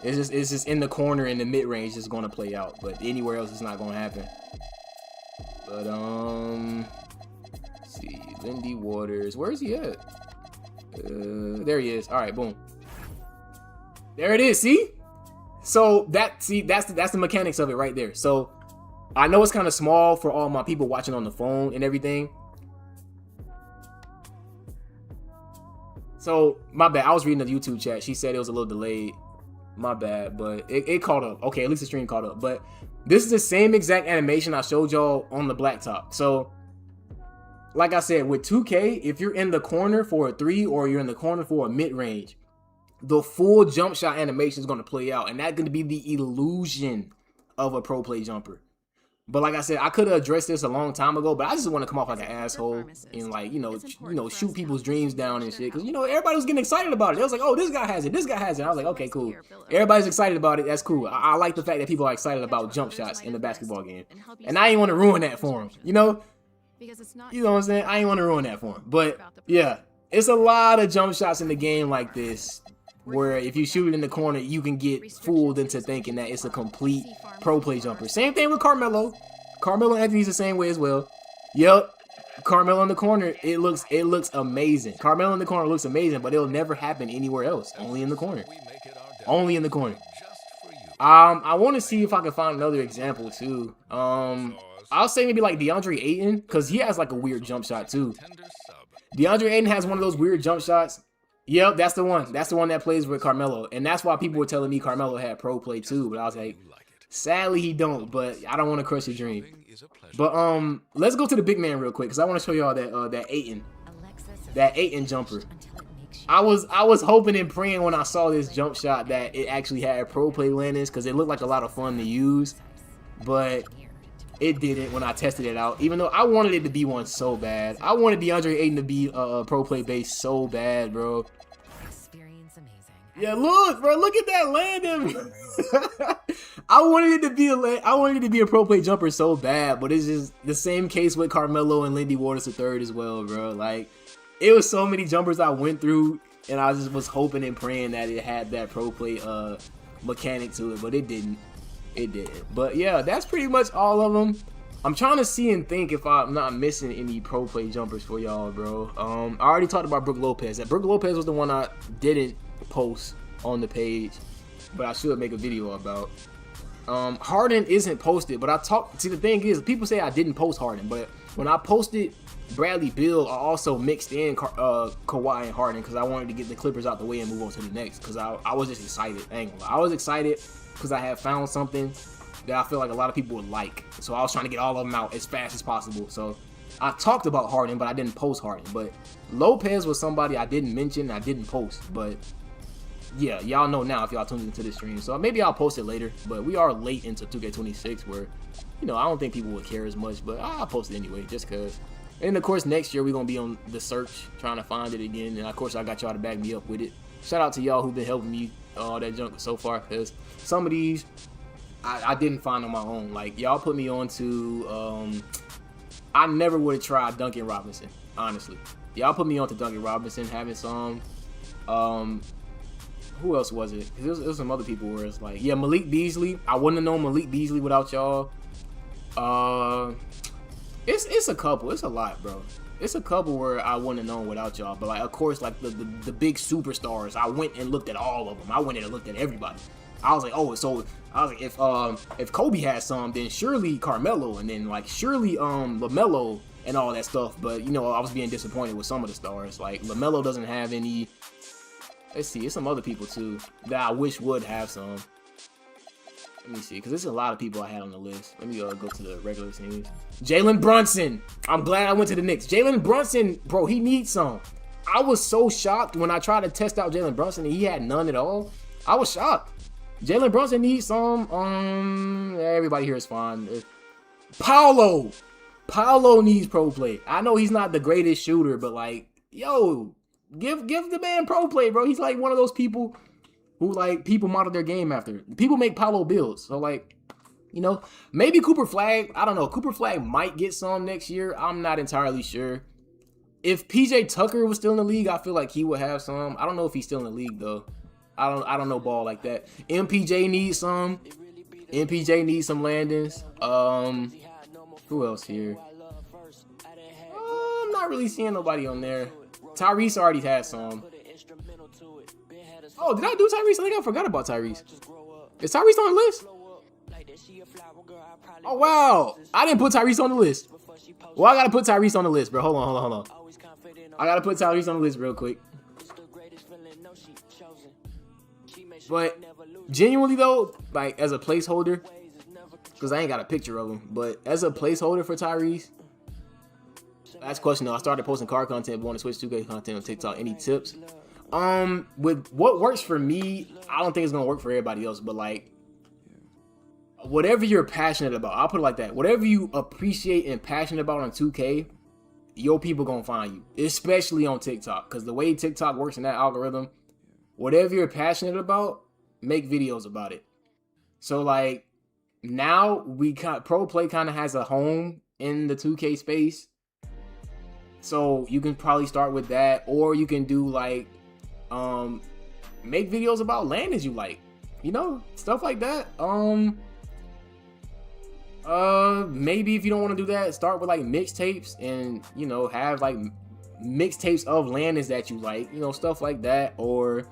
It's just in the corner in the mid-range, it's going to play out. But anywhere else, it's not going to happen. But let's see, Lindy Waters. Where is he at? There he is. All right, boom. There it is. See? So that's the mechanics of it right there. So I know it's kind of small for all my people watching on the phone and everything. So my bad. I was reading the YouTube chat. She said it was a little delayed. My bad, but it caught up. Okay, at least the stream caught up. But this is the same exact animation I showed y'all on the blacktop. So like I said, with 2K, if you're in the corner for a 3 or you're in the corner for a mid-range, the full jump shot animation is going to play out, and that's going to be the illusion of a pro play jumper. But like I said, I could have addressed this a long time ago, but I just want to come off like an asshole and like, you know, shoot people's dreams down and shit. Cause you know, everybody was getting excited about it. They was like, oh, this guy has it. This guy has it. I was like, okay, cool. Everybody's excited about it. That's cool. I like the fact that people are excited about jump shots in the basketball game. And I ain't want to ruin that for them. You know what I'm saying? I ain't want to ruin that for them. But yeah, it's a lot of jump shots in the game like this, where if you shoot it in the corner, you can get fooled into thinking that it's a complete pro play jumper. Same thing with Carmelo. Carmelo Anthony's the same way as well. Yep. Carmelo in the corner, it looks amazing. Carmelo in the corner looks amazing, but it'll never happen anywhere else. Only in the corner. Only in the corner. I want to see if I can find another example too. I'll say maybe like DeAndre Ayton, because he has like a weird jump shot too. DeAndre Ayton has one of those weird jump shots. Yep, that's the one. That's the one that plays with Carmelo. And that's why people were telling me Carmelo had pro play too. But I was like, sadly he don't. But I don't want to crush your dream. But let's go to the big man real quick, because I want to show y'all that Ayton jumper. I was hoping and praying when I saw this jump shot that it actually had pro play landings, because it looked like a lot of fun to use. But it didn't when I tested it out, even though I wanted it to be one so bad. I wanted DeAndre Ayton to be pro play base so bad, bro. Yeah, look, bro, look at that landing. I wanted it to be a pro play jumper so bad, but it's just the same case with Carmelo and Lindy Waters III as well, bro. Like, it was so many jumpers I went through, and I just was hoping and praying that it had that pro play mechanic to it, but it didn't. It didn't. But yeah, that's pretty much all of them. I'm trying to see and think if I'm not missing any pro play jumpers for y'all, bro. I already talked about Brook Lopez. That Brook Lopez was the one I didn't post on the page, but I should make a video about. Harden isn't posted, but see, the thing is, people say I didn't post Harden, but when I posted Bradley Beal, I also mixed in Kawhi and Harden, because I wanted to get the Clippers out the way and move on to the next, because I was just excited. I was excited because I had found something that I feel like a lot of people would like. So I was trying to get all of them out as fast as possible. So I talked about Harden, but I didn't post Harden. But Lopez was somebody I didn't mention, I didn't post. But yeah, y'all know now if y'all tuned into this stream. So maybe I'll post it later. But we are late into 2K26 where, you know, I don't think people would care as much. But I'll post it anyway, just because. And of course, next year we're going to be on the search trying to find it again. And of course, I got y'all to back me up with it. Shout out to y'all who've been helping me all that junk so far, because some of these I didn't find on my own. Like, y'all put me on to I never would have tried Duncan Robinson, honestly. Y'all put me on to Duncan Robinson, having some who else was it? There was some other people where it's like, yeah, Malik Beasley. I wouldn't have known Malik Beasley without y'all. It's a couple. It's a lot, bro. It's a couple where I wouldn't have known without y'all. But like, of course, like the big superstars, I went and looked at all of them. I went in and looked at everybody. I was like, oh, so I was like, if Kobe has some, then surely Carmelo, and then like surely LaMelo and all that stuff. But you know, I was being disappointed with some of the stars. Like LaMelo doesn't have any. Let's see, it's some other people too that I wish would have some. Let me see, because there's a lot of people I had on the list. Let me go to the regular teams. Jalen Brunson. I'm glad I went to the Knicks. Jalen Brunson, bro, he needs some. I was so shocked when I tried to test out Jalen Brunson and he had none at all. I was shocked. Jalen Brunson needs some. Everybody here is fine. Paolo needs pro play. I know he's not the greatest shooter, but like, yo, give the man pro play, bro. He's like one of those people who like people model their game after. People make Paolo builds. So like, you know, maybe Cooper Flag. I don't know. Cooper Flag might get some next year. I'm not entirely sure. If PJ Tucker was still in the league, I feel like he would have some. I don't know if he's still in the league though. I don't know ball like that. MPJ needs some. MPJ needs some landings. Who else here? I'm not really seeing nobody on there. Tyrese already had some. Oh, did I do Tyrese? I think I forgot about Tyrese. Is Tyrese on the list? Oh, wow. I didn't put Tyrese on the list. Well, I gotta put Tyrese on the list, bro. Hold on. I gotta put Tyrese on the list real quick. But genuinely though, like as a placeholder, because I ain't got a picture of him, but as a placeholder for Tyrese, last question though, I started posting car content, but want to switch 2K content on TikTok. Any tips? With what works for me, I don't think it's gonna work for everybody else, but like whatever you're passionate about, I'll put it like that. Whatever you appreciate and passionate about on 2K, your people gonna find you, especially on TikTok, because the way TikTok works in that algorithm, whatever you're passionate about, make videos about it. So like now ProPLAY kind of has a home in the 2K space, so you can probably start with that, or you can do like make videos about landings you like, you know, stuff like that. Maybe if you don't want to do that, start with like mixtapes, and you know, have like mixtapes of landings that you like, you know, stuff like that, or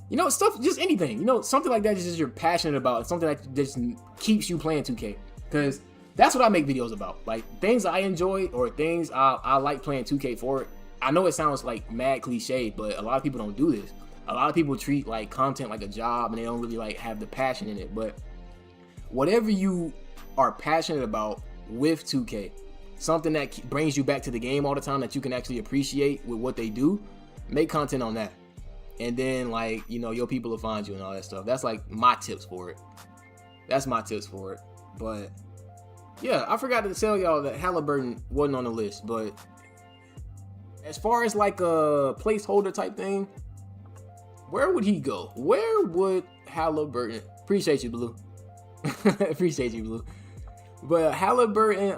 you know, stuff, just anything, you know, something like that just you're passionate about, something that just keeps you playing 2K, because that's what I make videos about, like things I enjoy or things I like playing 2K for. I know it sounds like mad cliche, but a lot of people don't do this. A lot of people treat like content like a job, and they don't really like have the passion in it. But whatever you are passionate about with 2K, something that brings you back to the game all the time that you can actually appreciate with what they do, make content on that. And then like, you know, your people will find you and all that stuff. That's like my tips for it. That's my tips for it. But yeah, I forgot to tell y'all that Halliburton wasn't on the list, but as far as like a placeholder type thing, where would he go? Where would Halliburton? Appreciate you, Blue. Appreciate you, Blue. But Halliburton,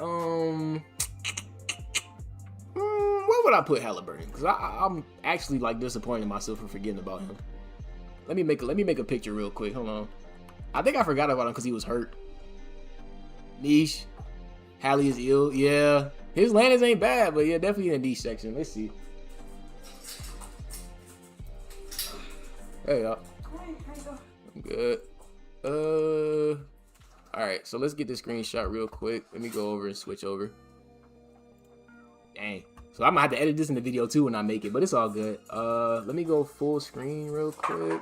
where would I put Halliburton? Because I'm actually like disappointed in myself for forgetting about him. Let me make a picture real quick. Hold on. I think I forgot about him because he was hurt. Niche. Hallie is ill. Yeah. His landings ain't bad, but yeah, definitely in the niche section. Let's see. Hey, y'all. I'm good. Alright, so let's get this screenshot real quick. Let me go over and switch over. Dang. So I'm gonna have to edit this in the video too when I make it, but it's all good. Let me go full screen real quick.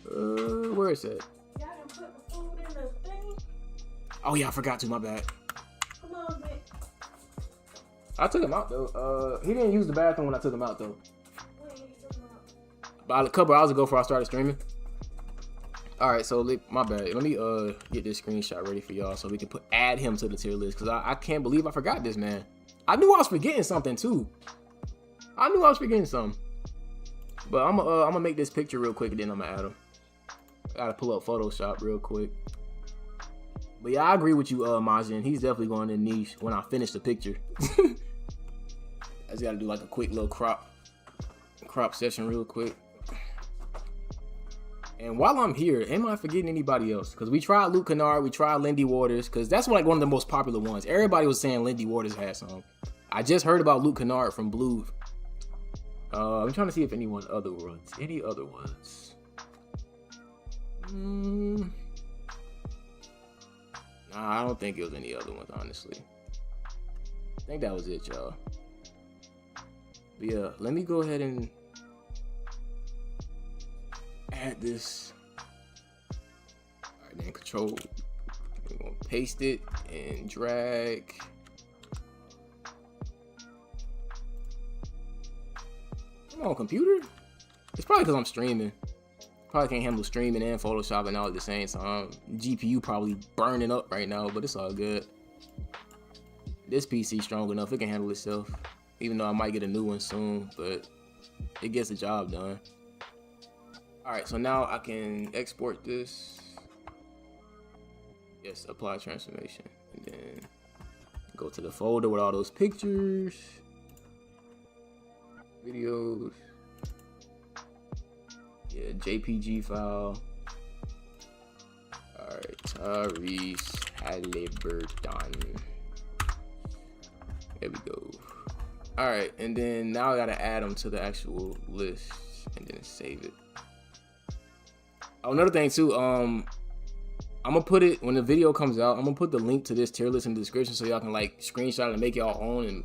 Where is it? Oh yeah, I forgot to, my bad. Come on, man. I took him out though. He didn't use the bathroom when I took him out though. About a couple hours ago before I started streaming. Alright, so my bad. Let me get this screenshot ready for y'all so we can add him to the tier list, because I can't believe I forgot this man. I knew I was forgetting something too. I knew I was forgetting something. But I'm gonna make this picture real quick and then I'm gonna add him. I gotta pull up Photoshop real quick. But yeah, I agree with you, Majin. He's definitely going in niche when I finish the picture. I just gotta do like a quick little crop session real quick. And while I'm here, am I forgetting anybody else? Because we tried Luke Kennard, we tried Lindy Waters, because that's like one of the most popular ones. Everybody was saying Lindy Waters had some. I just heard about Luke Kennard from Blue. I'm trying to see if any other ones. Nah, I don't think it was any other ones, honestly. I think that was it, y'all. But yeah, let me go ahead and add this. Alright, then control. We're gonna paste it and drag. Come on, computer. It's probably because I'm streaming. Probably can't handle streaming and Photoshop and all at the same time. GPU probably burning up right now, but it's all good. This PC strong enough, it can handle itself. Even though I might get a new one soon, but it gets the job done. Alright, so now I can export this. Yes, apply transformation. And then go to the folder with all those pictures, videos. Yeah, JPG file. Alright, Tyrese Halliburton. There we go. All right, and then now I gotta add them to the actual list and then save it. Oh, another thing too, I'm gonna put it when the video comes out. I'm gonna put the link to this tier list in the description so y'all can like screenshot it and make y'all own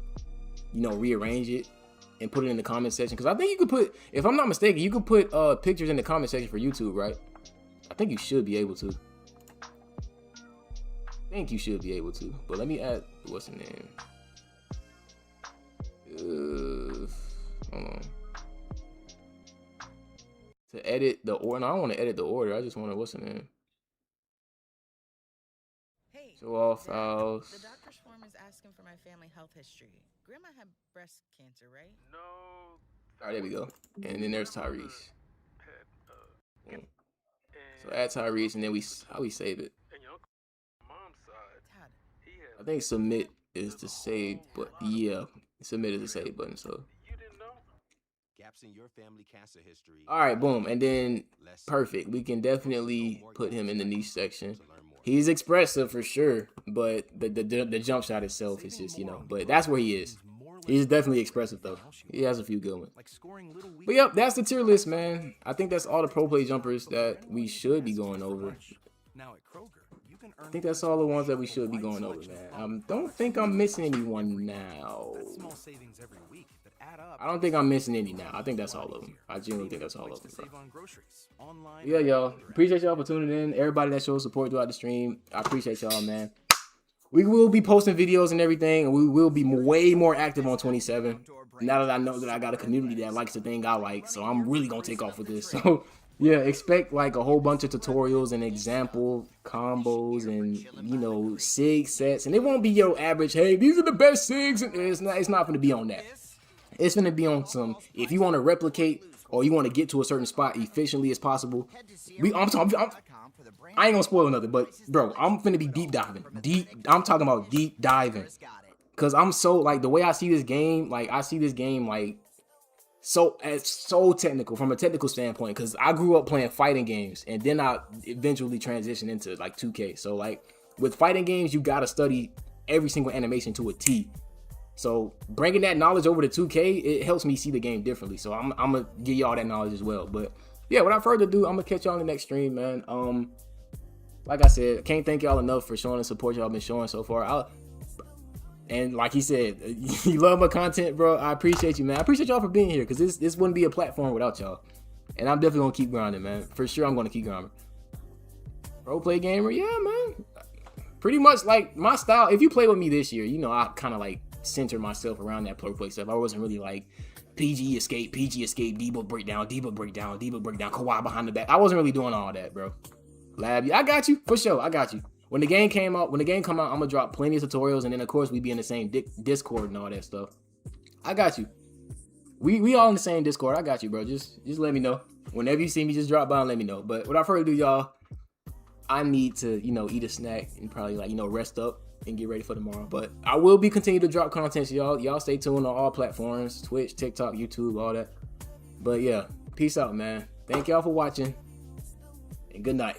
and rearrange it and put it in the comment section. Cause I think you could put, if I'm not mistaken, you could put pictures in the comment section for YouTube, right? I think you should be able to. But let me add what's the name. Hold on. To edit the order. No, I don't want to edit the order. I just want to, what's the name? Hey, Show off Dad, files. the doctor's form is asking for my family health history. Grandma had breast cancer, right? No. All right, there we go. And then there's Tyrese. Had, Mm. So add Tyrese, and then how we save it. and your mom's side, Dad, he had. I think submit is the save, but yeah, submit is the save button. So You didn't know? Gaps in your family cancer history. all right, boom, and then perfect. We can definitely put him in the niche section. He's expressive for sure, but the jump shot itself is just, but that's where he is. He's definitely expressive though. He has a few good ones. But yep, that's the tier list, man. I think that's all the pro play jumpers that we should be going over. Now at Kroger, you can earn I think that's all the ones that we should be going over, man. I don't think I'm missing anyone now. small savings every week that add up. I don't think I'm missing any now. I think that's all of them. I genuinely think that's all of them, bro. Save on groceries, online. Yeah, y'all. Appreciate y'all for tuning in. Everybody that shows support throughout the stream. I appreciate y'all, man. We will be posting videos and everything, and we will be way more active on 27. Now that I know that I got a community that likes the thing I like, so I'm really gonna take off with this. So yeah, expect like a whole bunch of tutorials and example combos and sig sets, and it won't be your average. Hey, these are the best sigs. It's not gonna be on that. It's gonna be on some. If you want to replicate or you want to get to a certain spot efficiently as possible, I ain't gonna spoil nothing, but bro, I'm finna be deep diving. I'm talking about deep diving. Cause I'm so like the way I see this game, so technical from a technical standpoint. Cause I grew up playing fighting games, and then I eventually transitioned into like 2K. So like with fighting games, you gotta study every single animation to a T. So bringing that knowledge over to 2K, it helps me see the game differently. So I'm gonna give y'all that knowledge as well. But yeah, without further ado, I'm gonna catch y'all in the next stream, man. Like I said, can't thank y'all enough for showing the support y'all been showing so far. And like he said, you love my content, bro. I appreciate you, man. I appreciate y'all for being here, because this wouldn't be a platform without y'all. And I'm definitely gonna keep grinding, man. For sure, I'm gonna keep grinding. Pro play gamer, yeah, man. Pretty much like my style. If you play with me this year, I kind of like center myself around that pro play stuff. I wasn't really like PG escape, debug breakdown, Kawhi behind the back. I wasn't really doing all that, bro. Lab, I got you for sure. I got you. When the game come out, I'm gonna drop plenty of tutorials, and then of course we be in the same Discord and all that stuff. I got you. We all in the same Discord. I got you, bro. Just let me know. Whenever you see me, just drop by and let me know. But without further ado, y'all, I need to eat a snack and probably rest up and get ready for tomorrow. But I will be continuing to drop content, so y'all stay tuned on all platforms: Twitch, TikTok, YouTube, all that. But yeah, peace out, man. Thank y'all for watching, and good night.